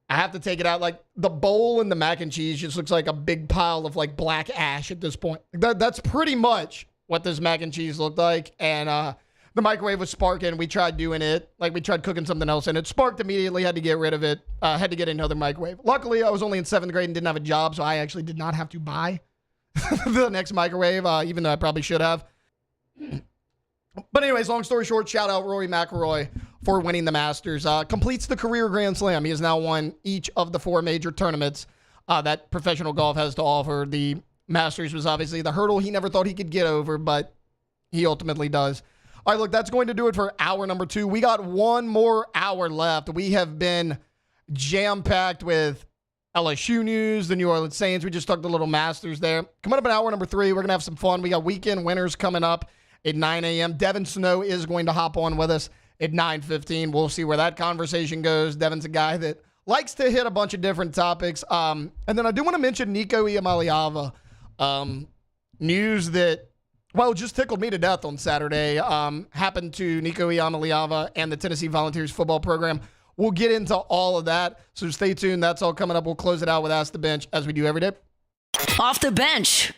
Speaker 3: I have to take it out. Like, the bowl and the mac and cheese just looks like a big pile of, like, black ash at this point. That's pretty much what this mac and cheese looked like. And the microwave was sparking. We tried doing it. Like, we tried cooking something else, and it sparked immediately. Had to get rid of it. Had to get another microwave. Luckily, I was only in 7th grade and didn't have a job, so I actually did not have to buy the next microwave, even though I probably should have. But anyways, long story short, shout out Rory McIlroy for winning the Masters. Completes the career Grand Slam. He has now won each of the 4 major tournaments that professional golf has to offer. The Masters was obviously the hurdle he never thought he could get over, but he ultimately does. All right, look, that's going to do it for hour number 2. We got one more hour left. We have been jam-packed with LSU news, the New Orleans Saints. We just talked a little Masters there. Coming up in hour number 3, we're going to have some fun. We got weekend winners coming up at 9 a.m. Devin Snow is going to hop on with us at 9:15. We'll see where that conversation goes. Devin's a guy that likes to hit a bunch of different topics. And then I do want to mention Nico Iamaleava. News that, well, just tickled me to death on Saturday. Happened to Nico Iamaleava and the Tennessee Volunteers football program. We'll get into all of that, so stay tuned. That's all coming up. We'll close it out with Ask the Bench, as we do every day.
Speaker 1: Off the bench.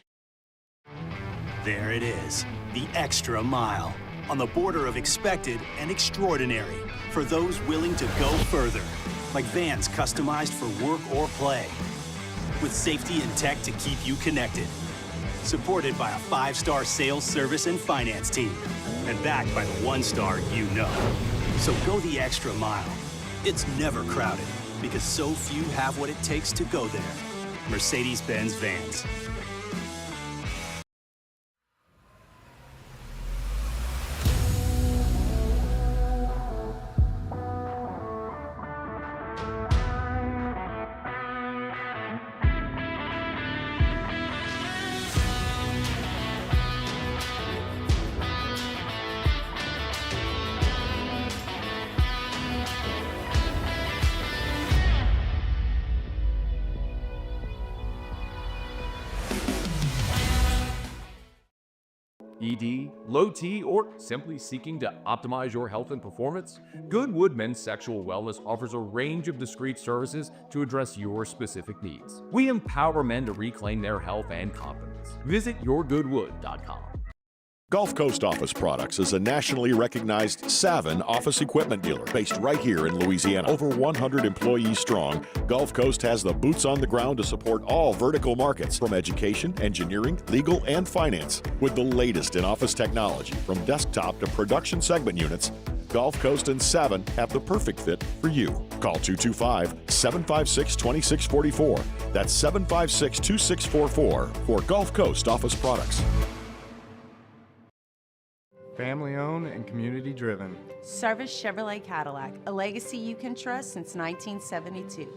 Speaker 10: There it is, the extra mile, on the border of expected and extraordinary, for those willing to go further, like vans customized for work or play, with safety and tech to keep you connected, supported by a 5-star sales, service, and finance team, and backed by the 1-star you know. So go the extra mile. It's never crowded, because so few have what it takes to go there. Mercedes-Benz Vans.
Speaker 17: ED, low T, or simply seeking to optimize your health and performance? Goodwood Men's Sexual Wellness offers a range of discreet services to address your specific needs. We empower men to reclaim their health and confidence. Visit yourgoodwood.com.
Speaker 9: Gulf Coast Office Products is a nationally recognized Savin office equipment dealer based right here in Louisiana. Over 100 employees strong, Gulf Coast has the boots on the ground to support all vertical markets, from education, engineering, legal, and finance. With the latest in office technology, from desktop to production segment units, Gulf Coast and Savin have the perfect fit for you. Call 225-756-2644. That's 756-2644 for Gulf Coast Office Products.
Speaker 12: Family owned and community driven.
Speaker 13: Service Chevrolet Cadillac, a legacy you can trust since 1972.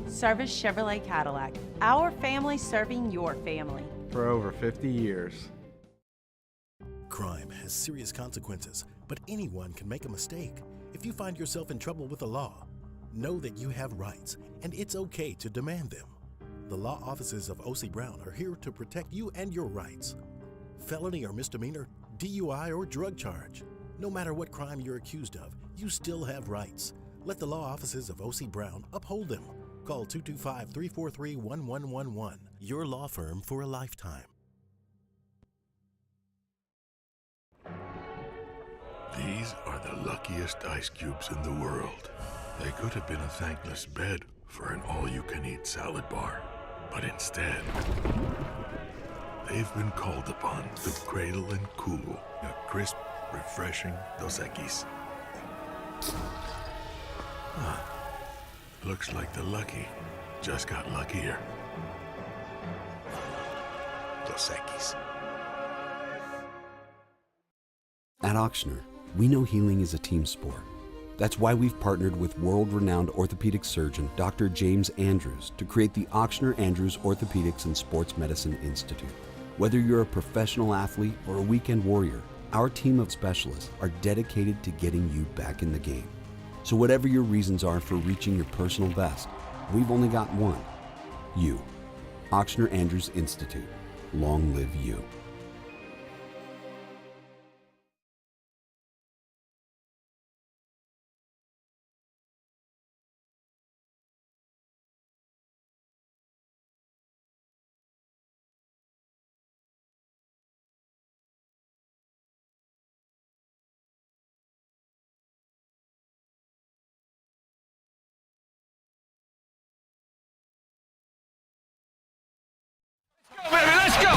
Speaker 13: Service Chevrolet Cadillac, our family serving your family.
Speaker 12: For over 50 years.
Speaker 8: Crime has serious consequences, but anyone can make a mistake. If you find yourself in trouble with the law, know that you have rights, and it's okay to demand them. The law offices of O.C. Brown are here to protect you and your rights. Felony or misdemeanor, DUI or drug charge. No matter what crime you're accused of, you still have rights. Let the law offices of O.C. Brown uphold them. Call 225-343-1111. Your law firm for a lifetime.
Speaker 18: These are the luckiest ice cubes in the world. They could have been a thankless bed for an all-you-can-eat salad bar. But instead, they've been called upon to cradle and cool a crisp, refreshing Dos Equis. Looks like the lucky just got luckier. Dos Equis.
Speaker 11: At Auctioner, we know healing is a team sport. That's why we've partnered with world-renowned orthopedic surgeon Dr. James Andrews to create the Auctioner Andrews Orthopedics and Sports Medicine Institute. Whether you're a professional athlete or a weekend warrior, our team of specialists are dedicated to getting you back in the game. So whatever your reasons are for reaching your personal best, we've only got one: you. Auctioner Andrews Institute. Long live you.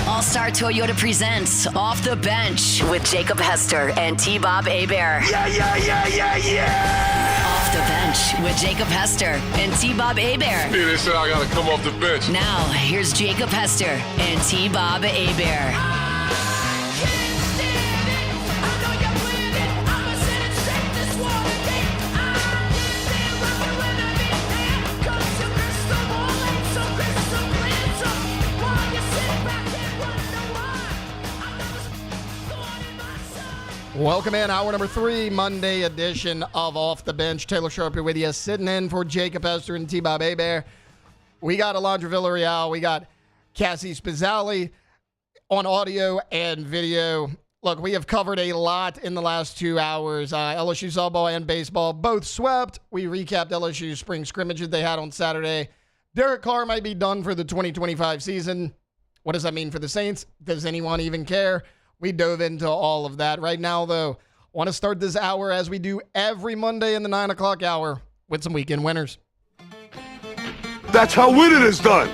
Speaker 1: All-Star Toyota presents Off the Bench with Jacob Hester and T-Bob Hebert.
Speaker 2: Yeah.
Speaker 1: Off the Bench with Jacob Hester and T-Bob Hebert.
Speaker 2: They said I got to come off the bench.
Speaker 1: Now, here's Jacob Hester and T-Bob Hebert.
Speaker 3: Welcome in, hour number 3, Monday edition of Off the Bench. Taylor Sharp here with you, sitting in for Jacob Hester and T-Bob Hebert. We got Alondra Villarreal. We got Cassie Spazzali on audio and video. Look, we have covered a lot in the last 2 hours. LSU softball and baseball both swept. We recapped LSU's spring scrimmages they had on Saturday. Derek Carr might be done for the 2025 season. What does that mean for the Saints? Does anyone even care? We dove into all of that. Right now, though, I want to start this hour as we do every Monday in the 9 o'clock hour with some weekend winners.
Speaker 2: That's how winning is done.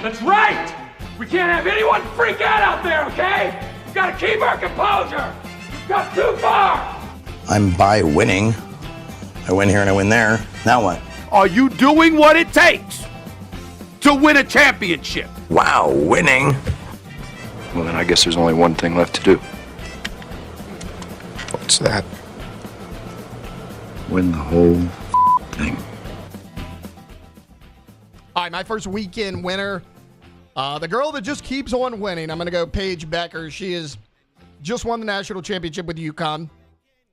Speaker 20: That's right. We can't have anyone freak out there, okay? We've got to keep our composure. We've got too far.
Speaker 22: I'm by winning. I win here and I win there. Now what?
Speaker 20: Are you doing what it takes to win a championship?
Speaker 22: Wow, winning.
Speaker 23: Well, then I guess there's only one thing left to do.
Speaker 22: What's that?
Speaker 23: Win the whole thing.
Speaker 3: All right, my first weekend winner, the girl that just keeps on winning. I'm going to go Paige Becker. She has just won the national championship with UConn.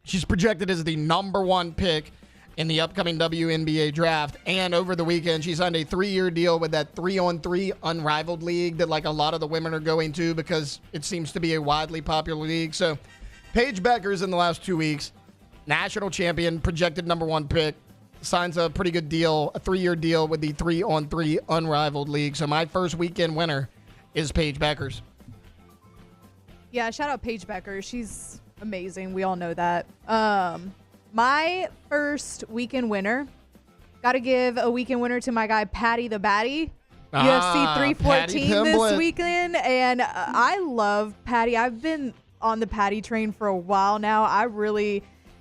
Speaker 3: She's projected as the number 1 pick in the upcoming WNBA draft. And over the weekend, she signed a 3-year deal with that 3-on-3 unrivaled league that like a lot of the women are going to because it seems to be a widely popular league. So Paige Becker's in the last 2 weeks, national champion, projected number 1 pick, signs a pretty good deal, a 3-year deal with the 3-on-3 unrivaled league. So my first weekend winner is Paige Becker's.
Speaker 4: Yeah, shout out Paige Becker. She's amazing. We all know that. My first weekend winner, got to give a weekend winner to my guy, Patty the Batty. UFC 314 this weekend. And I love Patty. I've been on the Patty train for a while now.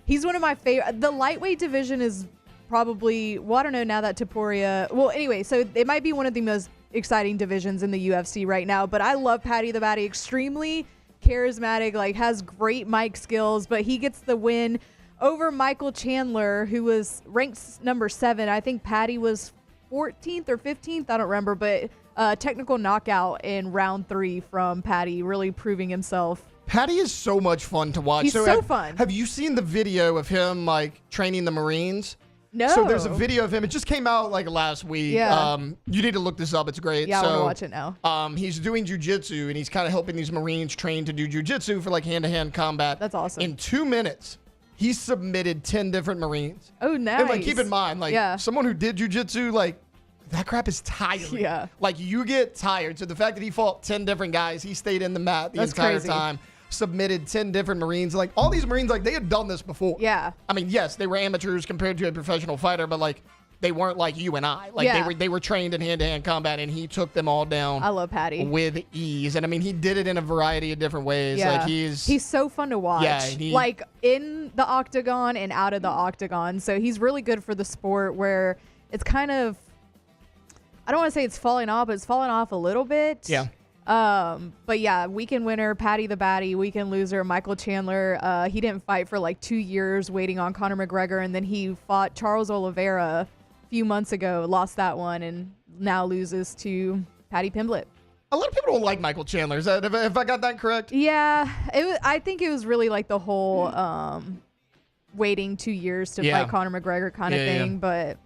Speaker 4: He's one of my favorite. The lightweight division is probably, well, I don't know now that Topuria. Well, anyway, so it might be one of the most exciting divisions in the UFC right now. But I love Patty the Batty. Extremely charismatic, like has great mic skills. But he gets the win over Michael Chandler, who was ranked number 7. I think Patty was 14th or 15th. I don't remember, but technical knockout in round 3 from Patty, really proving himself.
Speaker 3: Patty is so much fun to watch.
Speaker 4: He's so fun.
Speaker 3: Have you seen the video of him like training the Marines?
Speaker 4: No.
Speaker 3: So there's a video of him. It just came out like last week.
Speaker 4: Yeah.
Speaker 3: You need to look this up. It's great.
Speaker 4: Yeah, I want to watch it now.
Speaker 3: He's doing jujitsu, and he's kind of helping these Marines train to do jujitsu for like hand-to-hand combat.
Speaker 4: That's awesome.
Speaker 3: In 2 minutes, he submitted 10 different Marines.
Speaker 4: Oh, nice.
Speaker 3: And like, keep in mind, like someone who did jujitsu, like that crap is tiring.
Speaker 4: Yeah.
Speaker 3: Like you get tired. So the fact that he fought 10 different guys, he stayed in the mat the entire
Speaker 4: crazy.
Speaker 3: time. Submitted 10 different Marines. Like all these Marines, like they had done this before.
Speaker 4: Yeah.
Speaker 3: I mean, yes, they were amateurs compared to a professional fighter, but like they weren't like you and I. Like they were trained in hand-to-hand combat, and he took them all down.
Speaker 4: I love Patty
Speaker 3: with ease, and I mean he did it in a variety of different ways.
Speaker 4: Yeah.
Speaker 3: Like he's
Speaker 4: so fun to watch.
Speaker 3: Yeah,
Speaker 4: like in the octagon and out of the octagon. So he's really good for the sport where it's kind of, I don't want to say it's falling off, but it's falling off a little bit.
Speaker 3: Yeah.
Speaker 4: But yeah, weekend winner, Patty the Batty, weekend loser, Michael Chandler. He didn't fight for like 2 years waiting on Conor McGregor, and then he fought Charles Oliveira a few months ago, lost that one, and now loses to Patty Pimblett.
Speaker 3: A lot of people don't like Michael Chandler. Is that, if I got that correct?
Speaker 4: Yeah, I think it was really like the whole waiting 2 years to fight Conor McGregor kind of thing. Yeah. But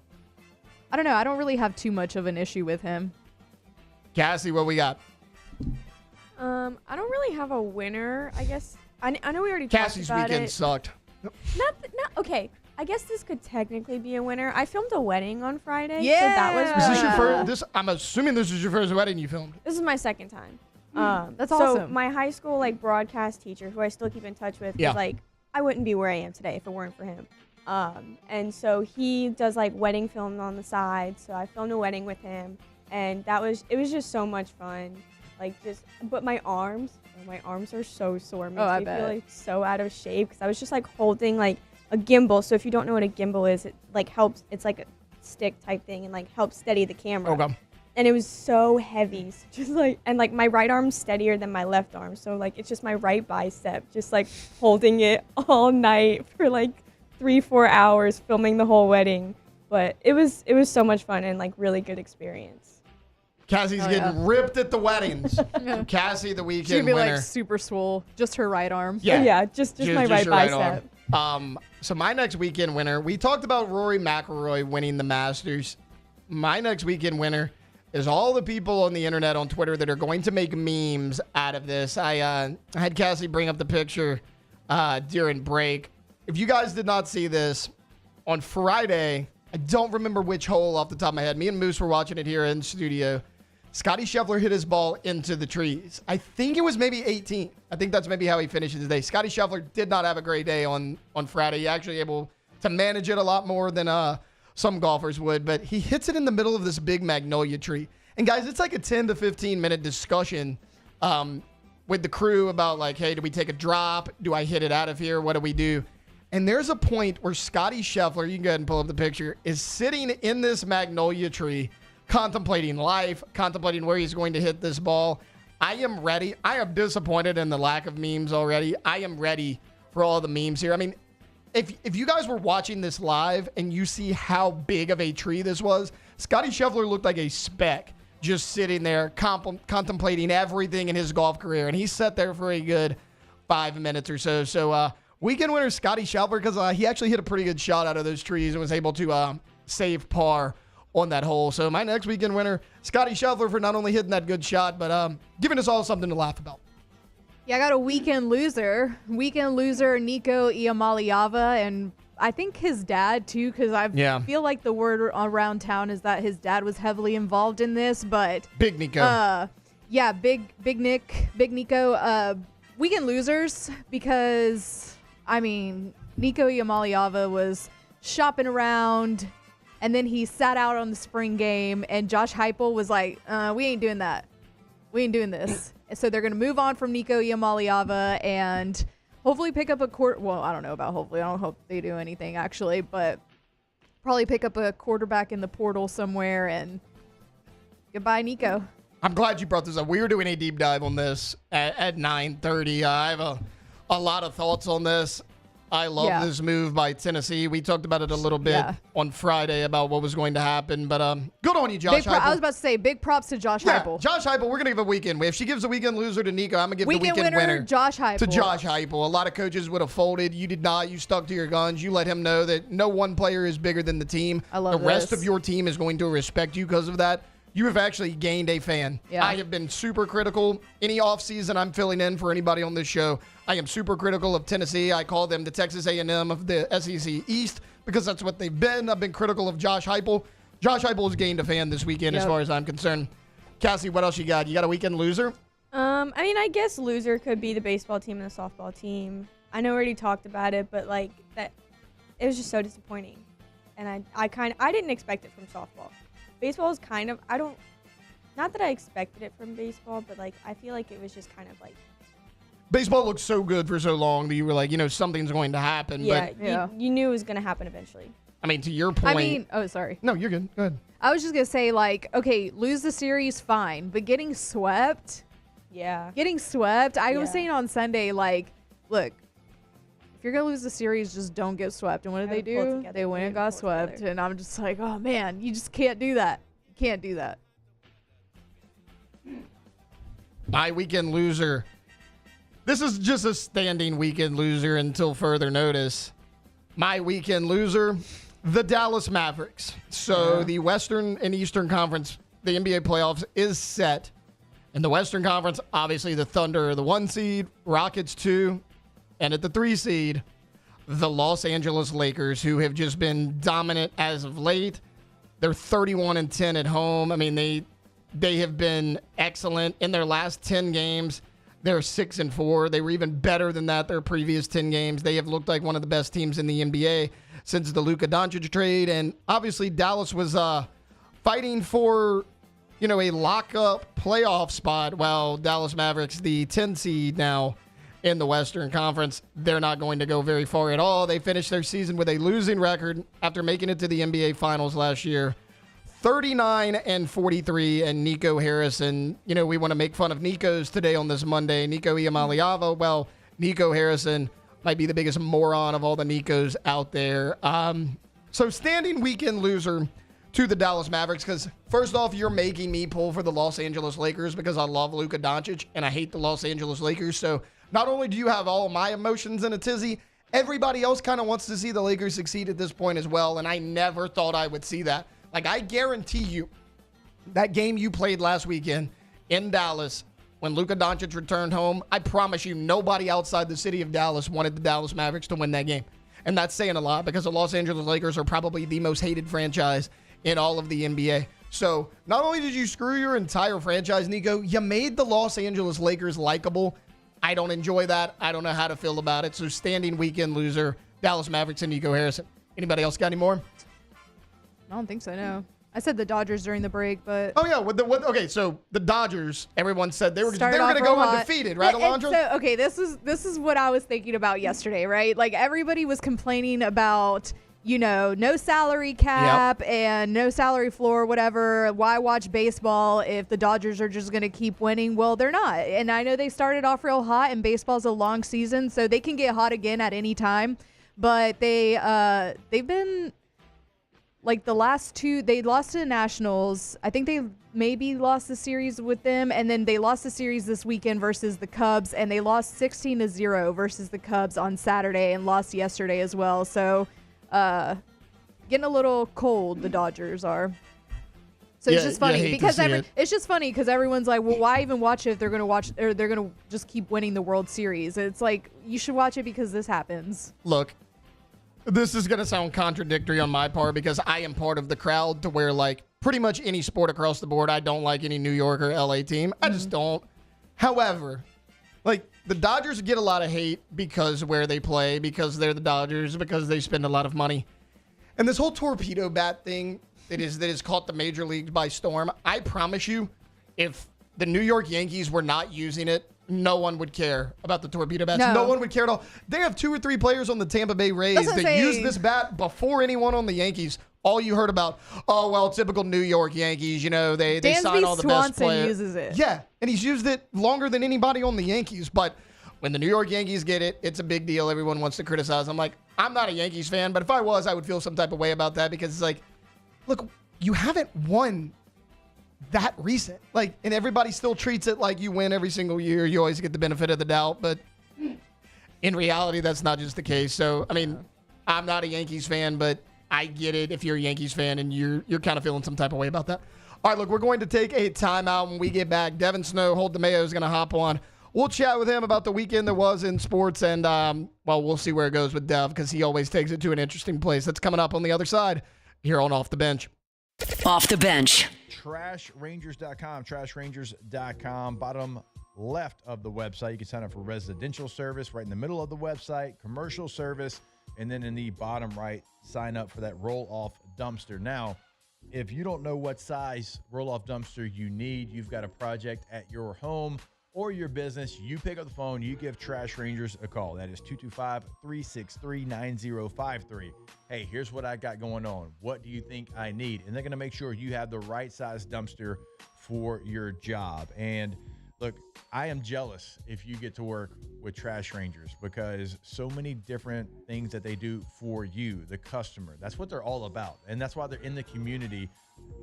Speaker 4: I don't know. I don't really have too much of an issue with him.
Speaker 3: Cassie, what we got?
Speaker 19: I don't really have a winner. I guess I know we already
Speaker 3: Cassie's
Speaker 19: talked about
Speaker 3: weekend
Speaker 19: it.
Speaker 3: sucked.
Speaker 19: Not okay. I guess this could technically be a winner. I filmed a wedding on Friday.
Speaker 4: Yeah.
Speaker 19: So that was
Speaker 3: Is
Speaker 19: really
Speaker 3: this your
Speaker 19: cool.
Speaker 3: first? I'm assuming this is your first wedding you filmed.
Speaker 19: This is my second time.
Speaker 4: That's
Speaker 19: so
Speaker 4: awesome.
Speaker 19: my high school broadcast teacher, who I still keep in touch with,
Speaker 3: Yeah.
Speaker 19: was I wouldn't be where I am today if it weren't for him. And so he does wedding film on the side. So I filmed a wedding with him, and it was just so much fun. But my arms are so sore. It makes
Speaker 4: I
Speaker 19: me
Speaker 4: bet.
Speaker 19: feel so out of shape because I was just holding a gimbal. So if you don't know what a gimbal is, it helps. It's like a stick type thing and helps steady the camera.
Speaker 3: Okay.
Speaker 19: And it was so heavy, so just my right arm's steadier than my left arm. So it's just my right bicep, just holding it all night for 3-4 hours, filming the whole wedding. But it was so much fun and really good experience.
Speaker 3: Cassie's getting ripped at the weddings. Cassie, the weekend
Speaker 4: She'd be
Speaker 3: winner.
Speaker 4: super swole, just her right arm.
Speaker 19: Yeah, just my right
Speaker 3: your
Speaker 19: bicep.
Speaker 3: arm. So my next weekend winner, we talked about Rory McIlroy winning the Masters. My next weekend winner is all the people on the internet, on Twitter, that are going to make memes out of this. I had Cassie bring up the picture during break. If you guys did not see this, on Friday, I don't remember which hole off the top of my head. Me and Moose were watching it here in studio. Scotty Scheffler hit his ball into the trees. I think it was maybe 18. I think that's maybe how he finished his day. Scotty Scheffler did not have a great day on Friday. He actually able to manage it a lot more than some golfers would, but he hits it in the middle of this big magnolia tree. And guys, it's like a 10 to 15 minute discussion with the crew about hey, do we take a drop? Do I hit it out of here? What do we do? And there's a point where Scotty Scheffler, you can go ahead and pull up the picture, is sitting in this magnolia tree, contemplating life, contemplating where he's going to hit this ball. I am ready. I am disappointed in the lack of memes already. I am ready for all the memes here. I mean, if you guys were watching this live and you see how big of a tree this was, Scotty Scheffler looked like a speck just sitting there contemplating everything in his golf career. And he sat there for a good 5 minutes or so. So weekend winner Scotty Scheffler, because he actually hit a pretty good shot out of those trees and was able to save par on that hole. So my next weekend winner, Scotty Scheffler, for not only hitting that good shot, but giving us all something to laugh about.
Speaker 4: Yeah, I got a weekend loser. Weekend loser, Nico Iamaleava, and I think his dad, too, because I feel like the word around town is that his dad was heavily involved in this, but...
Speaker 3: Big Nico.
Speaker 4: Big Nico. Weekend losers, because, Nico Iamaleava was shopping around, and then he sat out on the spring game, and Josh Heupel was like, we ain't doing that. We ain't doing this. So they're going to move on from Nico Iamaleava and hopefully pick up a well, I don't know about hopefully. I don't hope they do anything, actually, but probably pick up a quarterback in the portal somewhere, and goodbye, Nico.
Speaker 3: I'm glad you brought this up. We were doing a deep dive on this at 9:30. I have a lot of thoughts on this. I love this move by Tennessee. We talked about it a little bit on Friday about what was going to happen, but good on you, Josh Heupel.
Speaker 4: I was about to say, big props to Josh Heupel.
Speaker 3: Josh Heupel, we're going to give a weekend. If she gives a weekend loser to Nico, I'm going to give the weekend winner
Speaker 4: Josh Heupel.
Speaker 3: to Josh Heupel. A lot of coaches would have folded. You did not. You stuck to your guns. You let him know that no one player is bigger than the team.
Speaker 4: I love
Speaker 3: the rest of your team is going to respect you because of that. You have actually gained a fan.
Speaker 4: Yeah.
Speaker 3: I have been super critical. Any offseason I'm filling in for anybody on this show, I am super critical of Tennessee. I call them the Texas A&M of the SEC East because that's what they've been. I've been critical of Josh Heupel. Josh Heupel has gained a fan this weekend as far as I'm concerned. Cassie, what else you got? You got a weekend loser?
Speaker 19: I guess loser could be the baseball team and the softball team. I know we already talked about it, but that it was just so disappointing. And I didn't expect it from softball. Baseball is kind of, not that I expected it from baseball, but I feel like it was just kind of
Speaker 3: Baseball looked so good for so long that you were like, something's going to happen.
Speaker 19: Yeah, you knew it was going to happen eventually.
Speaker 3: To your point.
Speaker 4: Oh, sorry.
Speaker 3: No, you're good. Go ahead.
Speaker 4: I was just going to say, okay, lose the series, fine. But getting swept,
Speaker 19: Yeah.
Speaker 4: Getting swept. I was saying on Sunday, like, look, if you're going to lose the series, just don't get swept. And what did they do? They went and got swept. And I'm just like, oh, man, you just can't do that. You can't do that.
Speaker 3: My weekend loser. This is just a standing weekend loser until further notice. My weekend loser, the Dallas Mavericks. So the Western and Eastern Conference, the NBA playoffs is set. In the Western Conference, obviously the Thunder are the 1 seed, Rockets 2, and at the 3 seed, the Los Angeles Lakers, who have just been dominant as of late. They're 31-10 at home. I mean, they have been excellent in their last 10 games. They're 6-4. They were even better than that their previous 10 games. They have looked like one of the best teams in the NBA since the Luka Doncic trade. And obviously Dallas was fighting for, a lock-up playoff spot, while Dallas Mavericks, the 10 seed now in the Western Conference, they're not going to go very far at all. They finished their season with a losing record after making it to the NBA Finals last year. 39-43, and Nico Harrison, we want to make fun of Nico's today on this Monday. Nico Iamaleava, well, Nico Harrison might be the biggest moron of all the Nicos out there. So standing weekend loser to the Dallas Mavericks, because first off, you're making me pull for the Los Angeles Lakers because I love Luka Doncic and I hate the Los Angeles Lakers. So not only do you have all of my emotions in a tizzy, everybody else kind of wants to see the Lakers succeed at this point as well, and I never thought I would see that. Like, I guarantee you, that game you played last weekend in Dallas when Luka Doncic returned home, I promise you nobody outside the city of Dallas wanted the Dallas Mavericks to win that game. And that's saying a lot because the Los Angeles Lakers are probably the most hated franchise in all of the NBA. So not only did you screw your entire franchise, Nico, you made the Los Angeles Lakers likable. I don't enjoy that. I don't know how to feel about it. So standing weekend loser, Dallas Mavericks and Nico Harrison. Anybody else got any more?
Speaker 4: I don't think so, no. I said the Dodgers during the break, but...
Speaker 3: Oh, yeah. Okay, so the Dodgers, everyone said they were going to go undefeated, right, Alondra?
Speaker 4: So, okay, this is what I was thinking about yesterday, right? Like, everybody was complaining about, no salary cap and no salary floor, whatever. Why watch baseball if the Dodgers are just going to keep winning? Well, they're not. And I know they started off real hot, and baseball's a long season, so they can get hot again at any time. But they've been... Like the last two, they lost to the Nationals. I think they maybe lost the series with them, and then they lost the series this weekend versus the Cubs, and they lost 16-0 versus the Cubs on Saturday and lost yesterday as well. So, getting a little cold, the Dodgers are. So it's just funny because it's just funny because everyone's like, well, why even watch it if they're gonna just keep winning the World Series? It's like you should watch it because this happens.
Speaker 3: Look. This is going to sound contradictory on my part because I am part of the crowd to where, like, pretty much any sport across the board, I don't like any New York or LA team. I just don't. However, like, the Dodgers get a lot of hate because where they play, because they're the Dodgers, because they spend a lot of money. And this whole torpedo bat thing that is caught the major leagues by storm, I promise you, if the New York Yankees were not using it, no one would care about the torpedo bats. No one would care at all. They have 2 or 3 players on the Tampa Bay Rays that used this bat before anyone on the Yankees. All you heard about, typical New York Yankees, they sign all the best players.
Speaker 4: Uses it.
Speaker 3: Yeah, and he's used it longer than anybody on the Yankees. But when the New York Yankees get it, it's a big deal. Everyone wants to criticize. I'm like, I'm not a Yankees fan, but if I was, I would feel some type of way about that because it's like, look, you haven't won that recent. Like, and everybody still treats it like you win every single year. You always get the benefit of the doubt, but in reality, that's not just the case. So, I mean, I'm not a Yankees fan, but I get it if you're a Yankees fan and you're kind of feeling some type of way about that. All right, look, we're going to take a timeout when we get back. Devin Snow, Hold the Mayo, is going to hop on. We'll chat with him about the weekend that was in sports, and, we'll see where it goes with Dev because he always takes it to an interesting place. That's coming up on the other side here on Off the Bench.
Speaker 1: Off the Bench.
Speaker 7: TrashRangers.com, TrashRangers.com, bottom left of the website. You can sign up for residential service right in the middle of the website, commercial service, and then in the bottom right, sign up for that roll-off dumpster. Now, if you don't know what size roll-off dumpster you need, you've got a project at your home or your business, you pick up the phone, you give Trash Rangers a call. That is 225-363-9053. Hey, here's what I got going on. What do you think I need? And they're going to make sure you have the right size dumpster for your job. And Look, I am jealous if you get to work with Trash Rangers because so many different things that they do for you, the customer. That's what they're all about. And that's why they're in the community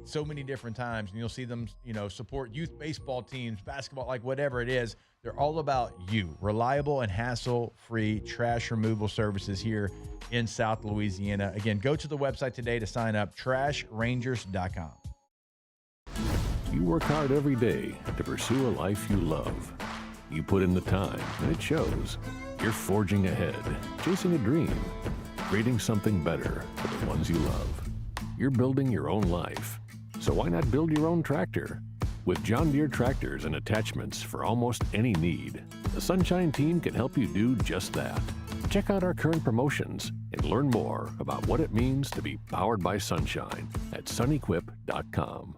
Speaker 7: so many different times. And you'll see them, support youth baseball teams, basketball, like whatever it is. They're all about you. Reliable and hassle-free trash removal services here in South Louisiana. Again, go to the website today to sign up, trashrangers.com.
Speaker 9: You work hard every day to pursue a life you love. You put in the time, and it shows. You're forging ahead, chasing a dream, creating something better for the ones you love. You're building your own life, so why not build your own tractor? With John Deere tractors and attachments for almost any need, the Sunshine team can help you do just that. Check out our current promotions and learn more about what it means to be powered by Sunshine at sunequip.com.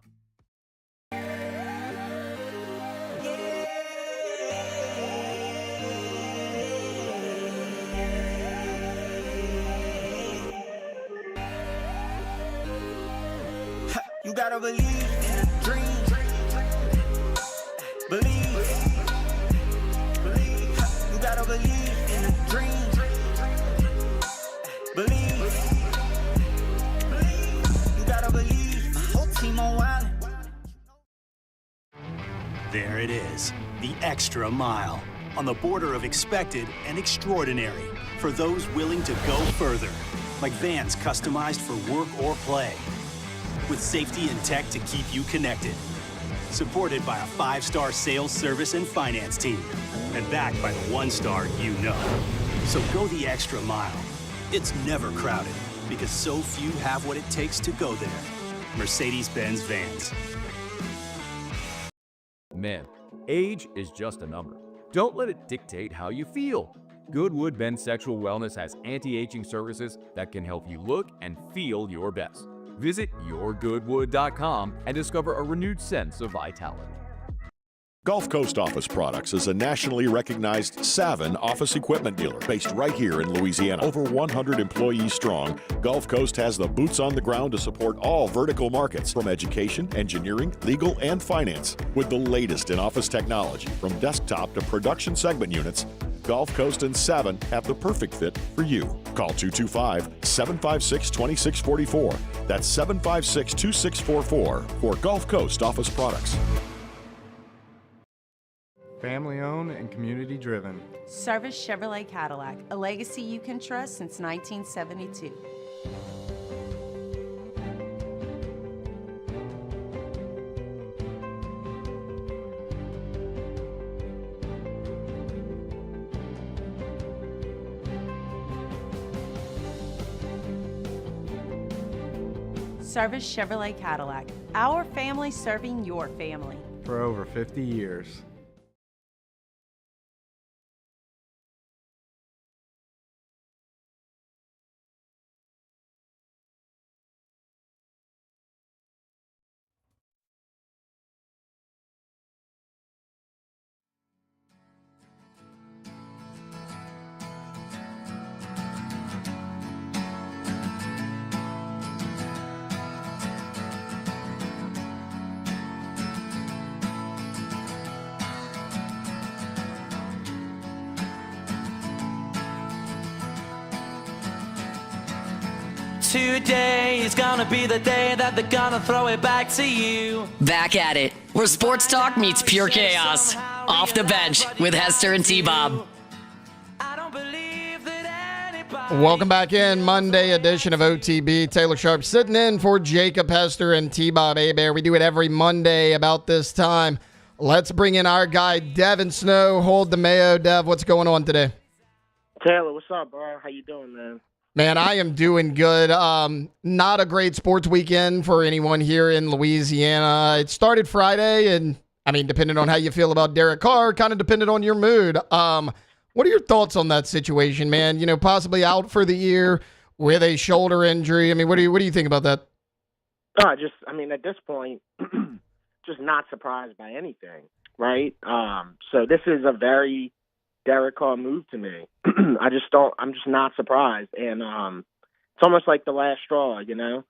Speaker 14: You gotta believe in a dream. Believe. You gotta believe in a dream. Believe. You gotta believe. My whole team on wild.
Speaker 10: There it is, the extra mile, on the border of expected and extraordinary, for those willing to go further, like vans customized for work or play, with safety and tech to keep you connected, supported by a 5-star sales, service, and finance team, and backed by the 1-star you know. So go the extra mile. It's never crowded, because so few have what it takes to go there. Mercedes-Benz Vans.
Speaker 17: Man, age is just a number. Don't let it dictate how you feel. Goodwood Men's Sexual Wellness has anti-aging services that can help you look and feel your best. Visit yourgoodwood.com and discover a renewed sense of vitality.
Speaker 9: Gulf Coast Office Products is a nationally recognized Savin office equipment dealer based right here in Louisiana. Over 100 employees strong, Gulf Coast has the boots on the ground to support all vertical markets from education, engineering, legal, and finance. With the latest in office technology from desktop to production segment units, Gulf Coast and Savin have the perfect fit for you. Call 225-756-2644. That's 756-2644 for Gulf Coast Office Products.
Speaker 12: Family owned and community driven.
Speaker 13: Service Chevrolet Cadillac, a legacy you can trust since 1972. Service Chevrolet Cadillac, our family serving your family.
Speaker 12: For over 50 years.
Speaker 15: Today is gonna be the day that they're gonna throw it back to you.
Speaker 1: Back at it, where sports talk meets pure chaos. Off the bench with Hester and T-Bob.
Speaker 3: Welcome back in, Monday edition of OTB. Taylor Sharp sitting in for Jacob Hester and T-Bob Hebert. We do it every Monday about this time. Let's bring in our guy, Devin Snow. Hold the mayo. Dev, what's going on today?
Speaker 21: Taylor, what's up, bro? How you doing, man?
Speaker 3: Man, I am doing good. Not a great sports weekend for anyone here in Louisiana. It started Friday, and, I mean, depending on how you feel about Derek Carr, kind of depended on your mood. What are your thoughts on that situation, man? You know, possibly out for the year with a shoulder injury. I mean, what do you think about that?
Speaker 21: At this point, just not surprised by anything, right? So this is a very Derek Carr move to me. I'm just not surprised. And it's almost like the last straw, you know?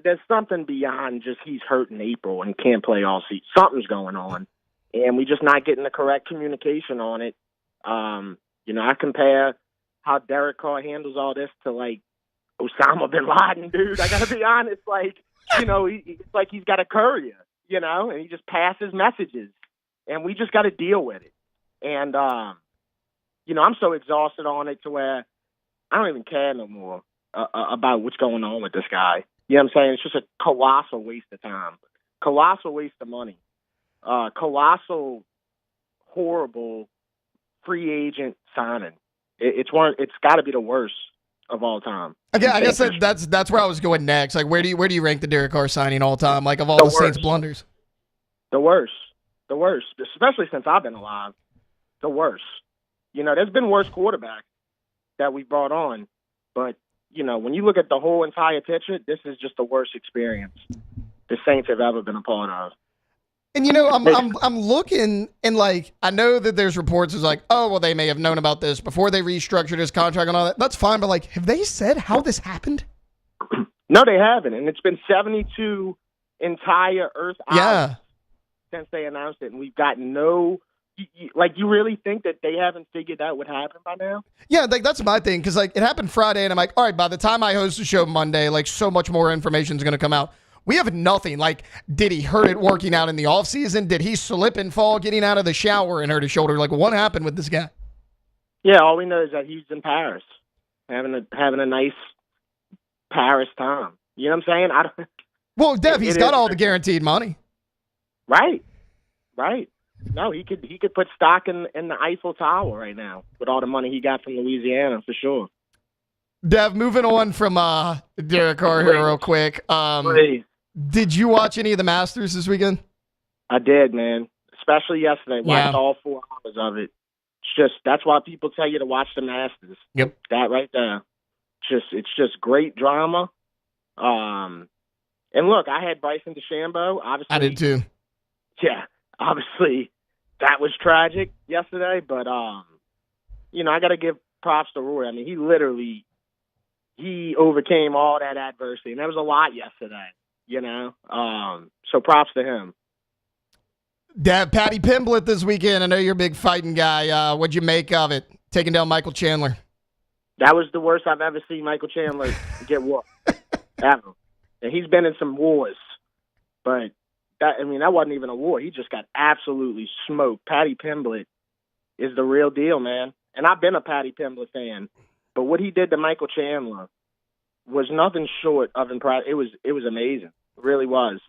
Speaker 21: There's something beyond just he's hurt in April and can't play all season. Something's going on. and we just not getting the correct communication on it. I compare how Derek Carr handles all this to like Osama bin Laden, dude. I gotta be honest, like, it's like he's got a courier, and he just passes messages, and we just got to deal with it. And I'm so exhausted on it to where I don't even care no more about what's going on with this guy. You know what I'm saying? It's just a colossal waste of time, colossal waste of money, colossal, horrible free agent signing. It's got to be the worst of all time.
Speaker 3: I guess that's where I was going next. Like, where do you rank the Derek Carr signing all time? Like, of all the Saints blunders,
Speaker 21: the worst, especially since I've been alive. The worst. There's been worse quarterbacks that we brought on, but when you look at the whole entire picture, this is just the worst experience the Saints have ever been a part of.
Speaker 3: And I'm looking, and like, I know that there's reports is like, oh well, they may have known about this before they restructured his contract and all that. That's fine, but like, have they said how this happened?
Speaker 21: No, they haven't, and it's been 72 entire Earth hours since they announced it, and we've got no. You really think that they haven't figured out what happened by now?
Speaker 3: Yeah, like that's my thing, because like it happened Friday, and I'm like, all right, by the time I host the show Monday, like so much more information is going to come out. We have nothing. Like, did he hurt it working out in the offseason? Did he slip and fall getting out of the shower and hurt his shoulder? Like, what happened with this guy?
Speaker 21: Yeah, all we know is that he's in Paris, having a nice Paris time. You know what I'm saying?
Speaker 3: Well, Dev, he's got all the guaranteed money.
Speaker 21: Right. No, he could put stock in the Eiffel Tower right now with all the money he got from Louisiana for sure.
Speaker 3: Dev, moving on from Derek Carr here real quick. Did you watch any of the Masters this weekend?
Speaker 21: I did, man. Especially yesterday. Watched all 4 hours of it. That's why people tell you to watch the Masters.
Speaker 3: Yep.
Speaker 21: That right there. It's just great drama. And look, I had Bryson DeChambeau. Obviously,
Speaker 3: I did too.
Speaker 21: Yeah, obviously that was tragic yesterday, but I got to give props to Rory. I mean, he overcame all that adversity, and there was a lot yesterday. So props to him.
Speaker 3: Dad, Patty Pimblett this weekend. I know you're a big fighting guy. What'd you make of it? Taking down Michael Chandler.
Speaker 21: That was the worst I've ever seen Michael Chandler get whooped ever. And he's been in some wars, but that wasn't even a war. He just got absolutely smoked. Patty Pimblett is the real deal, man. And I've been a Patty Pimblett fan, but what he did to Michael Chandler was nothing short of impressive. It was amazing. It really was.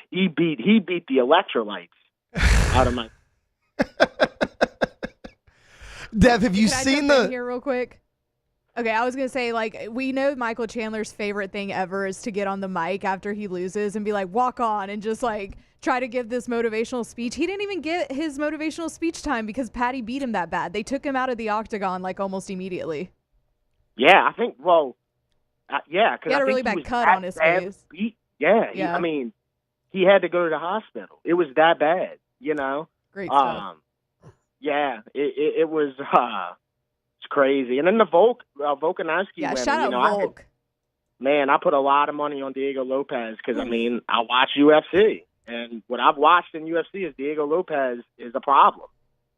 Speaker 21: He beat the electrolytes out of my.
Speaker 3: Dev, have you seen the
Speaker 4: here real quick? Okay, I was gonna say, like, we know Michael Chandler's favorite thing ever is to get on the mic after he loses and be like, walk on, and just like try to give this motivational speech. He didn't even get his motivational speech time because Patty beat him that bad. They took him out of the octagon like almost immediately.
Speaker 21: Yeah, I think. Well, yeah, because
Speaker 4: he had a really bad cut on his face.
Speaker 21: Yeah. I mean, he had to go to the hospital. It was that bad,
Speaker 4: Great stuff.
Speaker 21: Yeah, it was. It's crazy. And then the Volkanovski
Speaker 4: win.
Speaker 21: Shout
Speaker 4: out Volk.
Speaker 21: I put a lot of money on Diego Lopez because, I watch UFC. And what I've watched in UFC is Diego Lopez is a problem.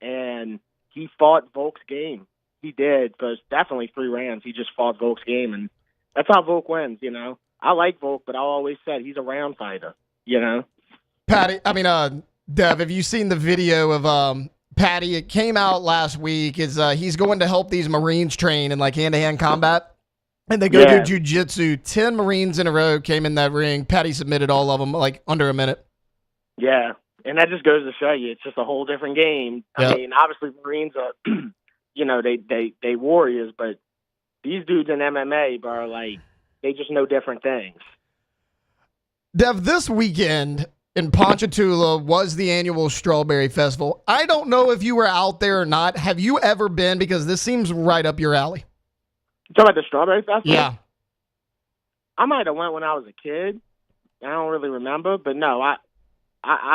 Speaker 21: And he fought Volk's game. He did for definitely 3 rounds. He just fought Volk's game. And that's how Volk wins, I like Volk, but I always said he's a round fighter,
Speaker 3: Patty, Dev, have you seen the video of Patty? It came out last week. He's going to help these Marines train in like hand-to-hand combat. And they go do jiu-jitsu. 10 Marines in a row came in that ring. Patty submitted all of them like under a minute.
Speaker 21: Yeah, and that just goes to show you it's just a whole different game.
Speaker 3: Yep.
Speaker 21: I mean, obviously Marines are, they warriors, but these dudes in MMA are like, they just know different things.
Speaker 3: Dev, this weekend in Ponchatoula was the annual Strawberry Festival. I don't know if you were out there or not. Have you ever been? Because this seems right up your alley.
Speaker 21: You talking about the Strawberry Festival?
Speaker 3: Yeah.
Speaker 21: I might have went when I was a kid. I don't really remember, but no, I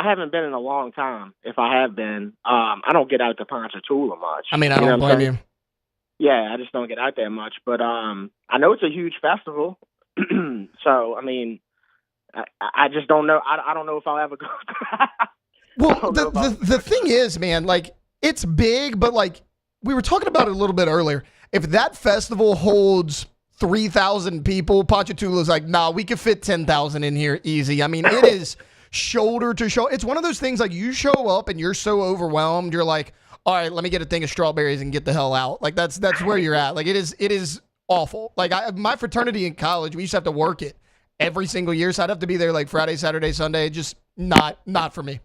Speaker 21: haven't been in a long time. If I have been, I don't get out to Ponchatoula much.
Speaker 3: I don't blame you.
Speaker 21: Yeah, I just don't get out there much. But I know it's a huge festival. So, I just don't know. I don't know if I'll ever go.
Speaker 3: Well, the thing is, man, like, it's big, but, like, we were talking about it a little bit earlier. If that festival holds 3,000 people, Ponchatoula's like, nah, we could fit 10,000 in here easy. I mean, it is shoulder to shoulder. It's one of those things, like, you show up and you're so overwhelmed, you're like, all right, let me get a thing of strawberries and get the hell out. Like, that's where you're at. Like, it is awful. Like, my fraternity in college, we used to have to work it every single year, so I'd have to be there, like, Friday, Saturday, Sunday. Just not for me.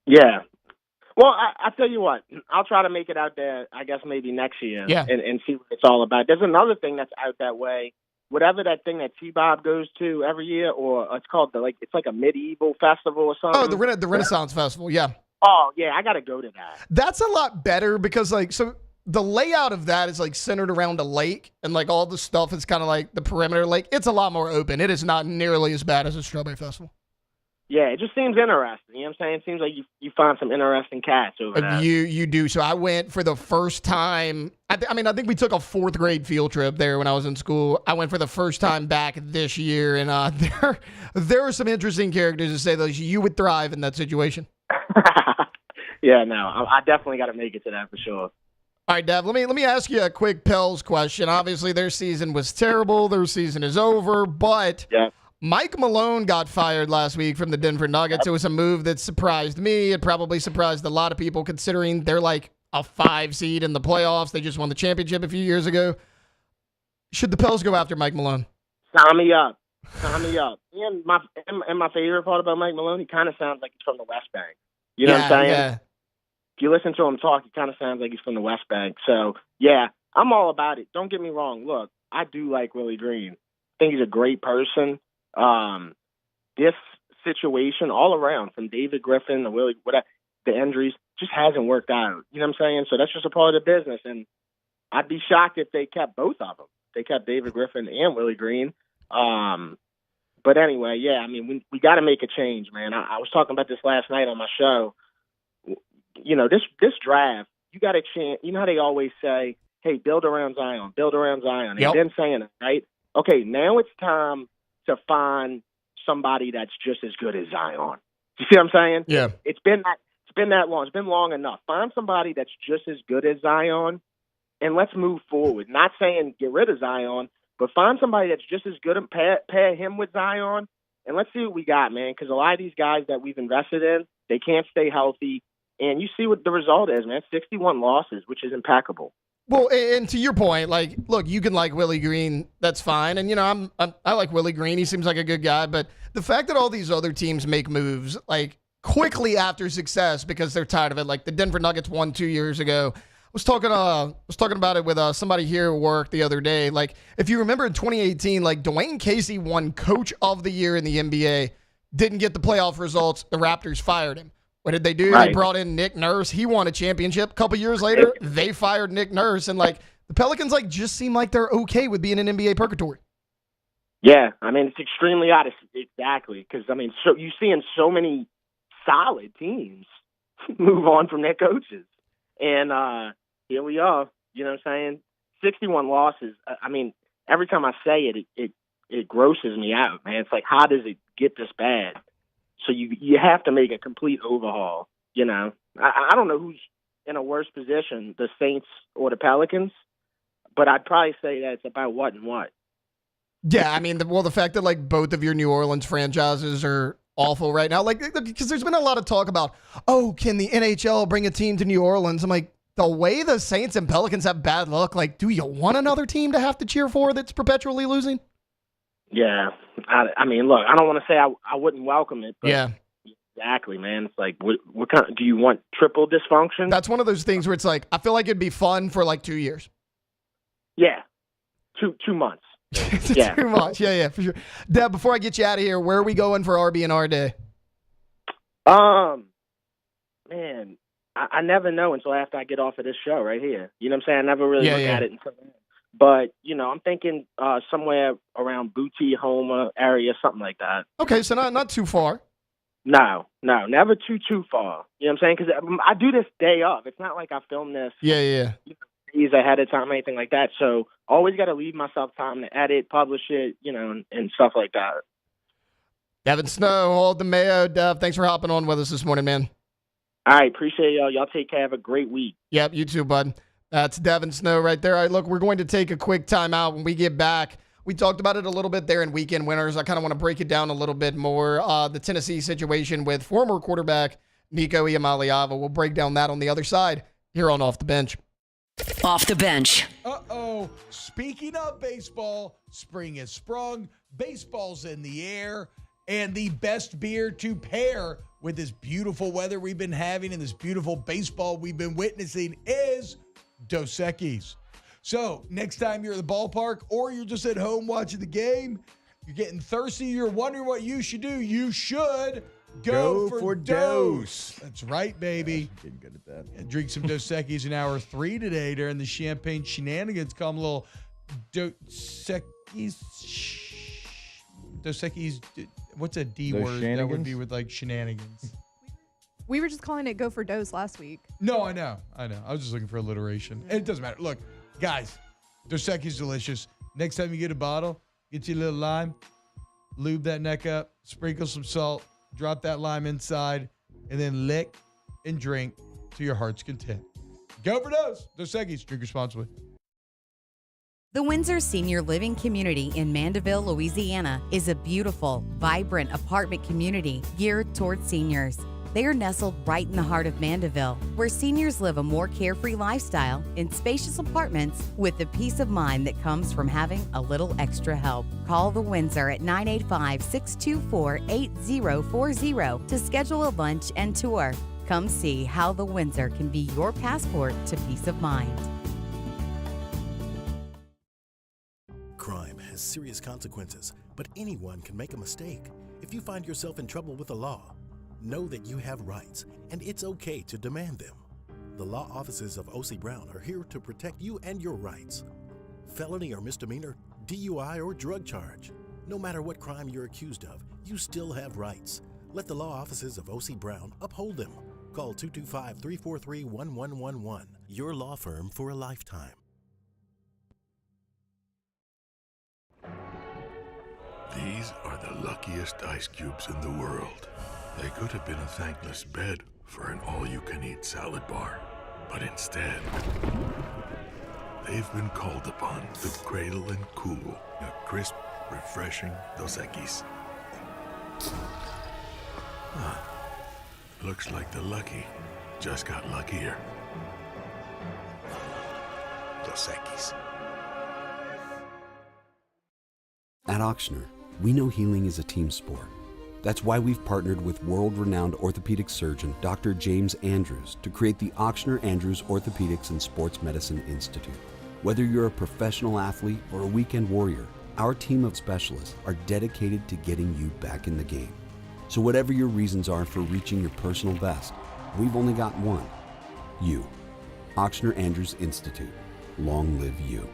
Speaker 21: Yeah. Well, I tell you what, I'll try to make it out there, I guess, maybe next year and see what it's all about. There's another thing that's out that way. Whatever that thing that T-Bob goes to every year, or it's called, it's like a medieval festival or something.
Speaker 3: Oh, the Renaissance Festival, yeah.
Speaker 21: Oh, yeah, I got to go to that.
Speaker 3: That's a lot better because, like, so the layout of that is, like, centered around a lake, and, like, all the stuff is kind of like the perimeter lake. It's a lot more open. It is not nearly as bad as a Strawberry Festival.
Speaker 21: Yeah, it just seems interesting. You know what I'm saying? It seems like you find some interesting cats over there.
Speaker 3: You do. So I went for the first time. I think we took a 4th grade field trip there when I was in school. I went for the first time back this year, and there are some interesting characters to say that you would thrive in that situation.
Speaker 21: Yeah, no, I definitely got to make it to that for sure.
Speaker 3: All right, Dev, let me ask you a quick Pels question. Obviously, their season was terrible. Their season is over, but Mike Malone got fired last week from the Denver Nuggets. It was a move that surprised me. It probably surprised a lot of people considering they're like a 5 seed in the playoffs. They just won the championship a few years ago. Should the Pels go after Mike Malone?
Speaker 21: Sign me up. And my favorite part about Mike Malone, he kind of sounds like he's from the West Bank. You know what I'm saying?
Speaker 3: Yeah.
Speaker 21: If you listen to him talk, he kind of sounds like he's from the West Bank. So, yeah, I'm all about it. Don't get me wrong. Look, I do like Willie Green. I think he's a great person. This situation all around, from David Griffin to Willie, whatever, the injuries, just hasn't worked out. You know what I'm saying? So that's just a part of the business. And I'd be shocked if they kept both of them. They kept David Griffin and Willie Green. But anyway, yeah, I mean, we got to make a change, man. I was talking about this last night on my show. You know, this draft, you got a chance. You know how they always say, hey, build around Zion, build around Zion. They've been saying it, right? Okay, now it's time to find somebody that's just as good as Zion. You see what I'm saying?
Speaker 3: Yeah.
Speaker 21: It's been that long. It's been long enough. Find somebody that's just as good as Zion, and let's move forward. Not saying get rid of Zion, but find somebody that's just as good and pair him with Zion, and let's see what we got, man. Because a lot of these guys that we've invested in, they can't stay healthy. And you see what the result is, man. 61 losses, which is impeccable.
Speaker 3: Well, and to your point, like, look, you can like Willie Green, that's fine. And, you know, I like Willie Green. He seems like a good guy. But the fact that all these other teams make moves, like, quickly after success because they're tired of it, like the Denver Nuggets won 2 years ago. I was talking about it with somebody here at work the other day. Like, if you remember in 2018, like, Dwayne Casey won Coach of the Year in the NBA, didn't get the playoff results. The Raptors fired him. What did they do?
Speaker 21: Right.
Speaker 3: They brought in Nick Nurse. He won a championship. A couple years later, they fired Nick Nurse. And, like, the Pelicans, like, just seem like they're okay with being in NBA purgatory.
Speaker 21: Yeah, I mean, it's extremely odd. Exactly. Because, I mean, so you see in so many solid teams move on from their coaches. And here we are. You know what I'm saying? 61 losses. I mean, every time I say it, it grosses me out, man. It's like, how does it get this bad? So you have to make a complete overhaul, you know. I don't know who's in a worse position, the Saints or the Pelicans, but I'd probably say that it's about what and what.
Speaker 3: Yeah, I mean, the fact that, like, both of your New Orleans franchises are awful right now, like, because there's been a lot of talk about, oh, can the NHL bring a team to New Orleans? I'm like, the way the Saints and Pelicans have bad luck, like, do you want another team to have to cheer for that's perpetually losing?
Speaker 21: Yeah, I mean, look, I don't want to say I wouldn't welcome it, but
Speaker 3: yeah,
Speaker 21: exactly, man. It's like, what kind? Do you want triple dysfunction?
Speaker 3: That's one of those things where it's like, I feel like it'd be fun for like 2 years.
Speaker 21: Yeah, 2 months. Yeah,
Speaker 3: 2 months. Yeah, for sure. Deb, before I get you out of here, where are we going for RB&R Day?
Speaker 21: Man, I never know until after I get off of this show right here. You know what I'm saying? I never really look at it until then. But, you know, I'm thinking somewhere around Booty, Houma area, something like that.
Speaker 3: Okay, so not too far.
Speaker 21: No, never too far. You know what I'm saying? Because I do this day of. It's not like I film this
Speaker 3: Yeah.
Speaker 21: days ahead of time or anything like that. So always got to leave myself time to edit, publish it, you know, and stuff like that.
Speaker 3: Devin Snow, hold the Mayo. Dev, thanks for hopping on with us this morning, man.
Speaker 21: All right, appreciate y'all. Y'all take care. Have a great week.
Speaker 3: Yep, you too, bud. That's Devin Snow right there. All right, look, we're going to take a quick timeout. When we get back, we talked about it a little bit there in Weekend Winners. I kind of want to break it down a little bit more. The Tennessee situation with former quarterback Nico Iamaleava. We'll break down that on the other side here on Off the Bench.
Speaker 1: Off the Bench.
Speaker 5: Uh-oh. Speaking of baseball, spring has sprung, baseball's in the air, and the best beer to pair with this beautiful weather we've been having and this beautiful baseball we've been witnessing is Dos Equis. So next time you're at the ballpark or you're just at home watching the game, you're getting thirsty, you're wondering what you should do, you should go for Dos. That's right, baby.
Speaker 7: Getting good at that.
Speaker 5: And drink some Dos Equis in hour 3 today during the Champagne Shenanigans. Call them a little Dos Equis. Dos Equis. What's a D
Speaker 7: Those
Speaker 5: word that would be with like shenanigans?
Speaker 4: We were just calling it Go for Dose last week.
Speaker 5: No, I know. I was just looking for alliteration. And it doesn't matter. Look, guys, Dos Equis is delicious. Next time you get a bottle, get you a little lime, lube that neck up, sprinkle some salt, drop that lime inside, and then lick and drink to your heart's content. Go for Dos. Dos Equis. Drink responsibly.
Speaker 6: The Windsor Senior Living Community in Mandeville, Louisiana is a beautiful, vibrant apartment community geared towards seniors. They are nestled right in the heart of Mandeville, where seniors live a more carefree lifestyle in spacious apartments with the peace of mind that comes from having a little extra help. Call the Windsor at 985-624-8040 to schedule a lunch and tour. Come see how the Windsor can be your passport to peace of mind.
Speaker 8: Crime has serious consequences, but anyone can make a mistake. If you find yourself in trouble with the law, know that you have rights, and it's okay to demand them. The law offices of O.C. Brown are here to protect you and your rights. Felony or misdemeanor, DUI or drug charge. No matter what crime you're accused of, you still have rights. Let the law offices of O.C. Brown uphold them. Call 225-343-1111, your law firm for a lifetime.
Speaker 18: These are the luckiest ice cubes in the world. They could have been a thankless bed for an all-you-can-eat salad bar. But instead, they've been called upon to cradle and cool a crisp, refreshing Dos Equis. Looks like the lucky just got luckier. Dos Equis.
Speaker 11: At Auctioner, we know healing is a team sport. That's why we've partnered with world-renowned orthopedic surgeon Dr. James Andrews to create the Auctioner Andrews Orthopedics and Sports Medicine Institute. Whether you're a professional athlete or a weekend warrior, our team of specialists are dedicated to getting you back in the game. So whatever your reasons are for reaching your personal best, we've only got one. You. Auctioner Andrews Institute. Long live you.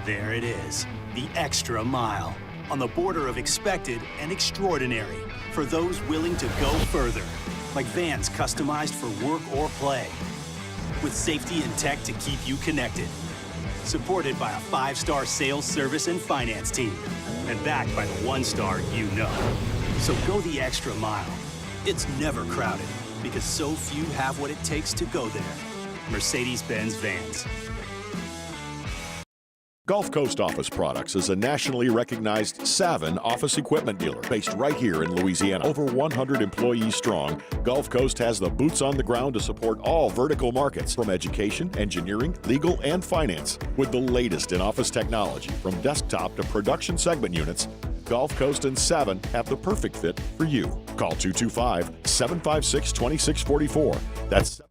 Speaker 10: There it is, the extra mile, on the border of expected and extraordinary for those willing to go further, like vans customized for work or play, with safety and tech to keep you connected, supported by a 5-star sales, service, and finance team, and backed by the 1-star you know. So go the extra mile. It's never crowded, because so few have what it takes to go there. Mercedes-Benz Vans.
Speaker 9: Gulf Coast Office Products is a nationally recognized Savin office equipment dealer based right here in Louisiana. Over 100 employees strong, Gulf Coast has the boots on the ground to support all vertical markets from education, engineering, legal, and finance. With the latest in office technology from desktop to production segment units, Gulf Coast and Savin have the perfect fit for you. Call 225-756-2644. That's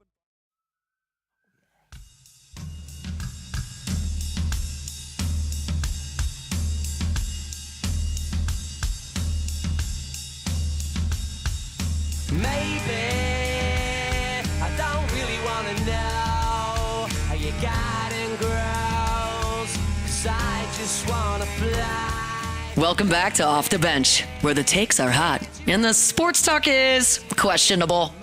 Speaker 15: Maybe I don't really wanna know how your garden grows, 'cause I just wanna fly.
Speaker 1: Welcome back to Off the Bench, where the takes are hot and the sports talk is questionable.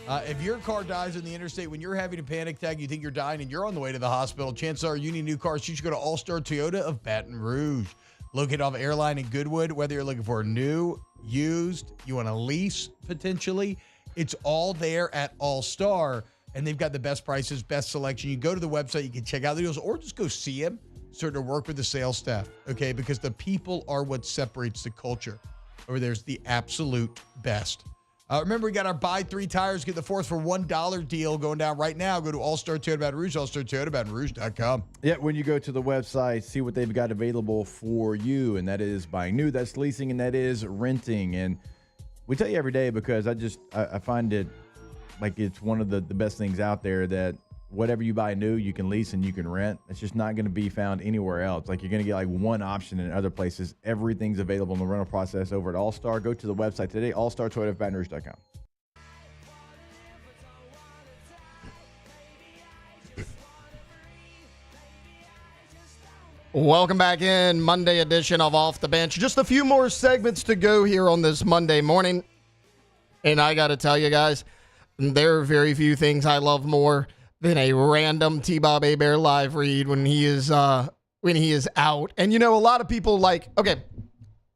Speaker 5: If your car dies on the interstate when you're having a panic attack, you think you're dying and you're on the way to the hospital, chances are you need a new car. So you should go to All-Star Toyota of Baton Rouge. Located off Airline in Goodwood, whether you're looking for a new, used, you want to lease potentially, it's all there at All-Star. And they've got the best prices, best selection. You go to the website, you can check out the deals, or just go see them, start to work with the sales staff, okay? Because the people are what separates the culture. Over there's the absolute best. Remember, we got our buy 3 tires, get the 4th for $1 deal going down right now. Go to All-Star Toyota Baton Rouge, allstartoyotabatonrouge.com.
Speaker 7: Yeah, when you go to the website, see what they've got available for you, and that is buying new, that's leasing, and that is renting. And we tell you every day because I find it like it's one of the best things out there that whatever you buy new, you can lease and you can rent. It's just not going to be found anywhere else. Like you're going to get like one option in other places. Everything's available in the rental process over at All-Star. Go to the website today, allstartoyotabatonrouge.com.
Speaker 3: Welcome back in, Monday edition of Off the Bench. Just a few more segments to go here on this Monday morning. And I got to tell you guys, there are very few things I love more than a random T-Bob Hebert live read when he is out. And you know, a lot of people like, okay,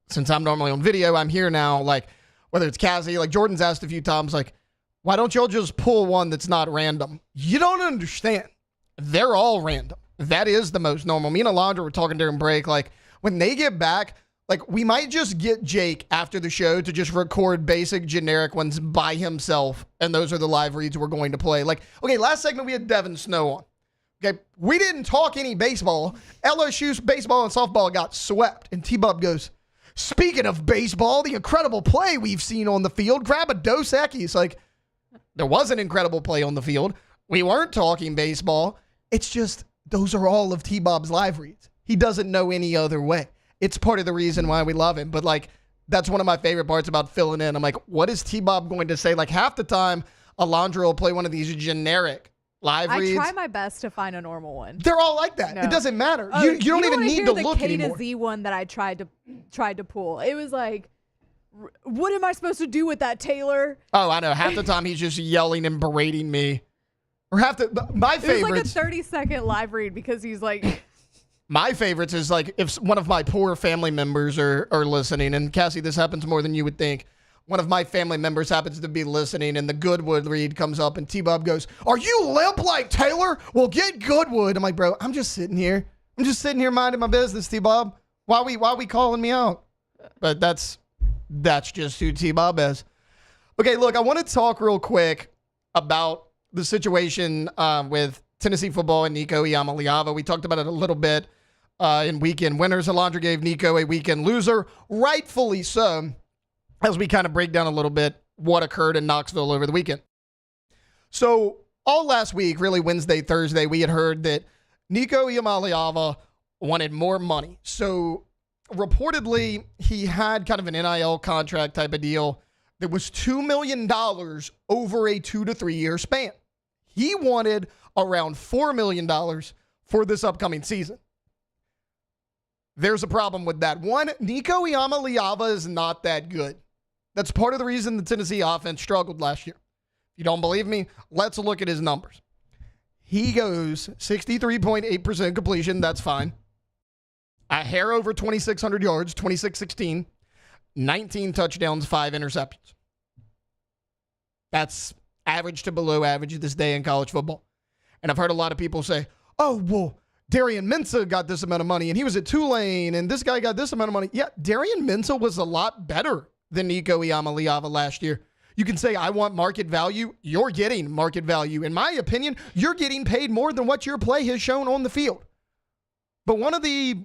Speaker 3: since I'm normally on video, I'm here now, like whether it's Cassie, like Jordan's asked a few times, like, why don't y'all just pull one that's not random? You don't understand. They're all random. That is the most normal. Me and Alondra were talking during break, like when they get back, like we might just get Jake after the show to just record basic generic ones by himself. And those are the live reads we're going to play. Like, okay, last segment we had Devin Snow on. Okay, we didn't talk any baseball. LSU's baseball and softball got swept. And T-Bob goes, speaking of baseball, the incredible play we've seen on the field, grab a Dos Equis. Like, there was an incredible play on the field. We weren't talking baseball. It's just, those are all of T-Bob's live reads. He doesn't know any other way. It's part of the reason why we love him. But, like, that's one of my favorite parts about filling in. I'm like, what is T-Bob going to say? Like, half the time, Alondra will play one of these generic live reads.
Speaker 4: I try my best to find a normal one.
Speaker 3: They're all like that. No. It doesn't matter. You don't even need to look anymore.
Speaker 4: The K to Z one that I tried to pull. It was like, what am I supposed to do with that, Taylor?
Speaker 3: Oh, I know. Half the time, he's just yelling and berating me. Or my favorites.
Speaker 4: It was like a 30-second live read because he's like...
Speaker 3: My favorites is like if one of my poor family members are listening, and Cassie, this happens more than you would think. One of my family members happens to be listening, and the Goodwood read comes up, and T-Bob goes, "Are you limp like Taylor? Well, get Goodwood." I'm like, bro, I'm just sitting here. I'm just sitting here minding my business, T-Bob. Why we calling me out? But that's just who T-Bob is. Okay, look, I want to talk real quick about the situation with Tennessee football and Nico Iamaleava. We talked about it a little bit in weekend winners. Alondra gave Nico a weekend loser, rightfully so, as we kind of break down a little bit what occurred in Knoxville over the weekend. So all last week, really Wednesday, Thursday, we had heard that Nico Iamaleava wanted more money. So reportedly, he had kind of an NIL contract type of deal that was $2 million over a 2 to 3 year span. He wanted around $4 million for this upcoming season. There's a problem with that. One, Nico Iamaleava is not that good. That's part of the reason the Tennessee offense struggled last year. If you don't believe me, let's look at his numbers. He goes 63.8% completion. That's fine. A hair over 2,600 yards, 26-16, 19 touchdowns, 5 interceptions. That's average to below average this day in college football. And I've heard a lot of people say, oh, well, Darian Mensah got this amount of money, and he was at Tulane, and this guy got this amount of money. Yeah, Darian Mensah was a lot better than Nico Iamaleava last year. You can say, I want market value. You're getting market value. In my opinion, you're getting paid more than what your play has shown on the field. But one of the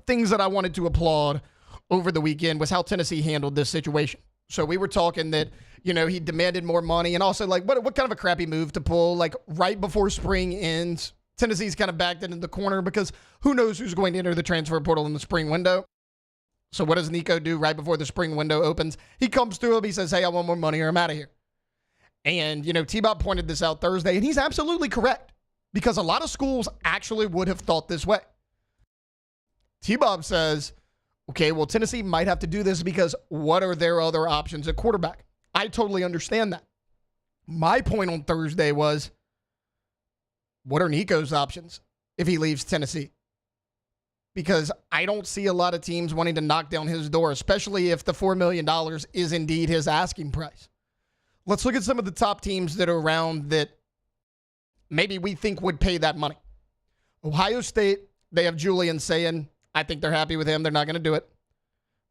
Speaker 3: things that I wanted to applaud over the weekend was how Tennessee handled this situation. So we were talking that, you know, he demanded more money, and also, like, what kind of a crappy move to pull, like, right before spring ends. Tennessee's kind of backed into the corner because who knows who's going to enter the transfer portal in the spring window. So what does Nico do right before the spring window opens? He comes through him. He says, hey, I want more money or I'm out of here. And, you know, T-Bob pointed this out Thursday, and he's absolutely correct because a lot of schools actually would have thought this way. T-Bob says, okay, well, Tennessee might have to do this because what are their other options at quarterback? I totally understand that. My point on Thursday was, what are Nico's options if he leaves Tennessee? Because I don't see a lot of teams wanting to knock down his door, especially if the $4 million is indeed his asking price. Let's look at some of the top teams that are around that maybe we think would pay that money. Ohio State, they have Julian saying, I think they're happy with him. They're not going to do it.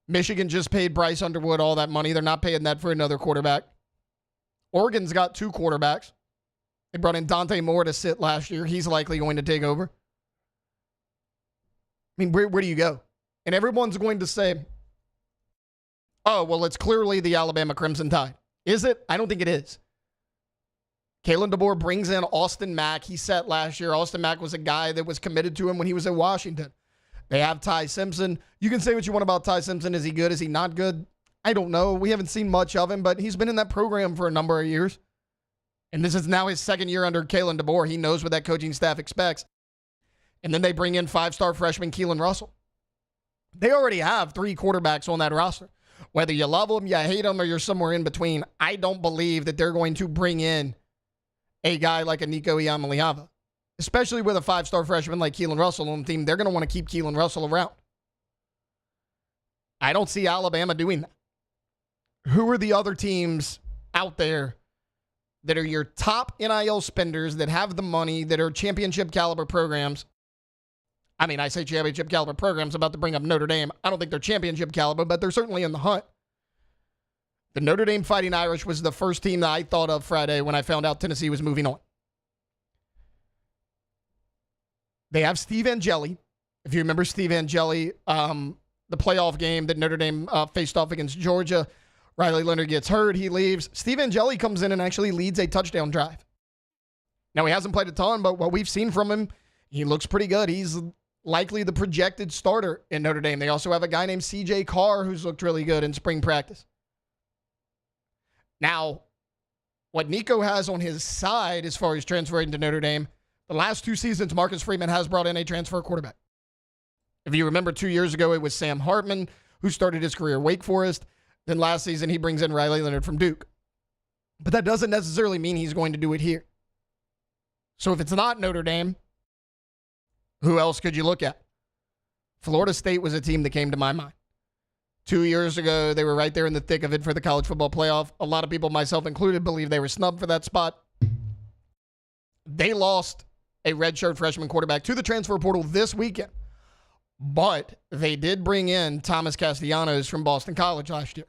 Speaker 3: Michigan just paid Bryce Underwood all that money. They're not paying that for another quarterback. Oregon's got 2 quarterbacks. They brought in Dante Moore to sit last year. He's likely going to take over. I mean, where do you go? And everyone's going to say, oh, well, it's clearly the Alabama Crimson Tide. Is it? I don't think it is. Kalen DeBoer brings in Austin Mack. He sat last year. Austin Mack was a guy that was committed to him when he was at Washington. They have Ty Simpson. You can say what you want about Ty Simpson. Is he good? Is he not good? I don't know. We haven't seen much of him, but he's been in that program for a number of years. And this is now his second year under Kalen DeBoer. He knows what that coaching staff expects. And then they bring in 5-star freshman Keelan Russell. They already have 3 quarterbacks on that roster. Whether you love them, you hate them, or you're somewhere in between, I don't believe that they're going to bring in a guy like a Nico Iamaleava. Especially with a 5-star freshman like Keelan Russell on the team, they're going to want to keep Keelan Russell around. I don't see Alabama doing that. Who are the other teams out there that are your top NIL spenders that have the money, that are championship caliber programs? I mean, I say championship caliber programs, about to bring up Notre Dame. I don't think they're championship caliber, but they're certainly in the hunt. The Notre Dame Fighting Irish was the first team that I thought of Friday when I found out Tennessee was moving on. They have Steve Angeli. If you remember Steve Angeli, the playoff game that Notre Dame faced off against Georgia, Riley Leonard gets hurt. He leaves. Steve Angeli comes in and actually leads a touchdown drive. Now, he hasn't played a ton, but what we've seen from him, he looks pretty good. He's likely the projected starter in Notre Dame. They also have a guy named CJ Carr who's looked really good in spring practice. Now, what Nico has on his side as far as transferring to Notre Dame, the last 2 seasons, Marcus Freeman has brought in a transfer quarterback. If you remember 2 years ago, it was Sam Hartman who started his career at Wake Forest. Then last season, he brings in Riley Leonard from Duke. But that doesn't necessarily mean he's going to do it here. So if it's not Notre Dame, who else could you look at? Florida State was a team that came to my mind. 2 years ago, they were right there in the thick of it for the college football playoff. A lot of people, myself included, believe they were snubbed for that spot. They lost a redshirt freshman quarterback to the transfer portal this weekend. But they did bring in Thomas Castellanos from Boston College last year.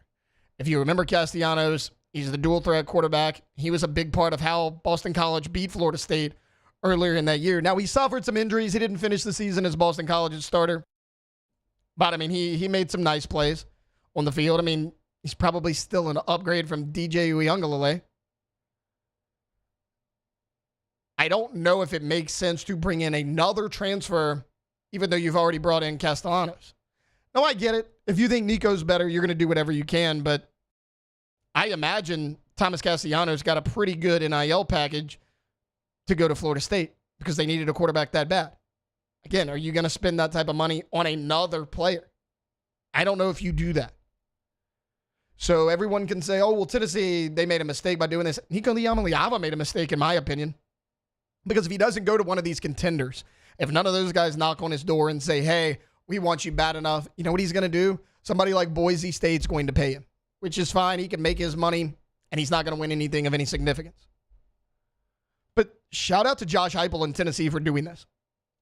Speaker 3: If you remember Castellanos, he's the dual threat quarterback. He was a big part of how Boston College beat Florida State earlier in that year. Now, he suffered some injuries. He didn't finish the season as Boston College's starter. But, I mean, he made some nice plays on the field. I mean, he's probably still an upgrade from DJ Uiagalelei. I don't know if it makes sense to bring in another transfer, even though you've already brought in Castellanos. No, I get it. If you think Nico's better, you're going to do whatever you can. But I imagine Thomas Castellanos got a pretty good NIL package to go to Florida State because they needed a quarterback that bad. Again, are you going to spend that type of money on another player? I don't know if you do that. So everyone can say, oh, well, Tennessee, they made a mistake by doing this. Nico Iamaleava made a mistake, in my opinion. Because if he doesn't go to one of these contenders, if none of those guys knock on his door and say, hey, we want you bad enough, you know what he's going to do? Somebody like Boise State's going to pay him, which is fine. He can make his money, and he's not going to win anything of any significance. But shout out to Josh Heupel in Tennessee for doing this.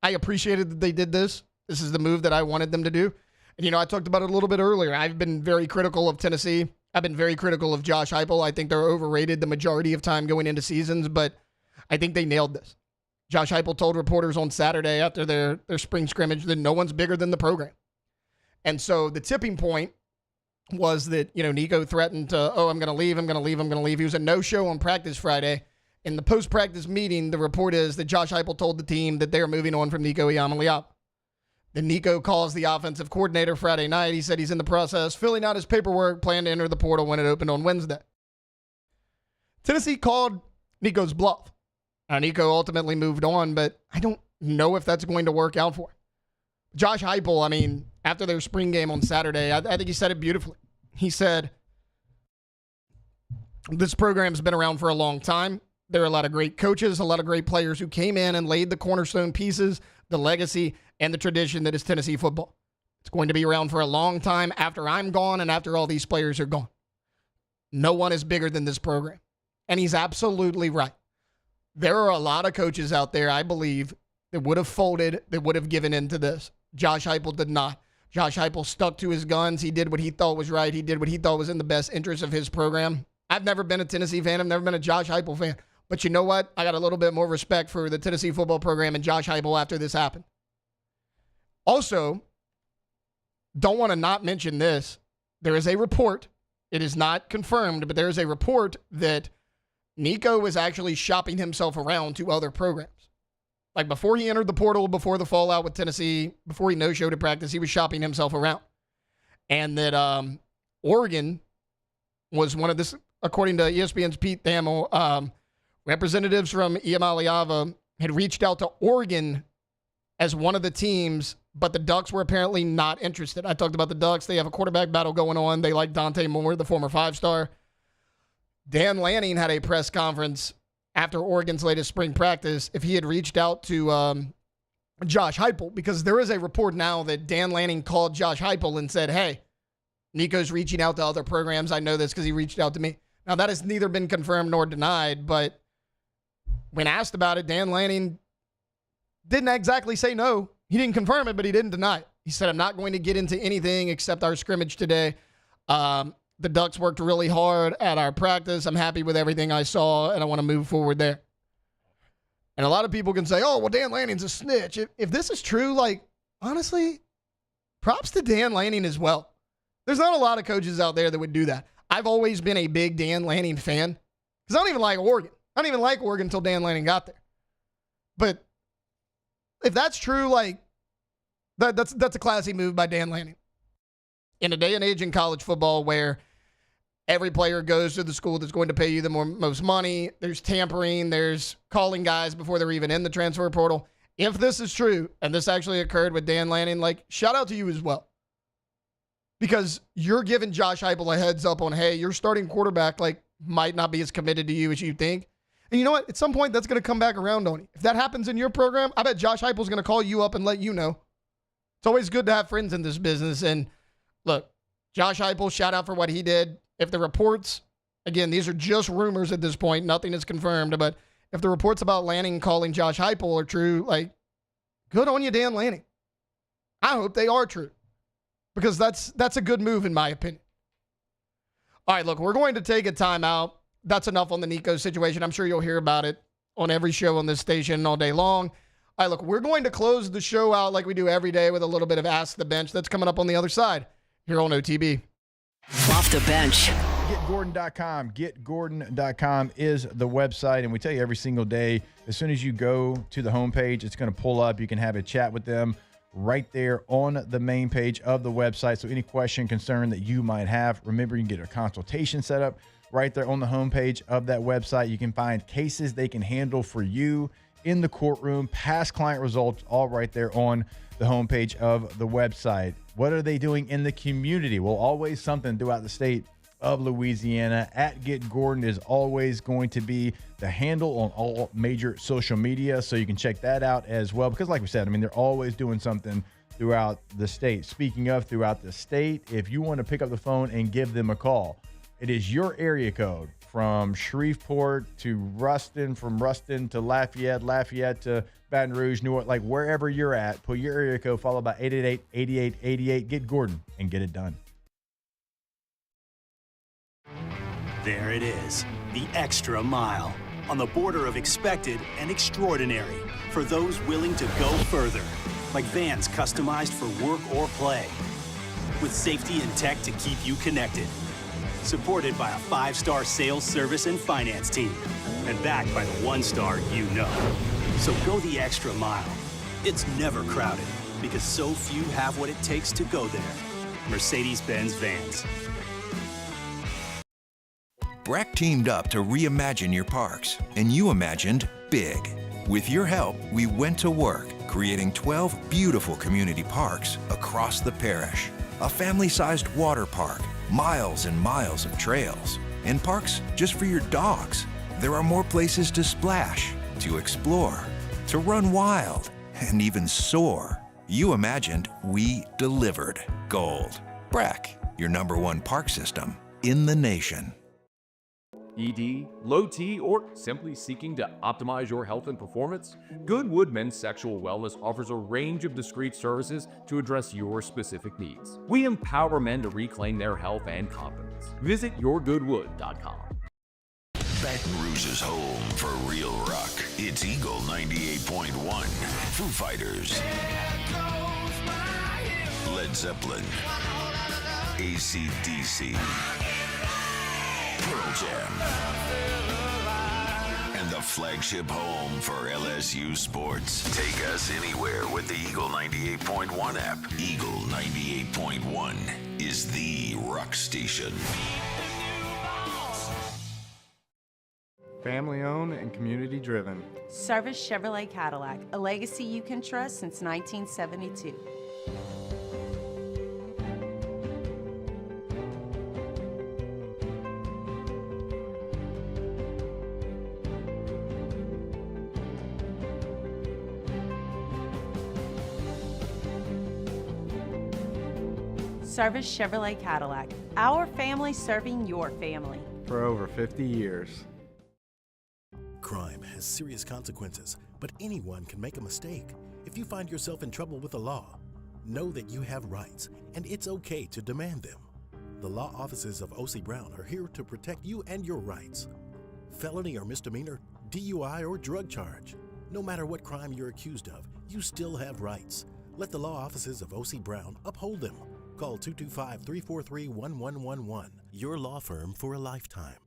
Speaker 3: I appreciated that they did this. This is the move that I wanted them to do. And, you know, I talked about it a little bit earlier. I've been very critical of Tennessee. I've been very critical of Josh Heupel. I think they're overrated the majority of time going into seasons, but I think they nailed this. Josh Heupel told reporters on Saturday after their spring scrimmage that no one's bigger than the program. And so the tipping point was that, you know, Nico threatened to, I'm going to leave. He was a no-show on practice Friday. In the post-practice meeting, the report is that Josh Heupel told the team that they are moving on from Nico Iamaleava. Then Nico calls the offensive coordinator Friday night. He said he's in the process, filling out his paperwork, plan to enter the portal when it opened on Wednesday. Tennessee called Nico's bluff. Nico ultimately moved on, but I don't know if that's going to work out for him. Josh Heupel, I mean, after their spring game on Saturday, I think he said it beautifully. He said, This program's been around for a long time. There are a lot of great coaches, a lot of great players who came in and laid the cornerstone pieces, the legacy, and the tradition that is Tennessee football. It's going to be around for a long time after I'm gone and after all these players are gone. No one is bigger than this program. And he's absolutely right. There are a lot of coaches out there, I believe, that would have folded, that would have given in to this. Josh Heupel did not. Josh Heupel stuck to his guns. He did what he thought was right. He did what he thought was in the best interest of his program. I've never been a Tennessee fan. I've never been a Josh Heupel fan. But you know what? I got a little bit more respect for the Tennessee football program and Josh Heupel after this happened. Also, don't want to not mention this. There is a report. It is not confirmed, but there is a report that Nico was actually shopping himself around to other programs. Like before he entered the portal, before the fallout with Tennessee, before he no-showed at practice, he was shopping himself around. And that Oregon was one of this, according to ESPN's Pete Thamel, representatives from Iamaleava had reached out to Oregon as one of the teams, but the Ducks were apparently not interested. I talked about the Ducks. They have a quarterback battle going on. They like Dante Moore, the former 5-star. Dan Lanning had a press conference after Oregon's latest spring practice if he had reached out to Josh Heupel, because there is a report now that Dan Lanning called Josh Heupel and said, hey, Nico's reaching out to other programs. I know this because he reached out to me. Now, that has neither been confirmed nor denied, but when asked about it, Dan Lanning didn't exactly say no. He didn't confirm it, but he didn't deny it. He said, I'm not going to get into anything except our scrimmage today. The Ducks worked really hard at our practice. I'm happy with everything I saw, and I want to move forward there. And a lot of people can say, oh, well, Dan Lanning's a snitch. If this is true, like, honestly, props to Dan Lanning as well. There's not a lot of coaches out there that would do that. I've always been a big Dan Lanning fan because I don't even like Oregon. I didn't even like Oregon until Dan Lanning got there. But if that's true, like, that's a classy move by Dan Lanning. In a day and age in college football where every player goes to the school that's going to pay you the most money, there's tampering, there's calling guys before they're even in the transfer portal. If this is true, and this actually occurred with Dan Lanning, like, shout out to you as well. Because you're giving Josh Heupel a heads up on, hey, your starting quarterback, like, might not be as committed to you as you think. And you know what? At some point, that's going to come back around on you. If that happens in your program, I bet Josh Heupel's going to call you up and let you know. It's always good to have friends in this business. And look, Josh Heupel, shout out for what he did. If the reports, again, these are just rumors at this point, nothing is confirmed, but if the reports about Lanning calling Josh Heupel are true, like, good on you, Dan Lanning. I hope they are true, because that's a good move in my opinion. All right, look, we're going to take a timeout. That's enough on the Nico situation. I'm sure you'll hear about it on every show on this station all day long. All right, look, we're going to close the show out like we do every day with a little bit of Ask the Bench. That's coming up on the other side here on OTB.
Speaker 1: Off the bench.
Speaker 7: GetGordon.com. GetGordon.com is the website, and we tell you every single day, as soon as you go to the homepage, it's going to pull up. You can have a chat with them right there on the main page of the website. So any question, concern that you might have, remember, you can get a consultation set up right there on the homepage of that website. You can find cases they can handle for you in the courtroom, past client results, all right there on the homepage of the website. What are they doing in the community? Well, always something throughout the state of Louisiana. At Get Gordon is always going to be the handle on all major social media, so you can check that out as well, because like we said, I mean, they're always doing something throughout the state. Speaking of throughout the state, if you want to pick up the phone and give them a call, it is your area code from Shreveport to Ruston, from Ruston to Lafayette, Lafayette to Baton Rouge, Newark, like wherever you're at, put your area code followed by 888-8888. Get Gordon and get it done.
Speaker 10: There it is, the extra mile, on the border of expected and extraordinary, for those willing to go further, like vans customized for work or play, with safety and tech to keep you connected, supported by a 5-star sales, service, and finance team, and backed by the 1-star you know. So go the extra mile. It's never crowded, because so few have what it takes to go there. Mercedes-Benz Vans.
Speaker 2: Breck teamed up to reimagine your parks, and you imagined big. With your help, we went to work, creating 12 beautiful community parks across the parish. A family-sized water park, miles and miles of trails, and parks just for your dogs. There are more places to splash, to explore, to run wild, and even soar. You imagined, we delivered. Gold. Breck, your #1 park system in the nation.
Speaker 17: ED, low T, or simply seeking to optimize your health and performance? Goodwood Men's Sexual Wellness offers a range of discreet services to address your specific needs. We empower men to reclaim their health and confidence. Visit yourgoodwood.com.
Speaker 16: Baton Rouge's home for real rock. It's Eagle 98.1. Foo Fighters. Led Zeppelin. AC/DC. Pearl Jam. And the flagship home for LSU sports. Take us anywhere with the Eagle 98.1 app. Eagle 98.1 is the rock station.
Speaker 12: Family owned and community driven.
Speaker 13: Service Chevrolet Cadillac, a legacy you can trust since 1972. Service Chevrolet Cadillac, our family serving your family.
Speaker 12: For over 50 years.
Speaker 8: Crime has serious consequences, but anyone can make a mistake. If you find yourself in trouble with the law, know that you have rights, and it's okay to demand them. The law offices of O.C. Brown are here to protect you and your rights. Felony or misdemeanor, DUI or drug charge. No matter what crime you're accused of, you still have rights. Let the law offices of O.C. Brown uphold them. Call 225-343-1111. Your law firm for a lifetime.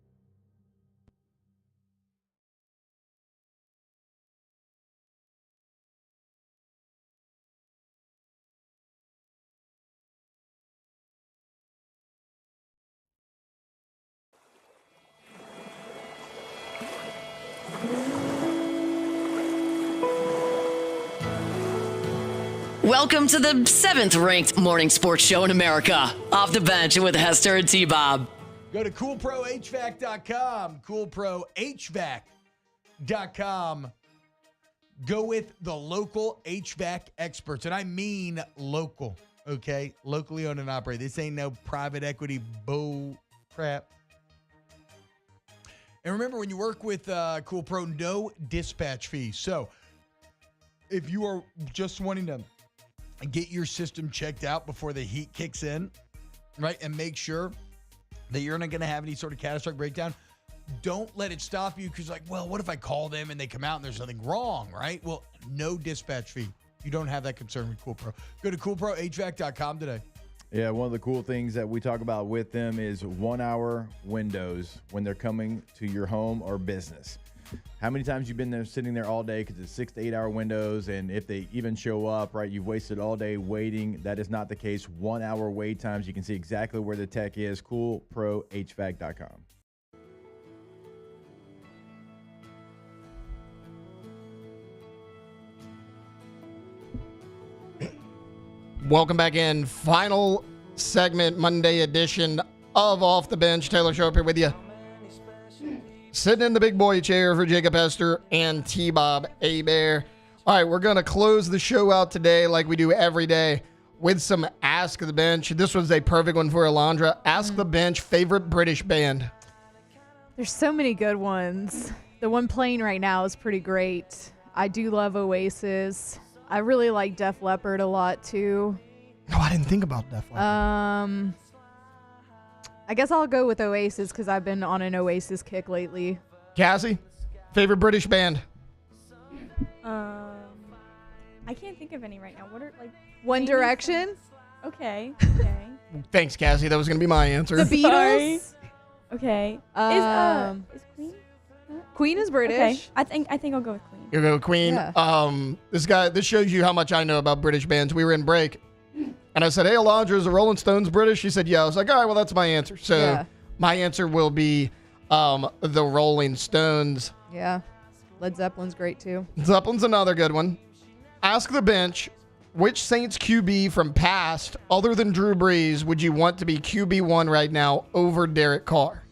Speaker 1: Welcome to the 7th-ranked morning sports show in America, Off the Bench with Hester and T-Bob.
Speaker 5: Go to coolprohvac.com, coolprohvac.com. Go with the local HVAC experts, and I mean local, okay? Locally owned and operated. This ain't no private equity bull crap. And remember, when you work with Cool Pro, no dispatch fee. So if you are just wanting to get your system checked out before the heat kicks in, right, and make sure that you're not going to have any sort of catastrophic breakdown, don't let it stop you because, like, well, what if I call them and they come out and there's nothing wrong, right? Well, no dispatch fee. You don't have that concern with Cool Pro. Go to coolprohvac.com today.
Speaker 7: Yeah, one of the cool things that we talk about with them is 1-hour windows when they're coming to your home or business. How many times you've been there sitting there all day because it's 6 to 8 hour windows, and if they even show up, right, you've wasted all day waiting. That is not the case. 1 hour wait times. You can see exactly where the tech is. coolprohvac.com.
Speaker 3: Welcome back in. Final segment, Monday edition of Off the Bench. Taylor Show up here with you. Sitting in the big boy chair for Jacob Hester and T-Bob Hebert. All right, we're going to close the show out today like we do every day with some Ask the Bench. This was a perfect one for Alondra. Ask the Bench, favorite British band.
Speaker 4: There's so many good ones. The one playing right now is pretty great. I do love Oasis. I really like Def Leppard a lot too.
Speaker 3: No, I didn't think about Def Leppard.
Speaker 4: I guess I'll go with Oasis because I've been on an Oasis kick lately.
Speaker 3: Cassie, favorite British band?
Speaker 19: I can't think of any right now. What are like
Speaker 4: One Direction?
Speaker 19: Okay.
Speaker 3: Thanks, Cassie. That was going to be my answer.
Speaker 4: The Beatles?
Speaker 19: Okay. Is Queen?
Speaker 4: Queen is British.
Speaker 19: Okay. I think I'll go with Queen.
Speaker 3: You go Queen.
Speaker 4: Yeah.
Speaker 3: This shows you how much I know about British bands. We were in break, and I said, "Hey, Alondra, is the Rolling Stones British?" She said, "Yeah." I was like, "All right, well, that's my answer." So my answer will be the Rolling Stones.
Speaker 4: Yeah. Led Zeppelin's great too.
Speaker 3: Zeppelin's another good one. Ask the Bench, which Saints QB from past, other than Drew Brees, would you want to be QB1 right now over Derek Carr?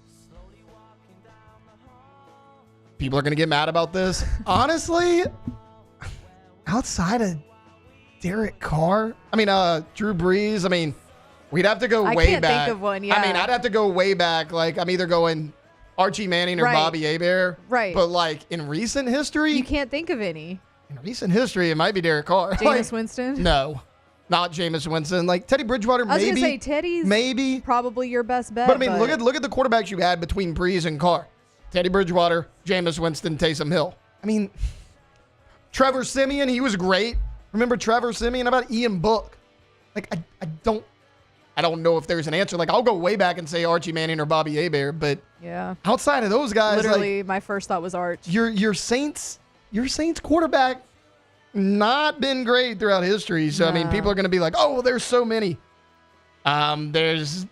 Speaker 3: people are going to get mad about this. Honestly, outside of Derek Carr, Drew Brees, we'd have to go way back.
Speaker 4: I can't think of one, yeah.
Speaker 3: I'd have to go way back. Like, I'm either going Archie Manning or
Speaker 4: Right.
Speaker 3: Bobby Hebert.
Speaker 4: Right.
Speaker 3: But, like, in recent history,
Speaker 4: You can't think of any.
Speaker 3: in recent history, it might be Derek Carr.
Speaker 4: Jameis Winston?
Speaker 3: No, not Jameis Winston. Like, Teddy Bridgewater,
Speaker 4: I was
Speaker 3: maybe.
Speaker 4: going to say Teddy's
Speaker 3: maybe.
Speaker 4: probably your best bet.
Speaker 3: But, look at the quarterbacks you had between Brees and Carr. Teddy Bridgewater, Jameis Winston, Taysom Hill. Trevor Siemian, he was great. Remember Trevor Siemian? How about Ian Book? Like, I don't know if there's an answer. Like, I'll go way back and say Archie Manning or Bobby Hebert, but
Speaker 4: yeah,
Speaker 3: outside of those guys,
Speaker 4: literally, my first thought was Arch.
Speaker 3: Your Saints quarterback not been great throughout history. So
Speaker 4: No.
Speaker 3: people are going to be like, oh, well, there's so many. There's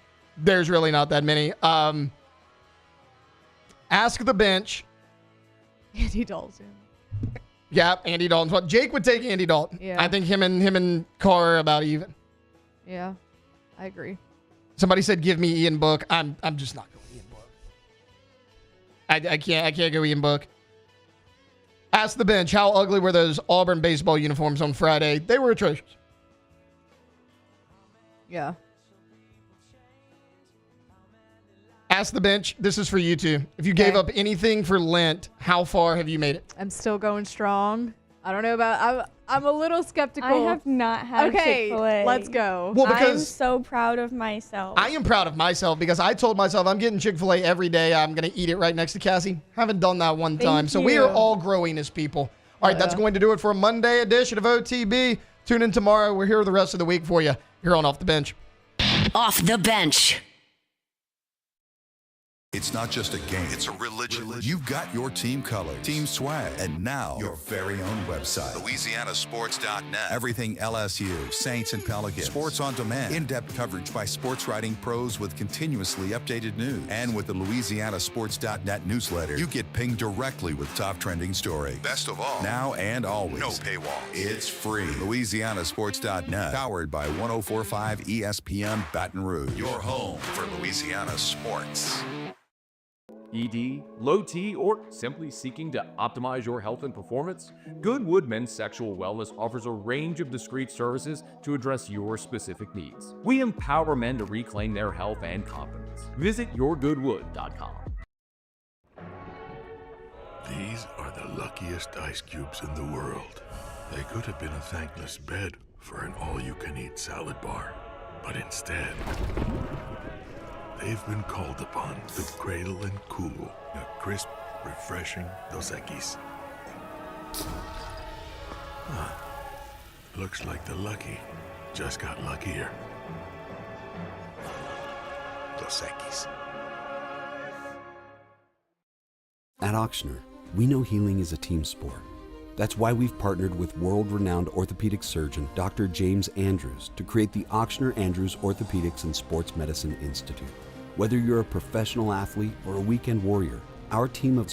Speaker 3: really not that many. Ask the bench.
Speaker 4: Andy Dalton.
Speaker 3: Yeah, Andy Dalton. Well, Jake would take Andy Dalton.
Speaker 4: Yeah.
Speaker 3: I think him and Carr are about even.
Speaker 4: Yeah, I agree.
Speaker 3: Somebody said, "Give me Ian Book." I'm just not going Ian Book. I can't go Ian Book. Ask the bench. How ugly were those Auburn baseball uniforms on Friday? They were atrocious.
Speaker 4: Yeah.
Speaker 3: Ask the bench. This is for you two. If you gave up anything for Lent, how far have you made it?
Speaker 4: I'm still going strong. I don't know about. I'm a little skeptical.
Speaker 19: I have not had Chick-fil-A.
Speaker 4: Let's go.
Speaker 3: Well, because
Speaker 19: I'm so proud of myself.
Speaker 3: I am proud of myself because I told myself I'm getting Chick-fil-A every day. I'm going to eat it right next to Cassie. Haven't done that one time. So we are all growing as people. All right, that's going to do it for a Monday edition of OTB. Tune in tomorrow. We're here the rest of the week for you. Here on Off the Bench.
Speaker 1: Off the bench.
Speaker 20: It's not just a game, it's a religion. You've got your team colors, team swag, and now your very own website, LouisianaSports.net. Everything LSU, Saints, and Pelicans. Sports on demand. In-depth coverage by sports writing pros with continuously updated news. And with the LouisianaSports.net newsletter, you get pinged directly with top trending stories. Best of all, now and always, no paywall. It's free. LouisianaSports.net, powered by 104.5 ESPN Baton Rouge. Your home for Louisiana sports.
Speaker 17: ED, low T, or simply seeking to optimize your health and performance? Goodwood Men's Sexual Wellness offers a range of discreet services to address your specific needs. We empower men to reclaim their health and confidence. Visit yourgoodwood.com.
Speaker 18: These are the luckiest ice cubes in the world. They could have been a thankless bed for an all-you-can-eat salad bar, but instead, they've been called upon to cradle and cool a crisp, refreshing Dos Equis. Looks like the lucky just got luckier. Dos Equis.
Speaker 11: At Auctioner, we know healing is a team sport. That's why we've partnered with world-renowned orthopedic surgeon Dr. James Andrews to create the Auctioner Andrews Orthopedics and Sports Medicine Institute. Whether you're a professional athlete or a weekend warrior, our team of